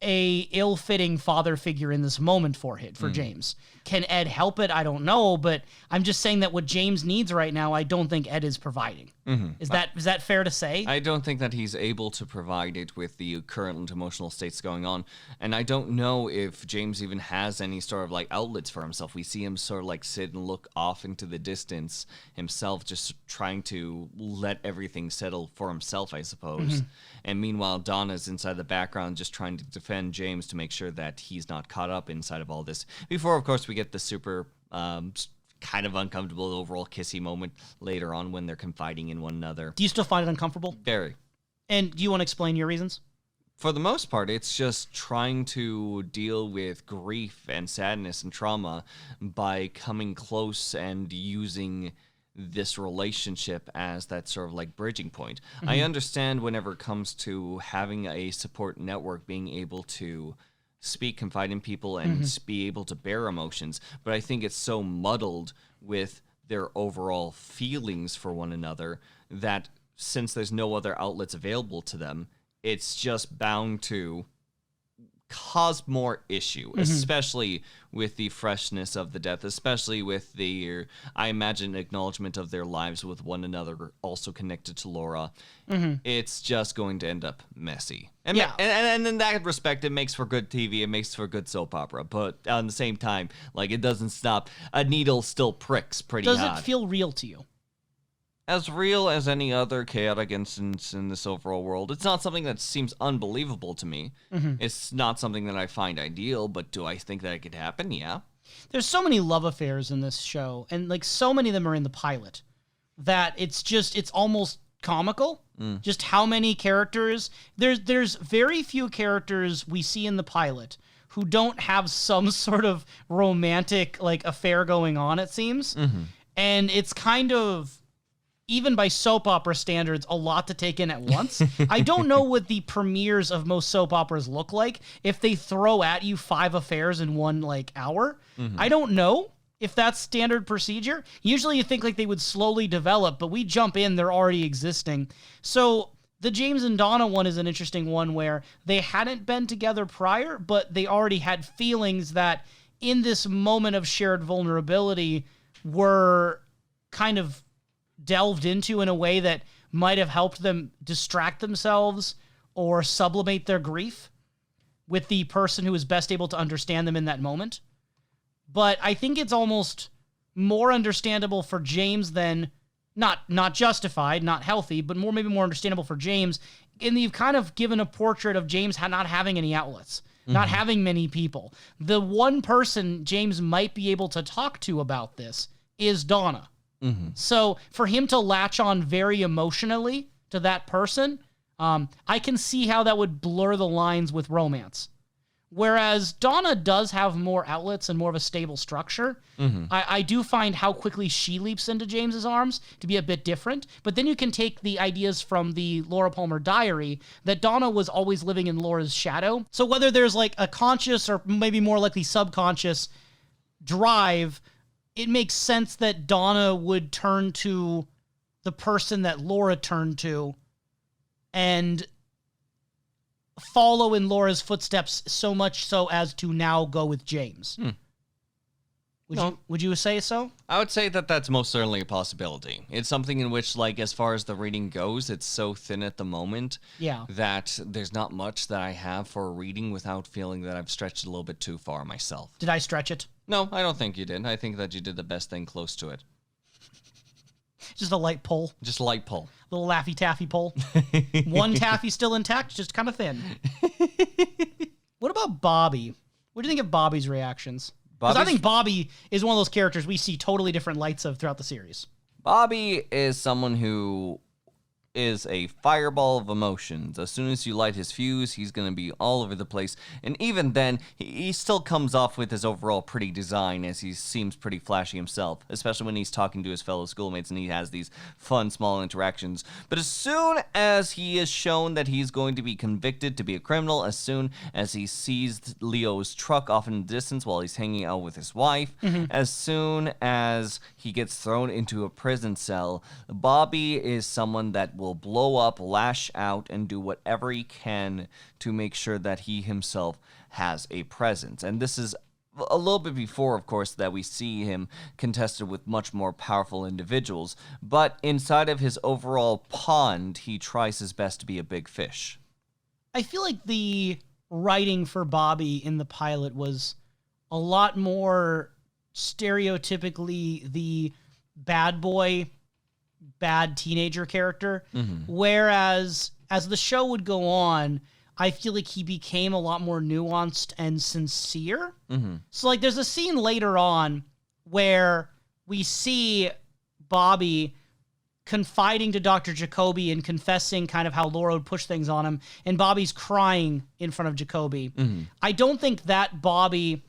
a ill-fitting father figure in this moment for James. Can Ed help it? I don't know, but I'm just saying that what James needs right now, I don't think Ed is providing. Is that fair to say? I don't think that he's able to provide it with the current emotional states going on, and I don't know if James even has any sort of like outlets for himself. We see him sort of like sit and look off into the distance himself, just trying to let everything settle for himself, I suppose. And meanwhile, Donna's inside the background just trying to defend James to make sure that he's not caught up inside of all this. Before, of course, we get the super kind of uncomfortable overall kissy moment later on when they're confiding in one another. Do you still find it uncomfortable? Very. And do you want to explain your reasons? For the most part, it's just trying to deal with grief and sadness and trauma by coming close and using this relationship as that sort of like bridging point. I understand whenever it comes to having a support network, being able to speak, confide in people, and be able to bear emotions, but I think it's so muddled with their overall feelings for one another that since there's no other outlets available to them, it's just bound to cause more issue, especially with the freshness of the death, especially with the, I imagine, acknowledgement of their lives with one another, also connected to Laura. It's just going to end up messy. And, and in that respect, it makes for good TV, it makes for good soap opera, but on the same time, like, it doesn't stop. A needle still pricks pretty hard. Does it feel real to you? As real as any other chaotic instance in this overall world. It's not something that seems unbelievable to me. It's not something that I find ideal, but do I think that it could happen? Yeah. There's so many love affairs in this show, and like so many of them are in the pilot, that it's almost comical. Just how many characters. There's very few characters we see in the pilot who don't have some sort of romantic like affair going on, it seems. And it's kind of, even by soap opera standards, a lot to take in at once. I don't know what the premieres of most soap operas look like if they throw at you 5 affairs in one like hour. I don't know if that's standard procedure. Usually you think like they would slowly develop, but we jump in, they're already existing. So the James and Donna one is an interesting one where they hadn't been together prior, but they already had feelings that in this moment of shared vulnerability were kind of delved into in a way that might have helped them distract themselves or sublimate their grief with the person who is best able to understand them in that moment. But I think it's almost more understandable for James than, not justified, not healthy, but maybe more understandable for James, in that you've kind of given a portrait of James not having any outlets, not having many people. The one person James might be able to talk to about this is Donna. So for him to latch on very emotionally to that person, I can see how that would blur the lines with romance. Whereas Donna does have more outlets and more of a stable structure. I do find how quickly she leaps into James's arms to be a bit different. But then you can take the ideas from the Laura Palmer diary that Donna was always living in Laura's shadow. So whether there's like a conscious or maybe more likely subconscious drive, it makes sense that Donna would turn to the person that Laura turned to and follow in Laura's footsteps so much so as to now go with James. Would you say so? I would say that that's most certainly a possibility. It's something in which, like, as far as the reading goes, it's so thin at the moment that there's not much that I have for reading without feeling that I've stretched it a little bit too far myself. Did I stretch it? No, I don't think you did. I think that you did the best thing close to it. Just a light pull. Just a light pull. Little Laffy Taffy pull. One taffy still intact, just kind of thin. What about Bobby? What do you think of Bobby's reactions? Because I think Bobby is one of those characters we see totally different lights of throughout the series. Bobby is someone who is a fireball of emotions. As soon as you light his fuse, he's going to be all over the place. And even then, he still comes off with his overall pretty design, as he seems pretty flashy himself, especially when he's talking to his fellow schoolmates and he has these fun, small interactions. But as soon as he is shown that he's going to be convicted to be a criminal, as soon as he sees Leo's truck off in the distance while he's hanging out with his wife, as soon as he gets thrown into a prison cell, Bobby is someone that will blow up, lash out, and do whatever he can to make sure that he himself has a presence. And this is a little bit before, of course, that we see him contested with much more powerful individuals. But inside of his overall pond, he tries his best to be a big fish. I feel like the writing for Bobby in the pilot was a lot more stereotypically the bad boy, bad teenager character, whereas as the show would go on, I feel like he became a lot more nuanced and sincere. So like there's a scene later on where we see Bobby confiding to Dr. Jacoby and confessing kind of how Laura would push things on him, and Bobby's crying in front of Jacoby. I don't think that Bobby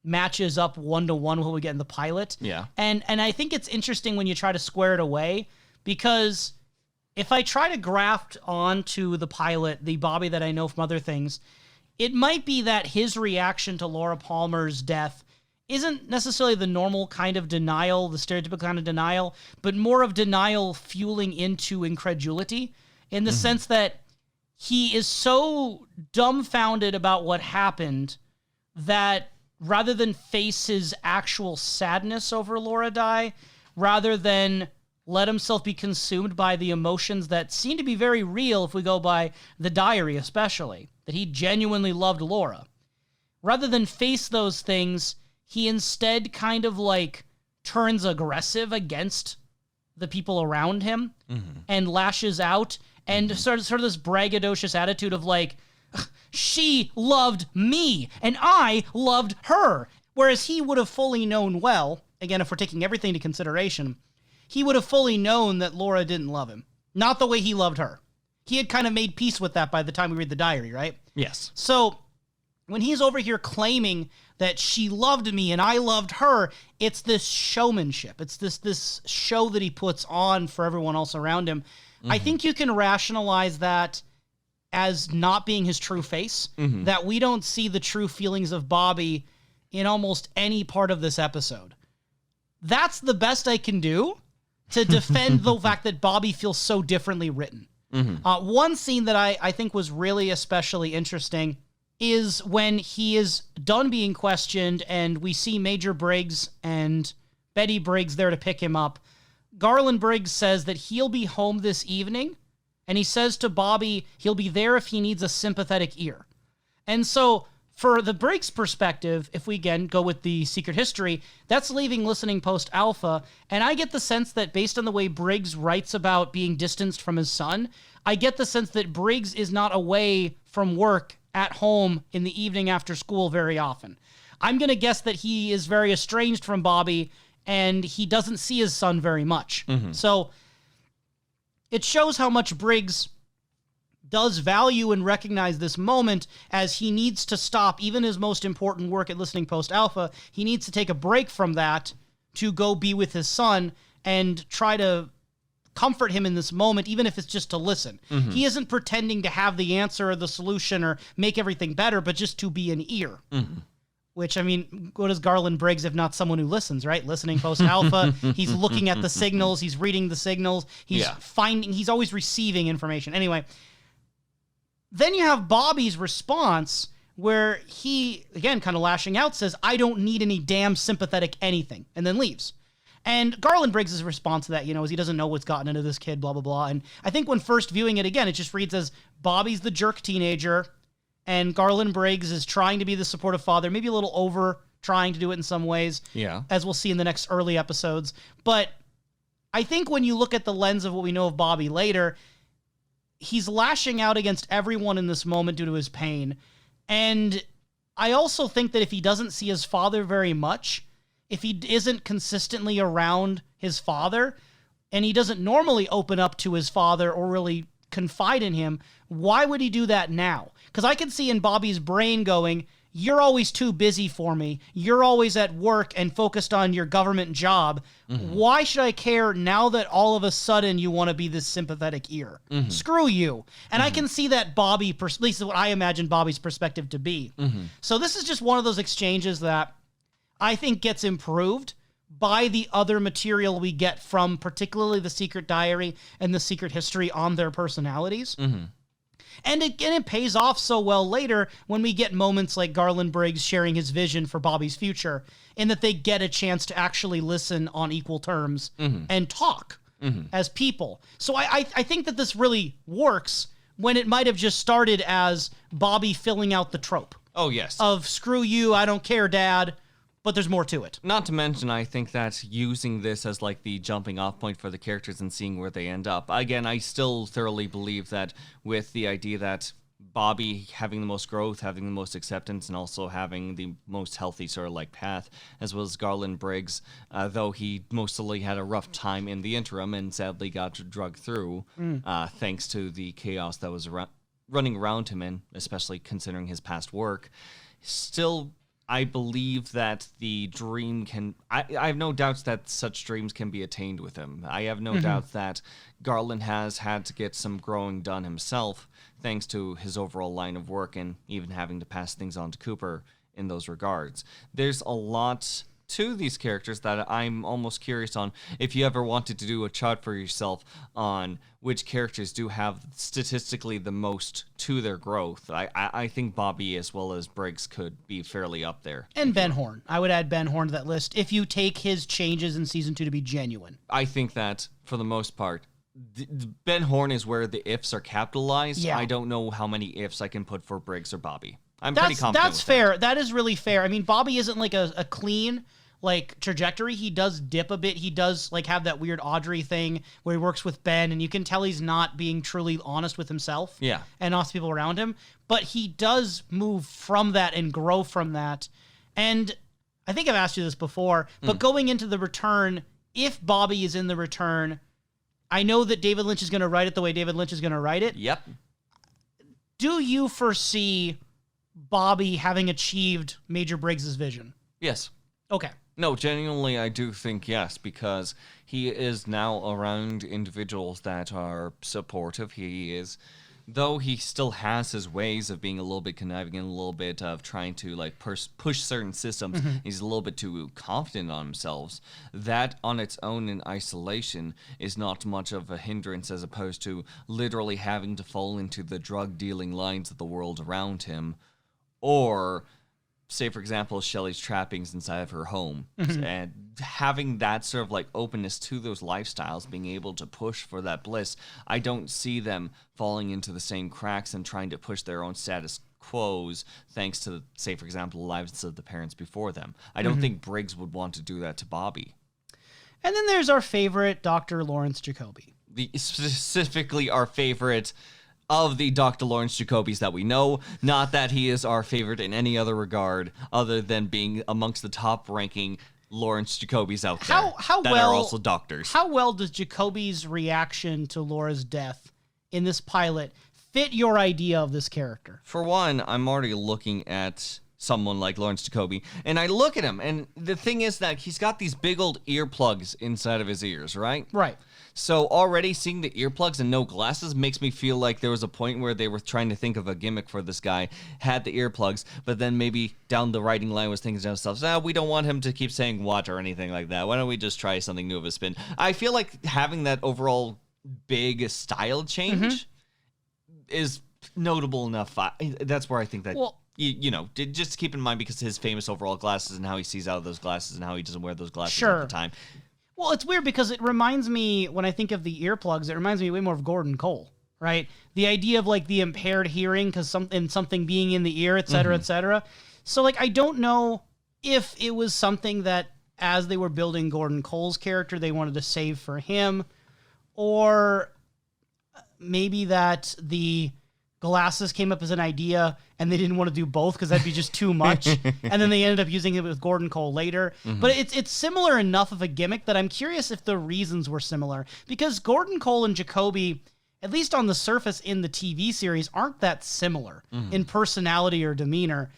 matches up one-to-one with what we get in the pilot. Yeah. And I think it's interesting when you try to square it away, because if I try to graft onto the pilot the Bobby that I know from other things, it might be that his reaction to Laura Palmer's death isn't necessarily the normal kind of denial, the stereotypical kind of denial, but more of denial fueling into incredulity, in the sense that he is so dumbfounded about what happened that rather than face his actual sadness over Laura rather than let himself be consumed by the emotions that seem to be very real if we go by the diary especially, that he genuinely loved Laura. Rather than face those things, he instead kind of like turns aggressive against the people around him and lashes out and sort of this braggadocious attitude of like, she loved me and I loved her. Whereas he would have fully known well, again, if we're taking everything into consideration, he would have fully known that Laura didn't love him. Not the way he loved her. He had kind of made peace with that by the time we read the diary, right? Yes. So when he's over here claiming that she loved me and I loved her, it's this showmanship. It's this show that he puts on for everyone else around him. I think you can rationalize that as not being his true face, that we don't see the true feelings of Bobby in almost any part of this episode. That's the best I can do to defend the fact that Bobby feels so differently written. One scene that I think was really especially interesting is when he is done being questioned and we see Major Briggs and Betty Briggs there to pick him up. Garland Briggs says that he'll be home this evening, and he says to Bobby he'll be there if he needs a sympathetic ear. And so for the Briggs perspective, if we again go with the secret history, that's leaving Listening Post Alpha, and I get the sense that based on the way Briggs writes about being distanced from his son, I get the sense that Briggs is not away from work at home in the evening after school very often. I'm going to guess that he is very estranged from Bobby, and he doesn't see his son very much. So it shows how much Briggs does value and recognize this moment, as he needs to stop even his most important work at Listening Post Alpha. He needs to take a break from that to go be with his son and try to comfort him in this moment, even if it's just to listen. He isn't pretending to have the answer or the solution or make everything better, but just to be an ear. Which, I mean, what is Garland Briggs if not someone who listens, right? Listening Post Alpha, he's looking at the signals, he's reading the signals, he's he's always receiving information. Anyway, then you have Bobby's response where he, again, kind of lashing out, says, I don't need any damn sympathetic anything, and then leaves. And Garland Briggs' response to that, is he doesn't know what's gotten into this kid, blah, blah, blah. And I think when first viewing it again, it just reads as Bobby's the jerk teenager, and Garland Briggs is trying to be the supportive father, maybe a little over trying to do it in some ways, as we'll see in the next early episodes. But I think when you look at the lens of what we know of Bobby later, he's lashing out against everyone in this moment due to his pain. And I also think that if he doesn't see his father very much, if he isn't consistently around his father, and he doesn't normally open up to his father or really confide in him, why would he do that now? Because I can see in Bobby's brain going, you're always too busy for me. You're always at work and focused on your government job. Why should I care now that all of a sudden you want to be this sympathetic ear? Screw you. And I can see that Bobby, at least what I imagine Bobby's perspective to be. So this is just one of those exchanges that I think gets improved by the other material we get from particularly the Secret Diary and the Secret History on their personalities. And it pays off so well later when we get moments like Garland Briggs sharing his vision for Bobby's future, in that they get a chance to actually listen on equal terms and talk as people. So I think that this really works when it might have just started as Bobby filling out the trope. Oh, yes. Of screw you, I don't care, Dad. But there's more to it. Not to mention, I think that using this as like the jumping off point for the characters and seeing where they end up. Again, I still thoroughly believe that with the idea that Bobby having the most growth, having the most acceptance, and also having the most healthy sort of like path, as well as Garland Briggs, though he mostly had a rough time in the interim and sadly got drugged through, thanks to the chaos that was running around him, and especially considering his past work, still I believe that the dream can... I have no doubts that such dreams can be attained with him. I have no doubt that Garland has had to get some growing done himself, thanks to his overall line of work and even having to pass things on to Cooper in those regards. There's a lot to these characters that I'm almost curious on if you ever wanted to do a chart for yourself on which characters do have statistically the most to their growth. I think Bobby as well as Briggs could be fairly up there. And Ben Horn. I would add Ben Horn to that list if you take his changes in season 2 to be genuine. I think that for the most part, Ben Horn is where the ifs are capitalized. Yeah. I don't know how many ifs I can put for Briggs or Bobby. I'm pretty confident That's with fair. That is really fair. I mean, Bobby isn't like a clean like trajectory. He does dip a bit. He does like have that weird Audrey thing where he works with Ben, and you can tell he's not being truly honest with himself. Yeah. And honest people around him. But he does move from that and grow from that. And I think I've asked you this before, but going into the return, if Bobby is in the return, I know that David Lynch is going to write it the way David Lynch is going to write it. Yep. Do you foresee Bobby having achieved Major Briggs' vision? Yes. Okay. No, genuinely, I do think yes, because he is now around individuals that are supportive. He is, though he still has his ways of being a little bit conniving and a little bit of trying to like push certain systems. He's a little bit too confident on himself. That on its own in isolation is not much of a hindrance as opposed to literally having to fall into the drug dealing lines of the world around him, or say, for example, Shelley's trappings inside of her home, and having that sort of like openness to those lifestyles, being able to push for that bliss. I don't see them falling into the same cracks and trying to push their own status quos thanks to, say, for example, the lives of the parents before them. I don't think Briggs would want to do that to Bobby. And then there's our favorite, Dr. Lawrence Jacoby. Specifically our favorite of the Dr. Lawrence Jacobys that we know, not that he is our favorite in any other regard other than being amongst the top-ranking Lawrence Jacobys out there that are also doctors. How well does Jacoby's reaction to Laura's death in this pilot fit your idea of this character? For one, I'm already looking at someone like Lawrence Jacoby, and I look at him, and the thing is that he's got these big old earplugs inside of his ears, right? Right. So already seeing the earplugs and no glasses makes me feel like there was a point where they were trying to think of a gimmick for this guy, had the earplugs, but then maybe down the writing line was thinking to themselves, we don't want him to keep saying what or anything like that. Why don't we just try something new of a spin? I feel like having that overall big style change is notable enough. That's where I think that... Well, just keep in mind because his famous overall glasses and how he sees out of those glasses and how he doesn't wear those glasses Sure. all the time. Well, it's weird because it reminds me, when I think of the earplugs, it reminds me way more of Gordon Cole, right? The idea of like the impaired hearing because something being in the ear, et cetera, et cetera. So like, I don't know if it was something that as they were building Gordon Cole's character, they wanted to save for him, or maybe that the glasses came up as an idea and they didn't want to do both because that'd be just too much. And then they ended up using it with Gordon Cole later. But it's similar enough of a gimmick that I'm curious if the reasons were similar. Because Gordon Cole and Jacoby, at least on the surface in the TV series, aren't that similar in personality or demeanor.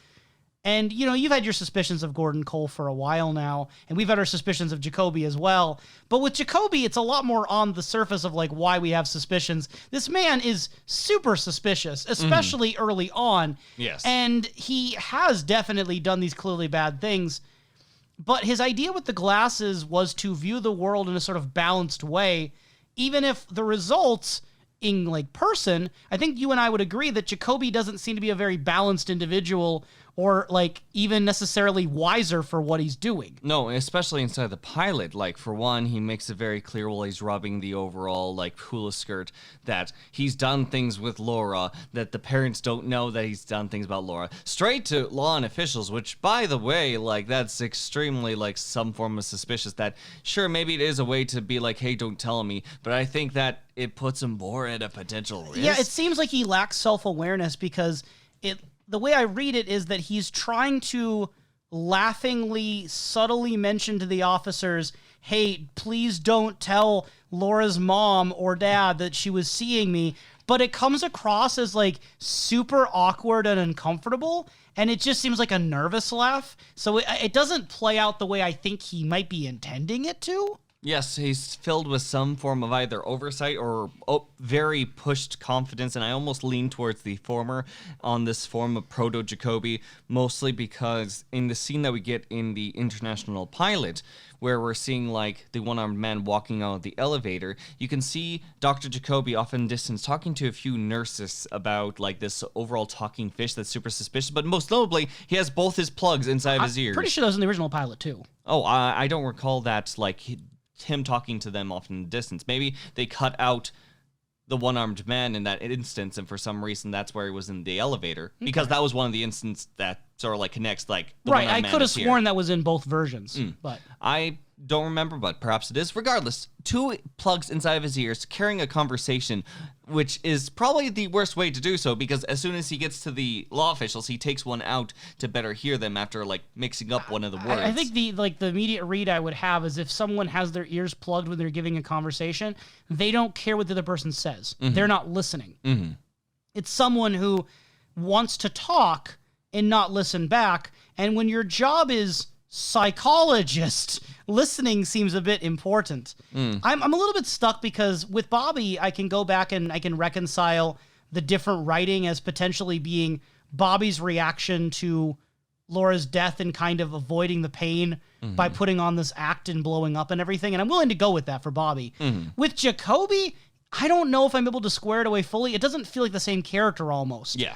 And, you know, you've had your suspicions of Gordon Cole for a while now, and we've had our suspicions of Jacoby as well. But with Jacoby, it's a lot more on the surface of, like, why we have suspicions. This man is super suspicious, especially early on. Yes. And he has definitely done these clearly bad things. But his idea with the glasses was to view the world in a sort of balanced way, even if the results in, like, person, I think you and I would agree that Jacoby doesn't seem to be a very balanced individual or, like, even necessarily wiser for what he's doing. No, especially inside the pilot. Like, for one, he makes it very clear while he's rubbing the overall, like, hula skirt that he's done things with Laura, that the parents don't know that he's done things about Laura. Straight to law and officials, which, by the way, like, that's extremely, like, some form of suspicious that, sure, maybe it is a way to be like, hey, don't tell me, but I think that it puts him more at a potential risk. Yeah, it seems like he lacks self-awareness because the way I read it is that he's trying to laughingly, subtly mention to the officers, hey, please don't tell Laura's mom or dad that she was seeing me. But it comes across as, like, super awkward and uncomfortable, and it just seems like a nervous laugh. So it doesn't play out the way I think he might be intending it to. Yes, he's filled with some form of either oversight or very pushed confidence, and I almost lean towards the former on this form of proto-Jacoby, mostly because in the scene that we get in the international pilot, where we're seeing, like, the one-armed man walking out of the elevator, you can see Dr. Jacoby off in distance talking to a few nurses about, like, this overall talking fish that's super suspicious, but most notably, he has both his plugs inside of his ears. Pretty sure that was in the original pilot, too. Oh, I don't recall that, like, him talking to them off in the distance. Maybe they cut out the one-armed man in that instance, and for some reason that's where he was in the elevator, because that was one of the instances that sort of, like, connects, like, the right, one-armed I man could have is here. sworn that was in both versions, but I don't remember, but perhaps it is. Regardless, 2 plugs inside of his ears, carrying a conversation, which is probably the worst way to do so, because as soon as he gets to the law officials, he takes one out to better hear them after, like, mixing up one of the words. I think the immediate read I would have is if someone has their ears plugged when they're giving a conversation, they don't care what the other person says. They're not listening. It's someone who wants to talk and not listen back, and when your job is psychologist, listening seems a bit important. I'm a little bit stuck because with Bobby, I can go back and I can reconcile the different writing as potentially being Bobby's reaction to Laura's death and kind of avoiding the pain by putting on this act and blowing up and everything. And I'm willing to go with that for Bobby. With Jacoby, I don't know if I'm able to square it away fully. It doesn't feel like the same character almost. Yeah.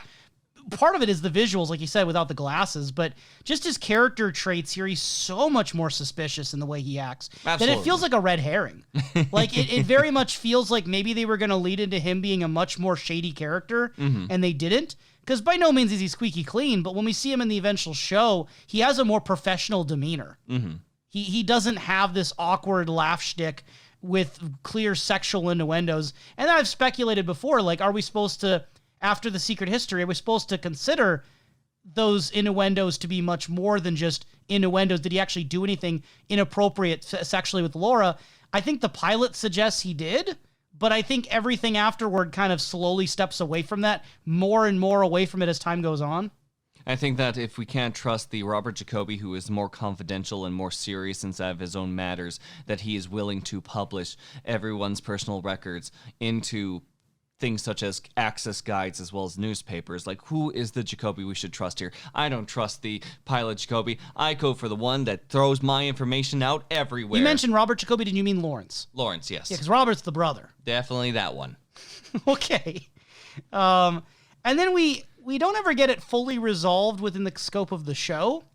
Part of it is the visuals, like you said, without the glasses, but just his character traits here, he's so much more suspicious in the way he acts that it feels like a red herring. Like, it very much feels like maybe they were going to lead into him being a much more shady character, and they didn't. Because by no means is he squeaky clean, but when we see him in the eventual show, he has a more professional demeanor. He doesn't have this awkward laugh shtick with clear sexual innuendos. And I've speculated before, like, are we supposed to, after the Secret History, are we supposed to consider those innuendos to be much more than just innuendos? Did he actually do anything inappropriate sexually with Laura? I think the pilot suggests he did, but I think everything afterward kind of slowly steps away from that, more and more away from it as time goes on. I think that if we can't trust the Robert Jacoby, who is more confidential and more serious inside of his own matters, that he is willing to publish everyone's personal records into things such as access guides as well as newspapers. Like, who is the Jacoby we should trust here? I don't trust the pilot Jacoby. I go for the one that throws my information out everywhere. You mentioned Robert Jacoby. Did you mean Lawrence? Lawrence, yes. Yeah, because Robert's the brother. Definitely that one. Okay. And then we don't ever get it fully resolved within the scope of the show,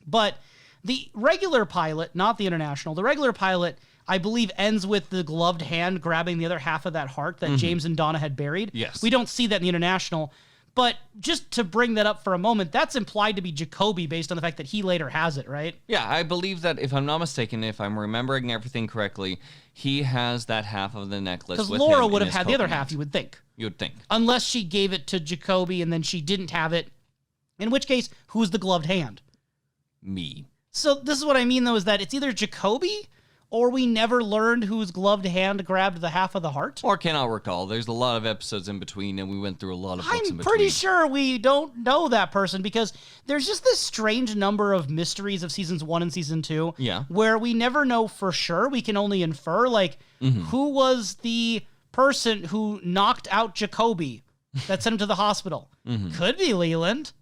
but the regular pilot, not the international, the regular pilot, I believe, ends with the gloved hand grabbing the other half of that heart that James and Donna had buried. Yes. We don't see that in the international, But just to bring that up for a moment, that's implied to be Jacoby based on the fact that he later has it, right? Yeah, I believe that, if I'm not mistaken, if I'm remembering everything correctly, he has that half of the necklace with him. Because Laura would in have his had the other coconut. half, you would think. You would think. Unless she gave it to Jacoby and then she didn't have it. In which case, who's the gloved hand? Me. So this is what I mean, though, is that it's either Jacoby or we never learned whose gloved hand grabbed the half of the heart. Or cannot recall. There's a lot of episodes in between, and we went through a lot of books in I'm between. pretty sure we don't know that person because there's just this strange number of mysteries of seasons 1 and season 2 where we never know for sure. We can only infer, like, who was the person who knocked out Jacoby that sent him to the hospital? Could be Leland.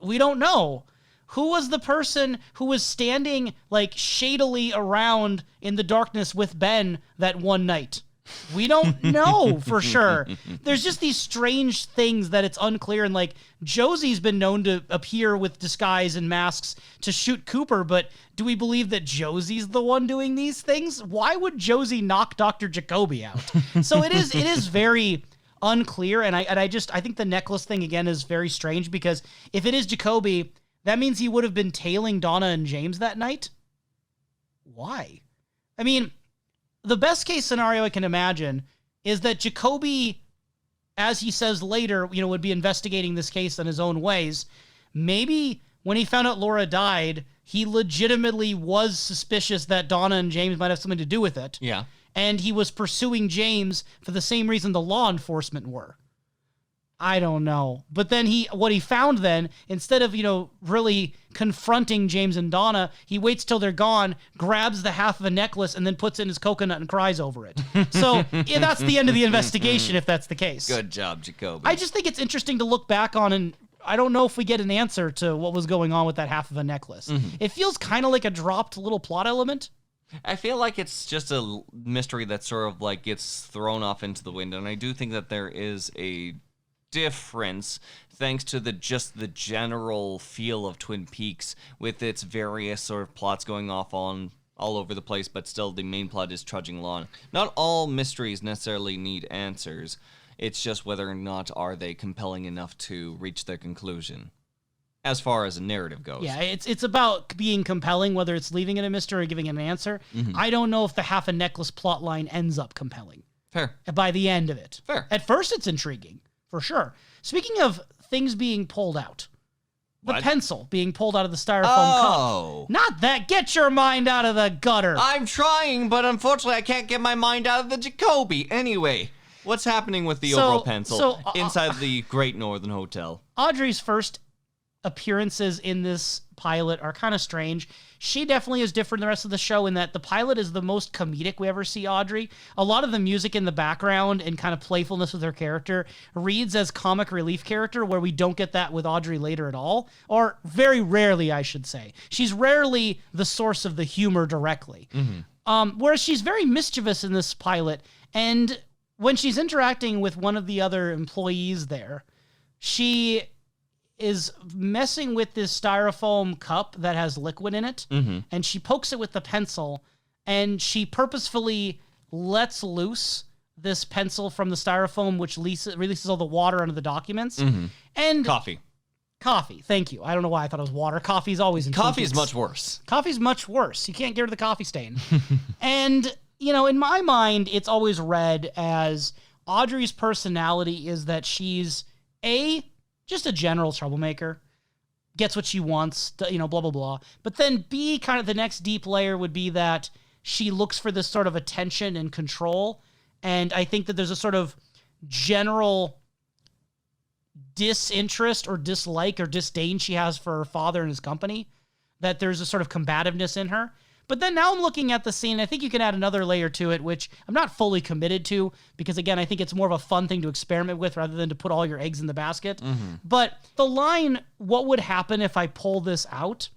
We don't know. Who was the person who was standing, like, shadily around in the darkness with Ben that one night? We don't know for sure. There's just these strange things that it's unclear. And, like, Josie's been known to appear with disguise and masks to shoot Cooper, but do we believe that Josie's the one doing these things? Why would Josie knock Dr. Jacoby out? So it is very unclear. And I think the necklace thing, again, is very strange because if it is Jacoby, that means he would have been tailing Donna and James that night? Why? I mean, the best case scenario I can imagine is that Jacoby, as he says later, would be investigating this case in his own ways. Maybe when he found out Laura died, he legitimately was suspicious that Donna and James might have something to do with it. Yeah. And he was pursuing James for the same reason the law enforcement were. I don't know. But then what he found then, instead of, really confronting James and Donna, he waits till they're gone, grabs the half of a necklace, and then puts it in his coconut and cries over it. So that's the end of the investigation if that's the case. Good job, Jacoby. I just think it's interesting to look back on, and I don't know if we get an answer to what was going on with that half of a necklace. It feels kind of like a dropped little plot element. I feel like it's just a mystery that sort of like gets thrown off into the wind, and I do think that there is a difference thanks to the general feel of Twin Peaks with its various sort of plots going off on all over the place, but still the main plot is trudging along. Not all mysteries necessarily need answers. It's just whether or not are they compelling enough to reach their conclusion, as far as a narrative goes. Yeah, it's about being compelling, whether it's leaving it a mystery or giving it an answer. I don't know if the half a necklace plot line ends up compelling. Fair. By the end of it. Fair. At first, it's intriguing. For sure. Speaking of things being pulled out, the pencil being pulled out of the styrofoam cup. Not that. Get your mind out of the gutter. I'm trying, but unfortunately I can't get my mind out of the Jacoby. Anyway, what's happening with the overall pencil inside the Great Northern Hotel? Audrey's first appearances in this pilot are kind of strange. She definitely is different than the rest of the show in that the pilot is the most comedic we ever see Audrey. A lot of the music in the background and kind of playfulness with her character reads as comic relief character, where we don't get that with Audrey later at all, or very rarely, I should say. She's rarely the source of the humor directly. Whereas she's very mischievous in this pilot, and when she's interacting with one of the other employees there, she is messing with this styrofoam cup that has liquid in it, and she pokes it with the pencil, and she purposefully lets loose this pencil from the styrofoam, which releases all the water onto the documents. And Coffee, thank you. I don't know why I thought it was water. Coffee's always in Coffee is much worse. Coffee's much worse. You can't get rid of the coffee stain. And, in my mind, it's always read as Audrey's personality is that she's just a general troublemaker, gets what she wants, blah, blah, blah. But then B, kind of the next deep layer would be that she looks for this sort of attention and control. And I think that there's a sort of general disinterest or dislike or disdain she has for her father and his company, that there's a sort of combativeness in her. But then now I'm looking at the scene, I think you can add another layer to it, which I'm not fully committed to, because again, I think it's more of a fun thing to experiment with rather than to put all your eggs in the basket. But the line, what would happen if I pull this out,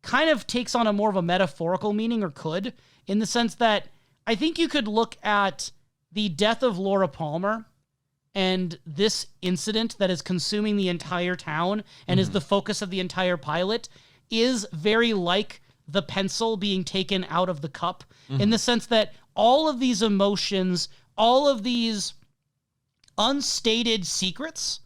kind of takes on a more of a metaphorical meaning, or could, in the sense that I think you could look at the death of Laura Palmer and this incident that is consuming the entire town and is the focus of the entire pilot is very like the pencil being taken out of the cup, in the sense that all of these emotions, all of these unstated secrets,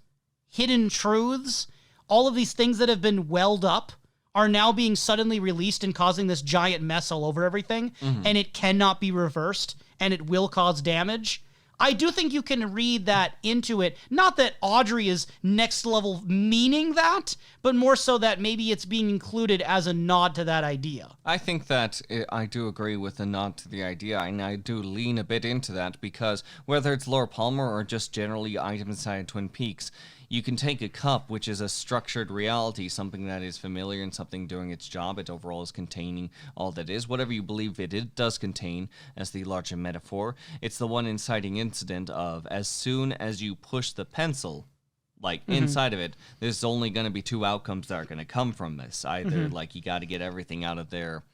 hidden truths, all of these things that have been welled up are now being suddenly released and causing this giant mess all over everything, and it cannot be reversed, and it will cause damage. I do think you can read that into it. Not that Audrey is next level meaning that, but more so that maybe it's being included as a nod to that idea. I think that I do agree with the nod to the idea, and I do lean a bit into that because whether it's Laura Palmer or just generally items inside Twin Peaks, you can take a cup, which is a structured reality, something that is familiar and something doing its job. It overall is containing all that is. Whatever you believe it does contain as the larger metaphor. It's the one inciting incident of as soon as you push the pencil, like inside of it, there's only going to be two outcomes that are going to come from this. Either like you got to get everything out of there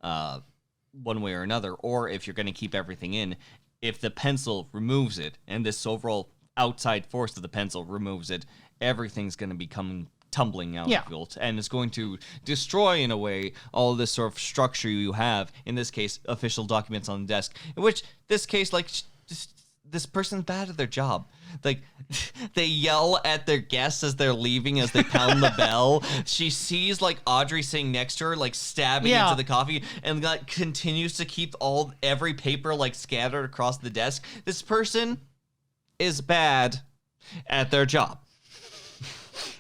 one way or another, or if you're going to keep everything in, if the pencil removes it and this overall outside force of the pencil removes it, everything's going to be coming tumbling out of it, and it's going to destroy in a way all this sort of structure you have, in this case official documents on the desk, in which this case, like, this person's bad at their job. Like, they yell at their guests as they're leaving, as they pound the bell. She sees, like, Audrey sitting next to her, like, stabbing into the coffee, and, like, continues to keep every paper, like, scattered across the desk. This person is bad at their job.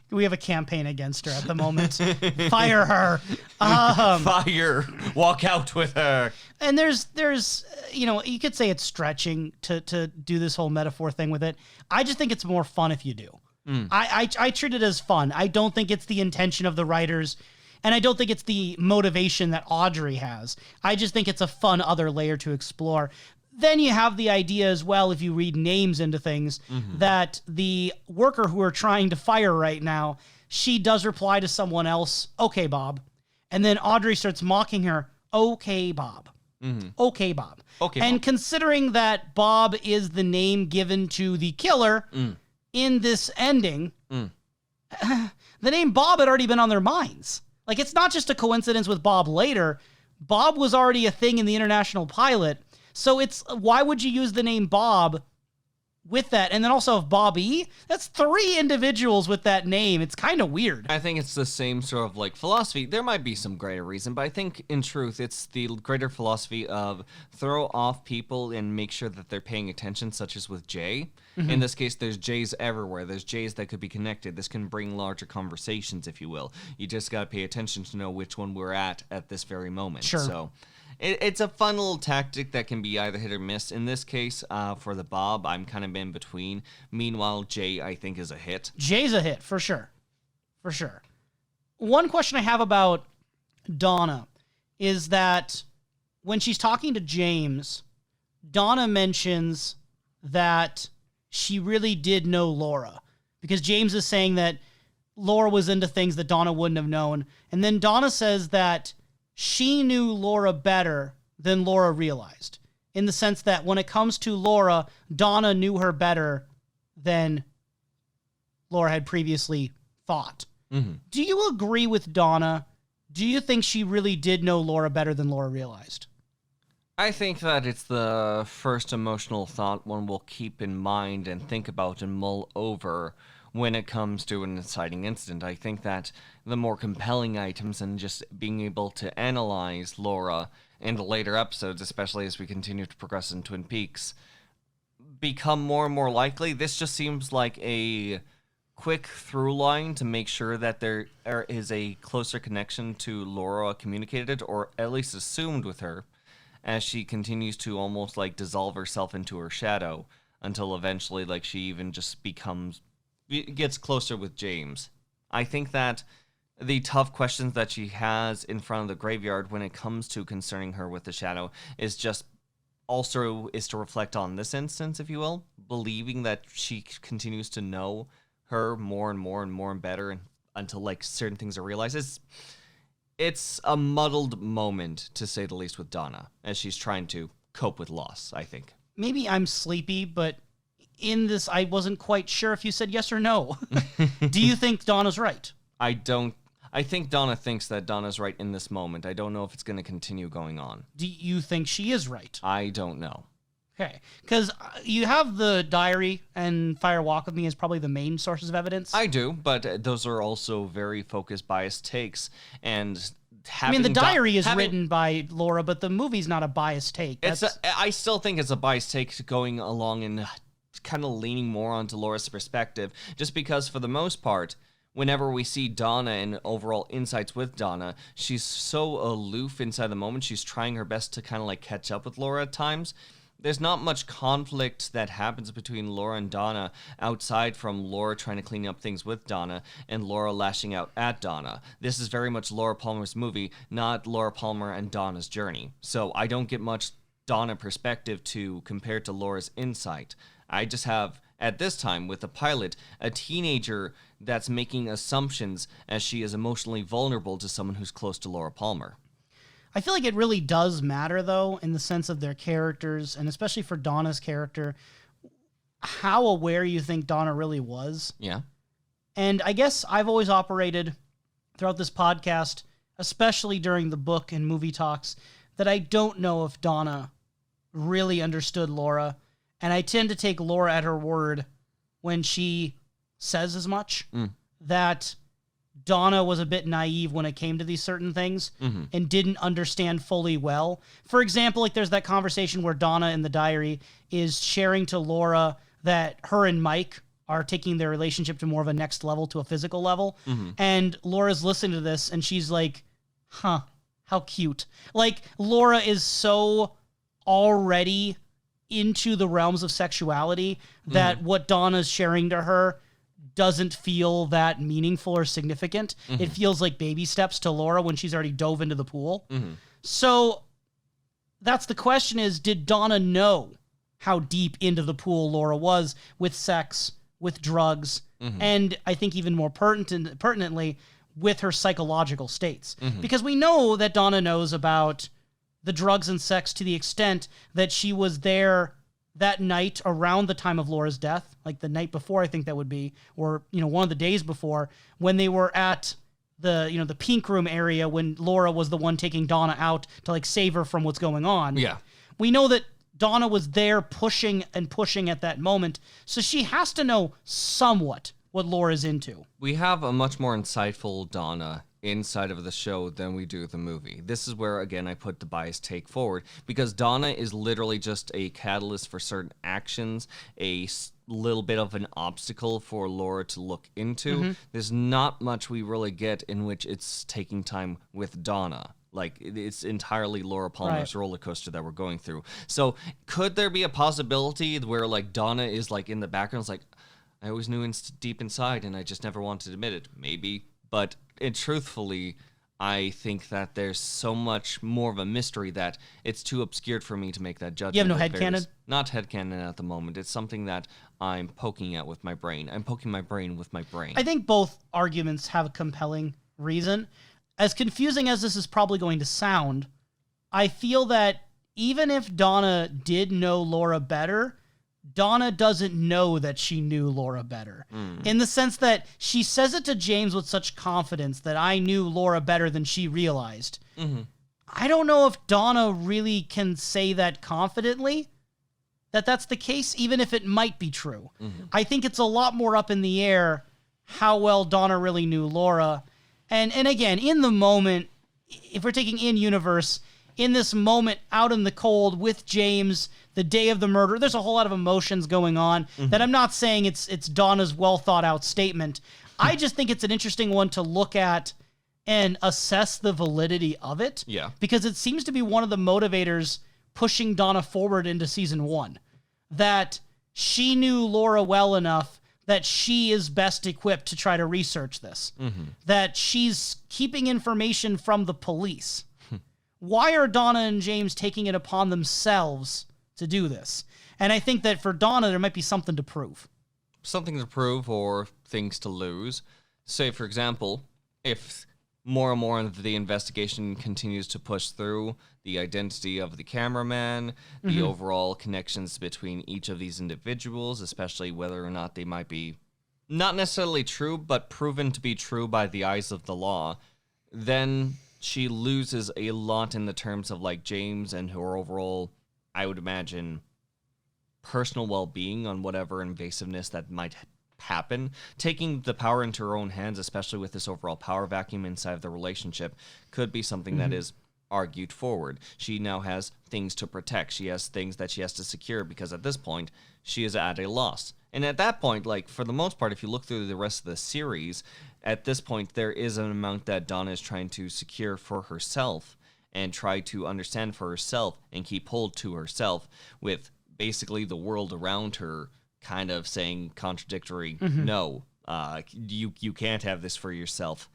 We have a campaign against her at the moment. Fire her. Fire. Walk out with her. And there's, you could say it's stretching to do this whole metaphor thing with it. I just think it's more fun if you do. I treat it as fun. I don't think it's the intention of the writers, and I don't think it's the motivation that Audrey has. I just think it's a fun other layer to explore. Then you have the idea as well, if you read names into things, that the worker who are trying to fire right now, she does reply to someone else, "Okay, Bob." And then Audrey starts mocking her, "Okay, Bob." Okay, Bob. Okay, and Bob. Considering that Bob is the name given to the killer in this ending, the name Bob had already been on their minds. Like, it's not just a coincidence with Bob later. Bob was already a thing in the International Pilot. So why would you use the name Bob with that? And then also of Bobby, that's 3 individuals with that name. It's kind of weird. I think it's the same sort of like philosophy. There might be some greater reason, but I think in truth, it's the greater philosophy of throw off people and make sure that they're paying attention, such as with Jay. In this case, there's Jays everywhere. There's Jays that could be connected. This can bring larger conversations, if you will. You just got to pay attention to know which one we're at this very moment. Sure. So it's a fun little tactic that can be either hit or miss. In this case, for the Bob, I'm kind of in between. Meanwhile, Jay, I think, is a hit. Jay's a hit, for sure. For sure. One question I have about Donna is that when she's talking to James, Donna mentions that she really did know Laura, because James is saying that Laura was into things that Donna wouldn't have known. And then Donna says that she knew Laura better than Laura realized, in the sense that when it comes to Laura, Donna knew her better than Laura had previously thought. Do you agree with Donna? Do you think she really did know Laura better than Laura realized? I think that it's the first emotional thought one will keep in mind and think about and mull over when it comes to an inciting incident. I think that the more compelling items and just being able to analyze Laura in the later episodes, especially as we continue to progress in Twin Peaks, become more and more likely. This just seems like a quick through line to make sure that there is a closer connection to Laura communicated, or at least assumed with her, as she continues to almost like dissolve herself into her shadow until eventually like she even just gets closer with James. I think that the tough questions that she has in front of the graveyard when it comes to concerning her with the shadow is to reflect on this instance, if you will, believing that she continues to know her more and more and more and better until like certain things are realized. It's a muddled moment, to say the least, with Donna, as she's trying to cope with loss, I think. Maybe I'm sleepy, but in this, I wasn't quite sure if you said yes or no. Do you think Donna's right? I think Donna thinks that Donna's right in this moment. I don't know if it's going to continue going on. Do you think she is right? I don't know. Okay, because you have the diary and Fire Walk with Me as probably the main sources of evidence. I do, but those are also very focused, biased takes. And I mean, the diary is written by Laura, but the movie's not a biased take. I still think it's a biased take going along and kind of leaning more onto Laura's perspective, just because for the most part, whenever we see Donna and overall insights with Donna, she's so aloof inside the moment. She's trying her best to kind of like catch up with Laura at times. There's not much conflict that happens between Laura and Donna outside from Laura trying to clean up things with Donna and Laura lashing out at Donna. This is very much Laura Palmer's movie, not Laura Palmer and Donna's journey. So I don't get much Donna perspective to compare to Laura's insight. I just have, at this time with the pilot, a teenager that's making assumptions as she is emotionally vulnerable to someone who's close to Laura Palmer. I feel like it really does matter, though, in the sense of their characters, and especially for Donna's character, how aware you think Donna really was. Yeah. And I guess I've always operated throughout this podcast, especially during the book and movie talks, that I don't know if Donna really understood Laura, and I tend to take Laura at her word when she says as much, that Donna was a bit naive when it came to these certain things and didn't understand fully well. For example, like there's that conversation where Donna in the diary is sharing to Laura that her and Mike are taking their relationship to more of a next level, to a physical level. And Laura's listening to this and she's like, huh, how cute. Like Laura is so already into the realms of sexuality that what Donna's sharing to her doesn't feel that meaningful or significant. It feels like baby steps to Laura when she's already dove into the pool. So that's the question is, did Donna know how deep into the pool Laura was with sex, with drugs, and I think even more pertinently, with her psychological states? Because we know that Donna knows about the drugs and sex to the extent that she was there that night around the time of Laura's death, like the night before, I think that would be, or, you know, one of the days before, when they were at the, you know, the pink room area when Laura was the one taking Donna out to like save her from what's going on. Yeah. We know that Donna was there pushing and pushing at that moment, so she has to know somewhat what Laura's into. We have a much more insightful Donna inside of the show than we do the movie. This is where, again, I put the biased take forward, because Donna is literally just a catalyst for certain actions, a little bit of an obstacle for Laura to look into. There's not much we really get in which it's taking time with Donna. Like, it's entirely Laura Palmer's roller coaster that we're going through. So could there be a possibility where, like, Donna is, like, in the background, it's like, I always knew deep inside and I just never wanted to admit it? Maybe. But truthfully, I think that there's so much more of a mystery that it's too obscured for me to make that judgment. You have no headcanon? Not headcanon at the moment. It's something that I'm poking at with my brain. I'm poking my brain with my brain. I think both arguments have a compelling reason. As confusing as this is probably going to sound, I feel that even if Donna did know Laura better, Donna doesn't know that she knew Laura better. In the sense that she says it to James with such confidence that I knew Laura better than she realized. I don't know if Donna really can say that confidently, that that's the case, even if it might be true. I think it's a lot more up in the air how well Donna really knew Laura. And again, in the moment, if we're taking in-universe, in this moment, out in the cold with James, the day of the murder, there's a whole lot of emotions going on that I'm not saying it's Donna's well-thought-out statement. I just think it's an interesting one to look at and assess the validity of it. Yeah. Because it seems to be one of the motivators pushing Donna forward into season 1. That she knew Laura well enough that she is best equipped to try to research this. That she's keeping information from the police. Why are Donna and James taking it upon themselves to do this? And I think that for Donna, there might be something to prove. Something to prove or things to lose. Say, for example, if more and more of the investigation continues to push through the identity of the cameraman, the overall connections between each of these individuals, especially whether or not they might be not necessarily true, but proven to be true by the eyes of the law, then she loses a lot in the terms of like James and her overall, I would imagine, personal well-being on whatever invasiveness that might happen. Taking the power into her own hands, especially with this overall power vacuum inside of the relationship, could be something that is argued forward. She now has things to protect. She has things that she has to secure, because at this point, she is at a loss. And at that point, like, for the most part, if you look through the rest of the series, at this point, there is an amount that Donna is trying to secure for herself and try to understand for herself and keep hold to herself, with basically the world around her kind of saying contradictory, no, you can't have this for yourself.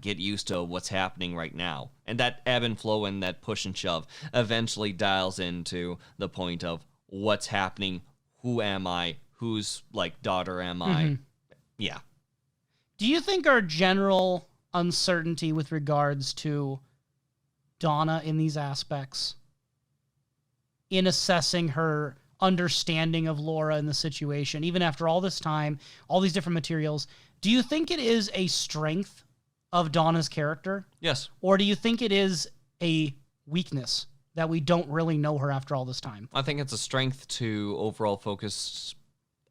Get used to what's happening right now. And that ebb and flow and that push and shove eventually dials into the point of what's happening, who am I, whose, like, daughter am I? Yeah. Do you think our general uncertainty with regards to Donna in these aspects, in assessing her understanding of Laura in the situation, even after all this time, all these different materials, do you think it is a strength of Donna's character? Yes. Or do you think it is a weakness that we don't really know her after all this time? I think it's a strength to overall focus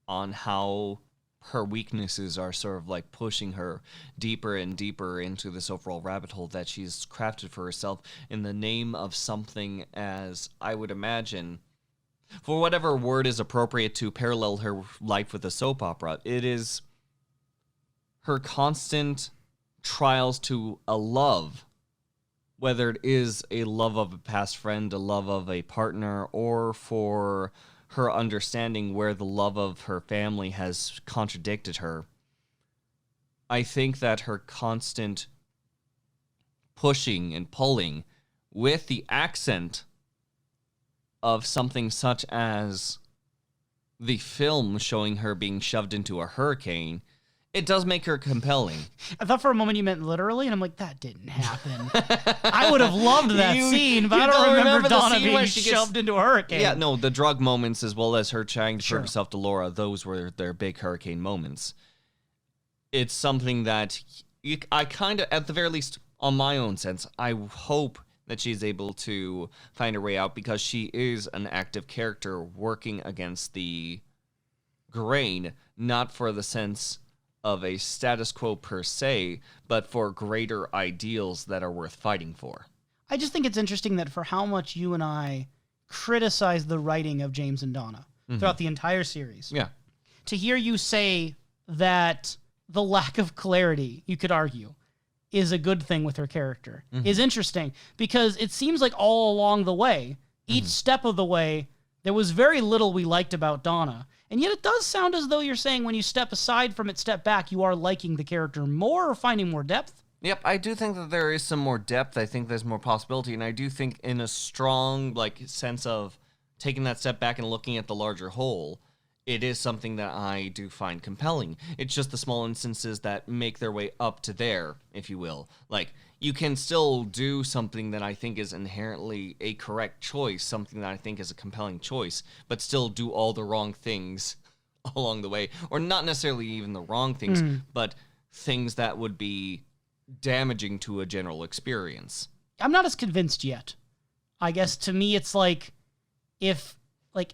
on how her weaknesses are sort of like pushing her deeper and deeper into this overall rabbit hole that she's crafted for herself in the name of something, as I would imagine, for whatever word is appropriate to parallel her life with a soap opera, it is her constant trials to a love, whether it is a love of a past friend, a love of a partner, or for her understanding where the love of her family has contradicted her. I think that her constant pushing and pulling with the accent of something such as the film showing her being shoved into a hurricane, it does make her compelling. I thought for a moment you meant literally, and I'm like, that didn't happen. I would have loved that scene, but I don't remember Donna being shoved into a hurricane. Yeah, no, the drug moments as well as her trying to prove herself to Laura, those were their big hurricane moments. It's something that I kind of, at the very least, on my own sense, I hope that she's able to find her way out, because she is an active character working against the grain, not for the sense of a status quo per se, but for greater ideals that are worth fighting for. I just think it's interesting that for how much you and I criticize the writing of James and Donna throughout the entire series, to hear you say that the lack of clarity, you could argue, is a good thing with her character is interesting, because it seems like all along the way, each step of the way, there was very little we liked about Donna. And yet it does sound as though you're saying when you step aside from it, step back, you are liking the character more or finding more depth. Yep, I do think that there is some more depth. I think there's more possibility. And I do think in a strong sense of taking that step back and looking at the larger whole, it is something that I do find compelling. It's just the small instances that make their way up to there, if you will. Like, you can still do something that I think is inherently a correct choice, something that I think is a compelling choice, but still do all the wrong things along the way. Or not necessarily even the wrong things, but things that would be damaging to a general experience. I'm not as convinced yet. I guess to me it's like, if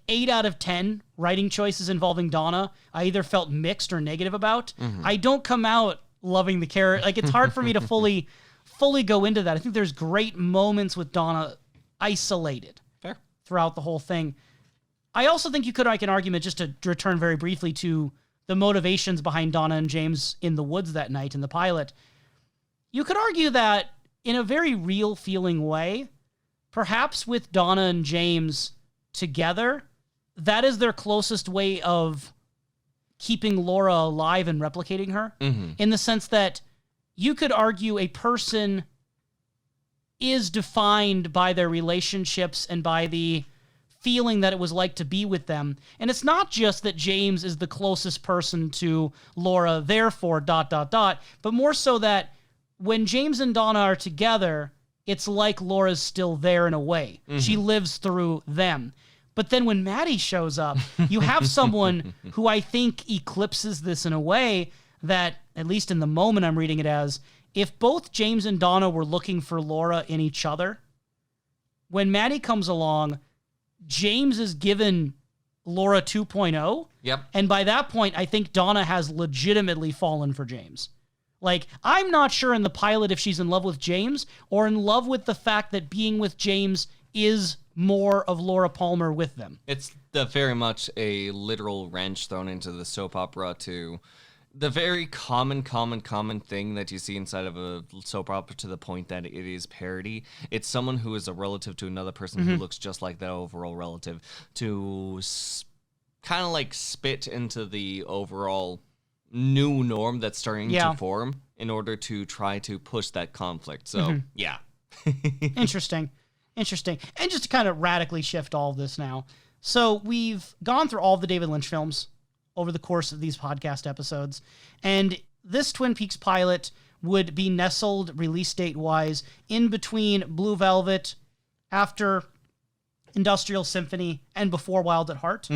8 out of 10 writing choices involving Donna I either felt mixed or negative about, I don't come out loving the character. Like, it's hard for me to fully go into that. I think there's great moments with Donna isolated throughout the whole thing. I also think you could make an argument, just to return very briefly to the motivations behind Donna and James in the woods that night in the pilot. You could argue that in a very real feeling way, perhaps with Donna and James together, that is their closest way of keeping Laura alive and replicating her, in the sense that you could argue a person is defined by their relationships and by the feeling that it was like to be with them. And it's not just that James is the closest person to Laura, therefore ... but more so that when James and Donna are together, it's like Laura's still there in a way. She lives through them. But then when Maddie shows up, you have someone who I think eclipses this in a way that, at least in the moment I'm reading it as, if both James and Donna were looking for Laura in each other, when Maddie comes along, James is given Laura 2.0. Yep. And by that point, I think Donna has legitimately fallen for James. Like, I'm not sure in the pilot if she's in love with James or in love with the fact that being with James is more of Laura Palmer with them. It's very much a literal wrench thrown into the soap opera to the very common thing that you see inside of a soap opera, to the point that it is parody. It's someone who is a relative to another person who looks just like that overall relative to kind of like spit into the overall new norm that's starting to form in order to try to push that conflict. So, yeah. Interesting. And just to kind of radically shift all of this now. So we've gone through all of the David Lynch films over the course of these podcast episodes, and this Twin Peaks pilot would be nestled release date-wise in between Blue Velvet, after Industrial Symphony, and before Wild at Heart.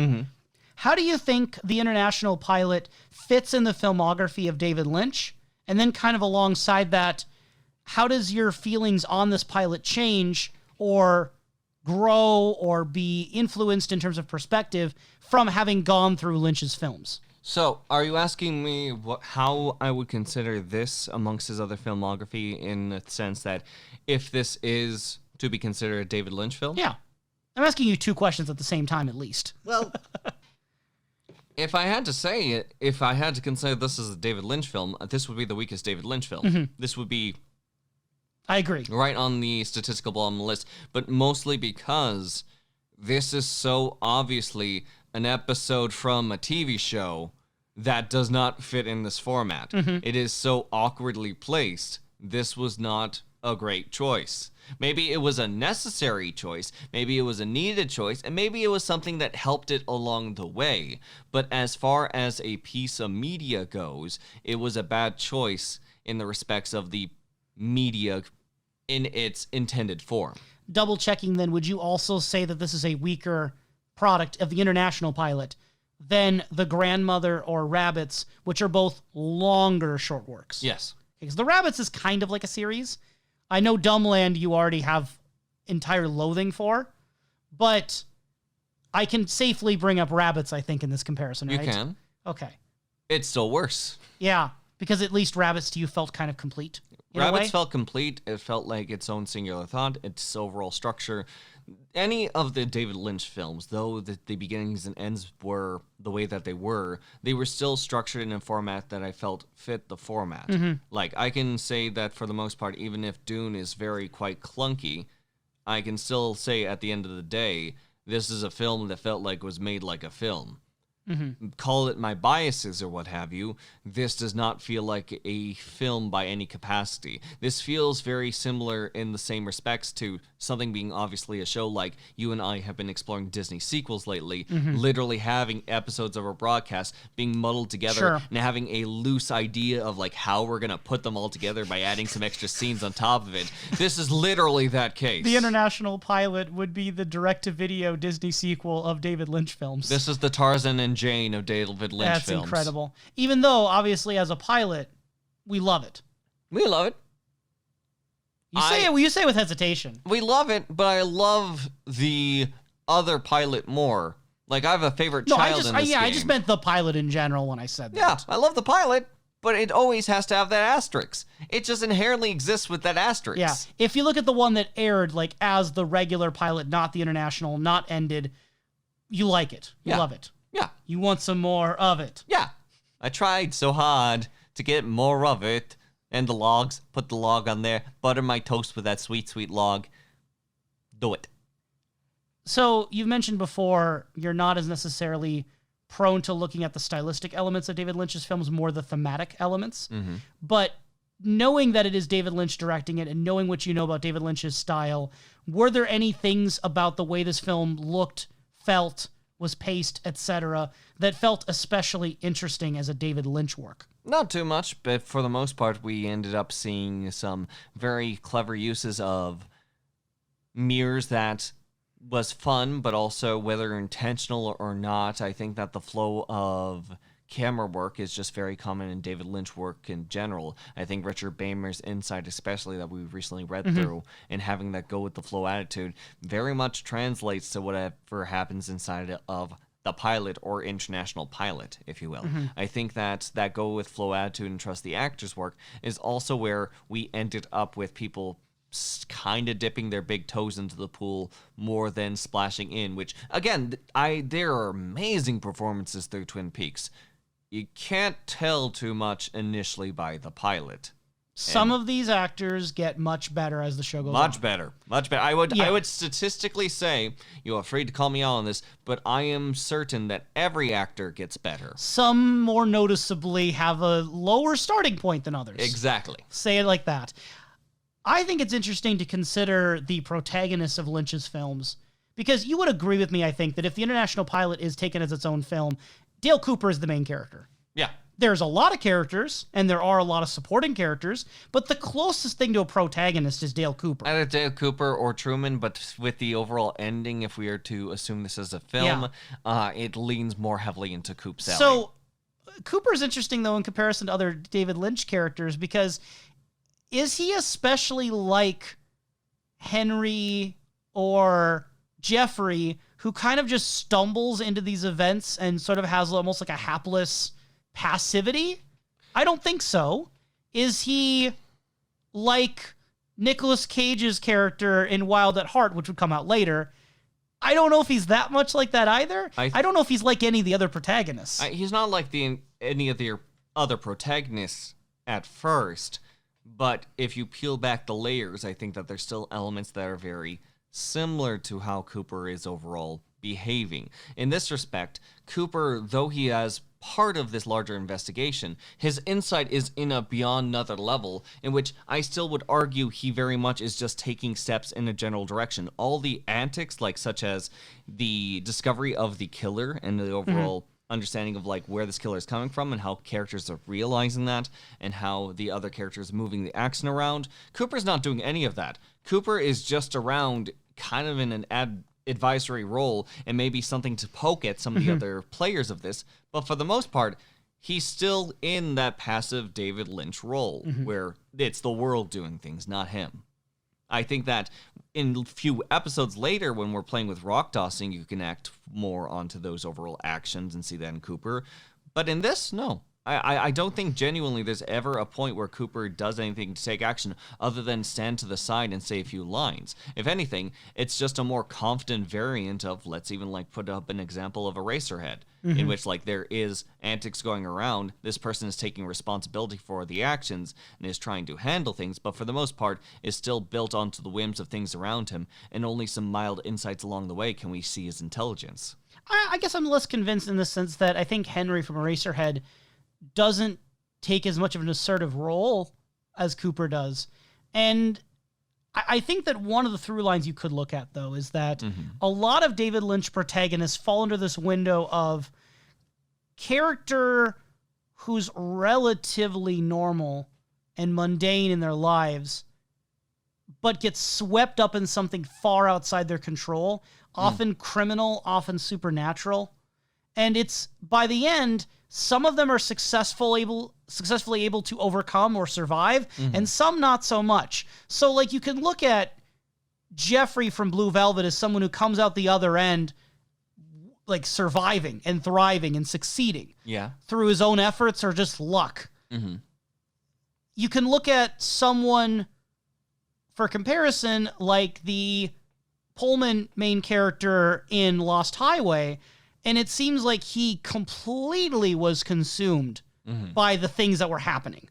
How do you think the international pilot fits in the filmography of David Lynch? And then kind of alongside that, how does your feelings on this pilot change or grow or be influenced in terms of perspective from having gone through Lynch's films? So, are you asking me how I would consider this amongst his other filmography, in the sense that if this is to be considered a David Lynch film? Yeah. I'm asking you two questions at the same time, at least. Well, if I had to say it, if I had to consider this as a David Lynch film, this would be the weakest David Lynch film. This would be... I agree. Right on the statistical bottom of the list, but mostly because this is so obviously an episode from a TV show that does not fit in this format. It is so awkwardly placed. This was not a great choice. Maybe it was a necessary choice, maybe it was a needed choice, and maybe it was something that helped it along the way. But as far as a piece of media goes, it was a bad choice in the respects of the media in its intended form. Double checking then, would you also say that this is a weaker product of the international pilot than The Grandmother or Rabbits, which are both longer short works? Yes. Because The Rabbits is kind of like a series. I know Dumbland you already have entire loathing for, but I can safely bring up Rabbits, I think, in this comparison, right? You can. Okay. It's still worse. Yeah, because at least Rabbits to you felt kind of complete. Rabbits felt complete. It felt like its own singular thought, its overall structure. Any of the David Lynch films, though the beginnings and ends were the way that they were still structured in a format that I felt fit the format. Like, I can say that for the most part, even if Dune is quite clunky, I can still say at the end of the day, this is a film that felt like it was made like a film. Call it my biases or what have you, this does not feel like a film by any capacity. This feels very similar in the same respects to something being obviously a show like you and I have been exploring Disney sequels lately, literally having episodes of our broadcast being muddled together and having a loose idea of like how we're going to put them all together by adding some extra scenes on top of it. This is literally that case. The international pilot would be the direct-to-video Disney sequel of David Lynch films. This is the Tarzan and Jane of David Lynch films. That's incredible. Even though, obviously, as a pilot, we love it. We love it. You say it with hesitation. We love it, but I love the other pilot more. Like, I have a favorite child in this game. I just meant the pilot in general when I said that. Yeah, I love the pilot, but it always has to have that asterisk. It just inherently exists with that asterisk. Yeah, if you look at the one that aired, like, as the regular pilot, not the international, not ended, you like it. You love it. Yeah. You want some more of it. Yeah. I tried so hard to get more of it. And the logs. Put the log on there. Butter my toast with that sweet, sweet log. Do it. So, you've mentioned before, you're not as necessarily prone to looking at the stylistic elements of David Lynch's films, more the thematic elements. But knowing that it is David Lynch directing it and knowing what you know about David Lynch's style, were there any things about the way this film looked, felt, was paced, etc., that felt especially interesting as a David Lynch work? Not too much, but for the most part, we ended up seeing some very clever uses of mirrors that was fun, but also whether intentional or not, I think that the flow of camera work is just very common in David Lynch work in general. I think Richard Bamer's insight, especially that we've recently read through, and having that go with the flow attitude very much translates to whatever happens inside of the pilot or international pilot, if you will. I think that go with flow attitude and trust the actor's work is also where we ended up with people kind of dipping their big toes into the pool more than splashing in, which, again, there are amazing performances through Twin Peaks. You can't tell too much initially by the pilot. Some of these actors get much better as the show goes on. Much better. I would statistically say, you're afraid to call me out on this, but I am certain that every actor gets better. Some more noticeably have a lower starting point than others. Exactly. Say it like that. I think it's interesting to consider the protagonists of Lynch's films, because you would agree with me, I think, that if the International Pilot is taken as its own film, Dale Cooper is the main character. Yeah. There's a lot of characters, and there are a lot of supporting characters, but the closest thing to a protagonist is Dale Cooper. Either Dale Cooper or Truman, but with the overall ending, if we are to assume this as a film, it leans more heavily into Coop's alley. So, Cooper's interesting, though, in comparison to other David Lynch characters, because is he especially like Henry or Jeffrey, who kind of just stumbles into these events and sort of has almost like a hapless passivity? I don't think so. Is he like Nicolas Cage's character in Wild at Heart, which would come out later? I don't know if he's that much like that either. I don't know if he's like any of the other protagonists. He's not like any of the other protagonists at first, but if you peel back the layers, I think that there's still elements that are very similar to how Cooper is overall behaving. In this respect, Cooper, though he has part of this larger investigation, his insight is in a beyond another level, in which I still would argue he very much is just taking steps in a general direction. All the antics, like such as the discovery of the killer and the overall understanding of like where this killer is coming from and how characters are realizing that and how the other characters are moving the action around, Cooper's not doing any of that. Cooper is just around kind of in an advisory role and maybe something to poke at some of the other players of this, but for the most part, he's still in that passive David Lynch role where it's the world doing things, not him. I think that in a few episodes later, when we're playing with rock tossing, you can act more onto those overall actions and see that in Cooper. But in this, no. I don't think genuinely there's ever a point where Cooper does anything to take action other than stand to the side and say a few lines. If anything, it's just a more confident variant of, let's even like put up an example of Eraserhead, in which like there is antics going around, this person is taking responsibility for the actions and is trying to handle things, but for the most part is still built onto the whims of things around him, and only some mild insights along the way can we see his intelligence. I guess I'm less convinced in the sense that I think Henry from Eraserhead doesn't take as much of an assertive role as Cooper does. And I think that one of the through lines you could look at, though, is that a lot of David Lynch protagonists fall under this window of character who's relatively normal and mundane in their lives, but gets swept up in something far outside their control, often criminal, often supernatural. And it's, by the end, some of them are successfully able to overcome or survive, and some not so much. So, like, you can look at Jeffrey from Blue Velvet as someone who comes out the other end, like, surviving and thriving and succeeding through his own efforts or just luck. You can look at someone, for comparison, like the Pullman main character in Lost Highway, and it seems like he completely was consumed by the things that were happening.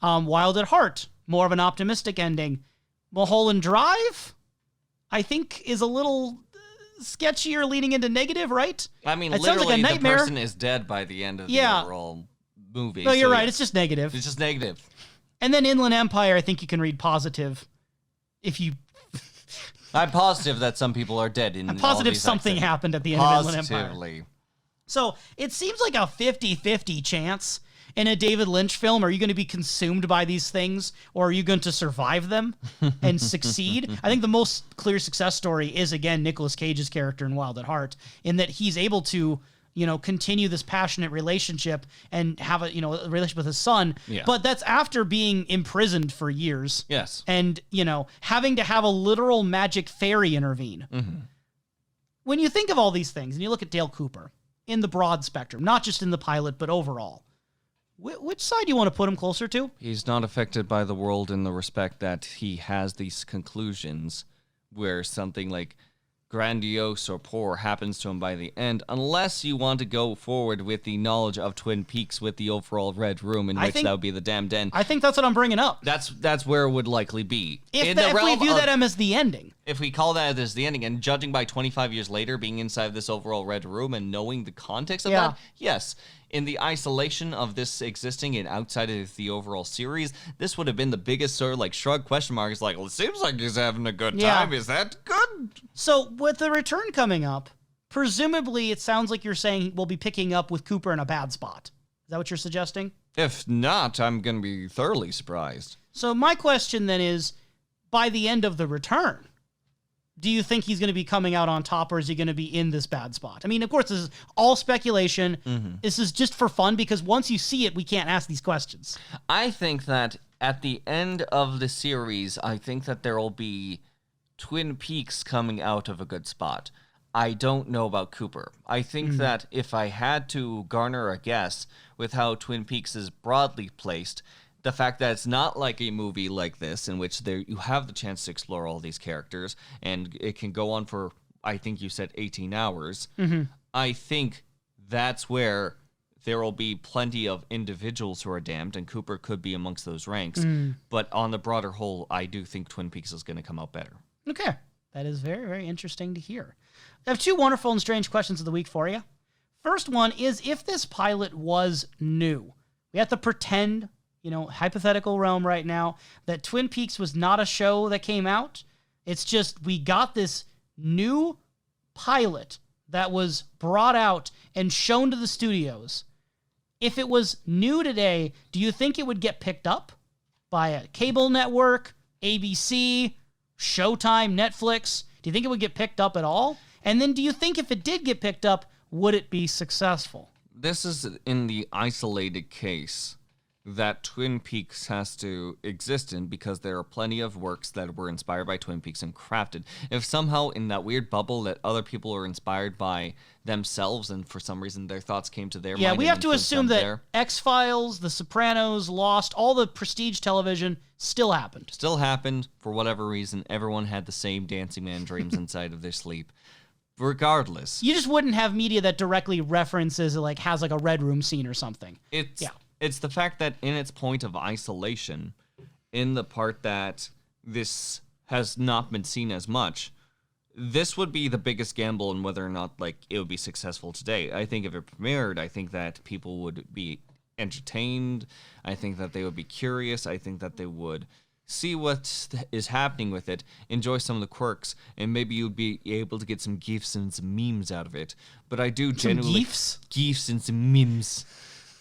Wild at Heart, more of an optimistic ending. Mulholland Drive, I think, is a little sketchier, leaning into negative, right? I mean, it literally, sounds like a nightmare. the person is dead by the end of the overall movie. No, you're right. It's just negative. It's just negative. And then Inland Empire, I think you can read positive if you... I'm positive that some people are dead. I'm positive something happened at the end of Inland Empire. Positively. So it seems like a 50-50 chance in a David Lynch film. Are you going to be consumed by these things, or are you going to survive them and succeed? I think the most clear success story is, again, Nicolas Cage's character in Wild at Heart, in that he's able to, continue this passionate relationship and have a relationship with his son. Yeah. But that's after being imprisoned for years. Yes. And, having to have a literal magic fairy intervene. when you think of all these things and you look at Dale Cooper in the broad spectrum, not just in the pilot, but overall, which side do you want to put him closer to? He's not affected by the world in the respect that he has these conclusions where something like grandiose or poor happens to him by the end, unless you want to go forward with the knowledge of Twin Peaks with the overall Red Room, in which that would be the damned den. I think that's what I'm bringing up. That's where it would likely be. If we view that as the ending. If we call that as the ending, and judging by 25 years later being inside this overall Red Room and knowing the context of that, yes. In the isolation of this existing and outside of the overall series, this would have been the biggest sort of like shrug question mark. It's like, well, it seems like he's having a good time. Is that good? So with the return coming up, presumably it sounds like you're saying we'll be picking up with Cooper in a bad spot. Is that what you're suggesting? If not, I'm going to be thoroughly surprised. So my question then is, by the end of the return, do you think he's going to be coming out on top, or is he going to be in this bad spot? I mean, of course, this is all speculation. Mm-hmm. This is just for fun, because once you see it, we can't ask these questions. I think that at the end of the series, I think that there will be Twin Peaks coming out of a good spot. I don't know about Cooper. I think that if I had to garner a guess with how Twin Peaks is broadly placed, the fact that it's not like a movie like this in which you have the chance to explore all these characters and it can go on for, I think you said 18 hours. Mm-hmm. I think that's where there will be plenty of individuals who are damned, and Cooper could be amongst those ranks. But on the broader whole, I do think Twin Peaks is going to come out better. Okay. That is very, very interesting to hear. I have two wonderful and strange questions of the week for you. First one is, if this pilot was new, we have to pretend, hypothetical realm right now, that Twin Peaks was not a show that came out. It's just we got this new pilot that was brought out and shown to the studios. If it was new today, do you think it would get picked up by a cable network, ABC, Showtime, Netflix? Do you think it would get picked up at all? And then do you think if it did get picked up, would it be successful? This is in the isolated case that Twin Peaks has to exist in, because there are plenty of works that were inspired by Twin Peaks and crafted. If somehow in that weird bubble that other people are inspired by themselves and for some reason their thoughts came to their mind. Yeah, we have to assume that there. X-Files, The Sopranos, Lost, all the prestige television still happened. Still happened. For whatever reason, everyone had the same Dancing Man dreams inside of their sleep. Regardless. You just wouldn't have media that directly references, has a Red Room scene or something. It's the fact that in its point of isolation, in the part that this has not been seen as much, this would be the biggest gamble in whether or not it would be successful today. I think if it premiered, I think that people would be entertained. I think that they would be curious. I think that they would see what is happening with it, enjoy some of the quirks, and maybe you'd be able to get some gifs and some memes out of it. But I do genuinely... Gifs and some memes.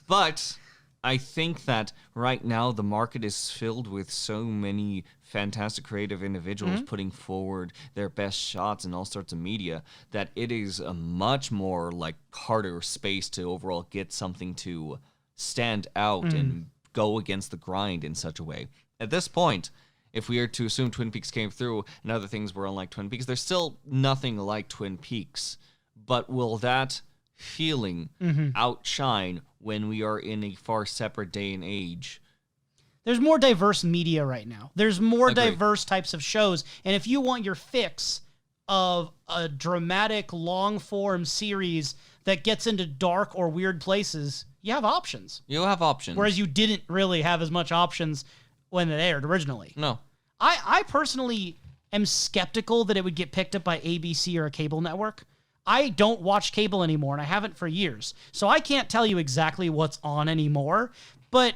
But I think that right now the market is filled with so many fantastic creative individuals putting forward their best shots in all sorts of media that it is a much more harder space to overall get something to stand out and go against the grind in such a way. At this point, if we are to assume Twin Peaks came through and other things were unlike Twin Peaks, there's still nothing like Twin Peaks. But will that feeling outshine when we are in a far separate day and age? There's more diverse media right now. There's more diverse types of shows. And if you want your fix of a dramatic, long-form series that gets into dark or weird places, you have options. You have options. Whereas you didn't really have as much options when it aired originally. No. I personally am skeptical that it would get picked up by ABC or a cable network. I don't watch cable anymore, and I haven't for years. So I can't tell you exactly what's on anymore. But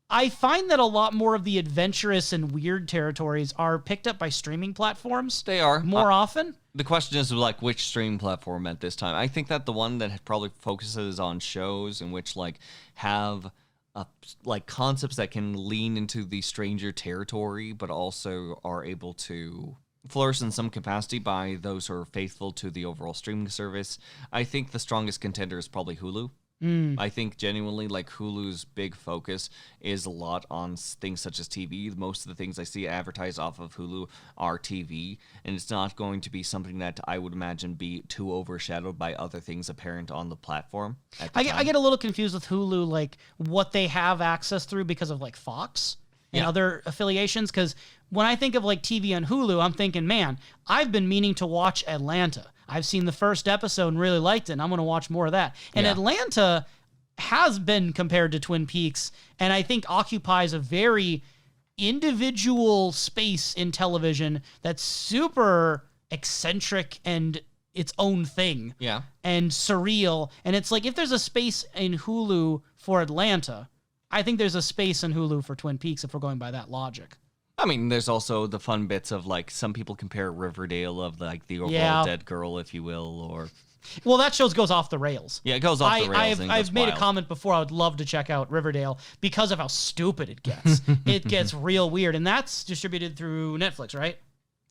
I find that a lot more of the adventurous and weird territories are picked up by streaming platforms. They are. More often. The question is which streaming platform at this time. I think that the one that probably focuses on shows in which have concepts that can lean into the stranger territory, but also are able to flourish in some capacity by those who are faithful to the overall streaming service. I think the strongest contender is probably Hulu. I think genuinely, like, Hulu's big focus is a lot on things such as TV. Most of the things I see advertised off of Hulu are TV, and it's not going to be something that I would imagine be too overshadowed by other things apparent on the platform. I get a little confused with Hulu, like what they have access through because of like Fox and other affiliations. Because when I think of like TV on Hulu, I'm thinking, man, I've been meaning to watch Atlanta. I've seen the first episode and really liked it, and I'm going to watch more of that. And Atlanta has been compared to Twin Peaks, and I think occupies a very individual space in television that's super eccentric and its own thing. Yeah. And surreal. And it's like, if there's a space in Hulu for Atlanta, I think there's a space in Hulu for Twin Peaks if we're going by that logic. I mean, there's also the fun bits of, like, some people compare Riverdale of, like, the overall dead girl, if you will, or... Well, that show goes off the rails. Yeah, it goes off the rails. I've made a comment before. I would love to check out Riverdale because of how stupid it gets. It gets real weird, and that's distributed through Netflix, right?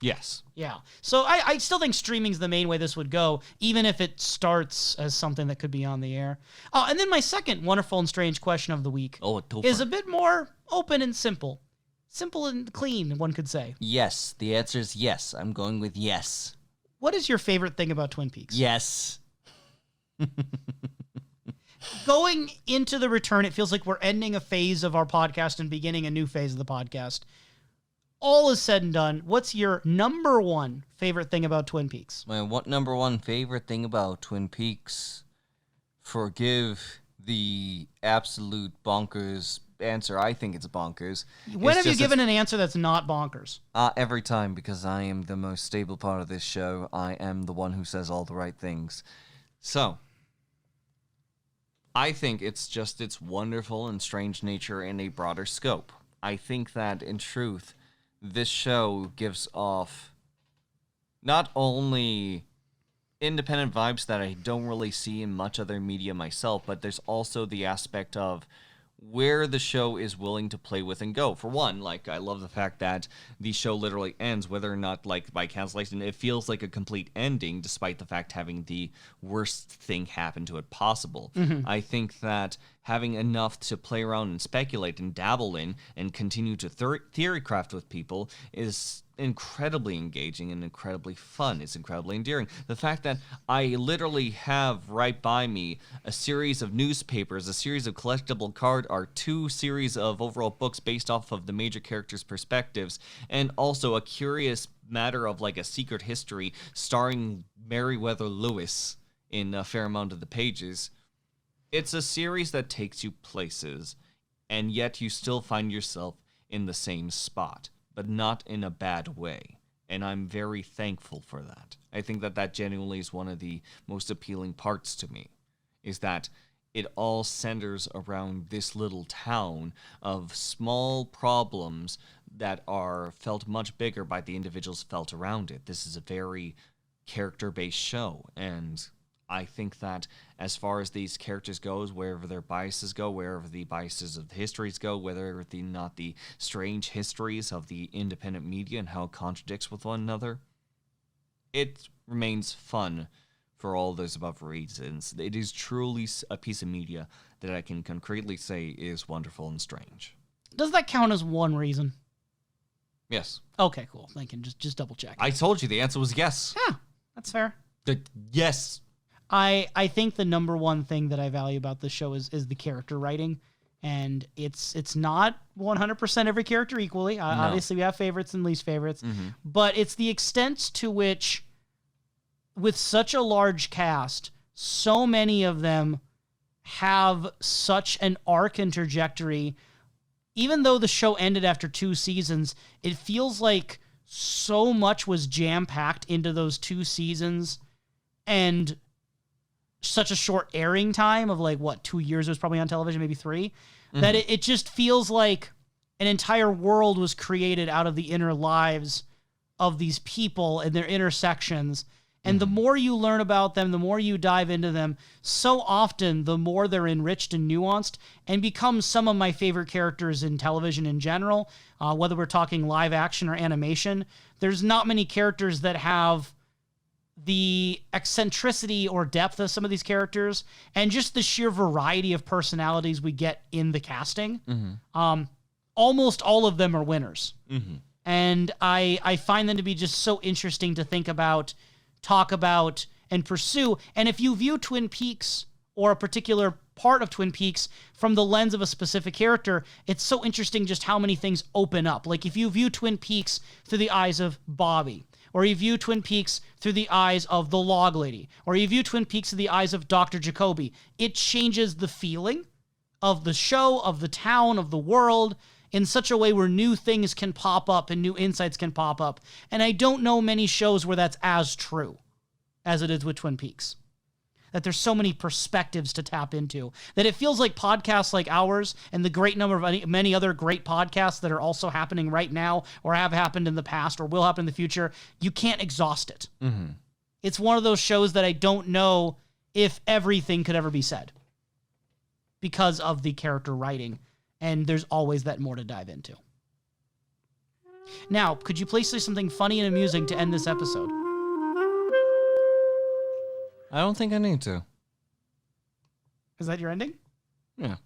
Yes. Yeah. So I still think streaming's the main way this would go, even if it starts as something that could be on the air. Oh, and then my second wonderful and strange question of the week is a bit more open and simple. Simple and clean, one could say. Yes. The answer is yes. I'm going with yes. What is your favorite thing about Twin Peaks? Yes. Going into the return, it feels like we're ending a phase of our podcast and beginning a new phase of the podcast. All is said and done, what's your number one favorite thing about Twin Peaks? My number one favorite thing about Twin Peaks, forgive the absolute bonkers answer. I think it's bonkers. When have you given an answer that's not bonkers? Every time, because I am the most stable part of this show. I am the one who says all the right things. So, I think it's just its wonderful and strange nature in a broader scope. I think that, in truth, this show gives off not only independent vibes that I don't really see in much other media myself, but there's also the aspect of where the show is willing to play with and go. For one, like, I love the fact that the show literally ends, whether or not, like, by cancellation, it feels like a complete ending, despite the fact having the worst thing happen to it possible. I think that having enough to play around and speculate and dabble in and continue to theory craft with people is incredibly engaging and incredibly fun. It's incredibly endearing. The fact that I literally have right by me a series of newspapers, a series of collectible card art, 2 series of overall books based off of the major characters' perspectives, and also a curious matter of, like, a secret history starring Meriwether Lewis in a fair amount of the pages. It's a series that takes you places, and yet you still find yourself in the same spot, but not in a bad way. And I'm very thankful for that. I think that that genuinely is one of the most appealing parts to me, is that it all centers around this little town of small problems that are felt much bigger by the individuals felt around it. This is a very character-based show, and I think that as far as these characters goes, wherever their biases go, wherever the biases of the histories go, whether not the strange histories of the independent media and how it contradicts with one another, it remains fun for all those above reasons. It is truly a piece of media that I can concretely say is wonderful and strange. Does that count as one reason? Yes. Okay, cool. Thinking, just double check. I told you the answer was yes. Yeah, that's fair. Yes. I think the number one thing that I value about this show is the character writing, and it's not 100% every character equally. No. Obviously, we have favorites and least favorites, but it's the extent to which, with such a large cast, so many of them have such an arc and trajectory. Even though the show ended after 2 seasons, it feels like so much was jam-packed into those 2 seasons, and such a short airing time of, like, 2 years it was probably on television, maybe 3, that it just feels like an entire world was created out of the inner lives of these people and their intersections. And the more you learn about them, the more you dive into them, so often the more they're enriched and nuanced and become some of my favorite characters in television in general, whether we're talking live action or animation. There's not many characters that have the eccentricity or depth of some of these characters and just the sheer variety of personalities we get in the casting. Almost all of them are winners. And I find them to be just so interesting to think about, talk about, and pursue. And if you view Twin Peaks or a particular part of Twin Peaks from the lens of a specific character, it's so interesting just how many things open up. Like if you view Twin Peaks through the eyes of Bobby, or you view Twin Peaks through the eyes of the Log Lady, or you view Twin Peaks through the eyes of Dr. Jacoby, it changes the feeling of the show, of the town, of the world, in such a way where new things can pop up and new insights can pop up. And I don't know many shows where that's as true as it is with Twin Peaks. That there's so many perspectives to tap into, that it feels like podcasts like ours and the great number of many other great podcasts that are also happening right now or have happened in the past or will happen in the future, you can't exhaust it. It's one of those shows that I don't know if everything could ever be said because of the character writing, and there's always that more to dive into. Now, could you please say something funny and amusing to end this episode? I don't think I need to. Is that your ending? Yeah.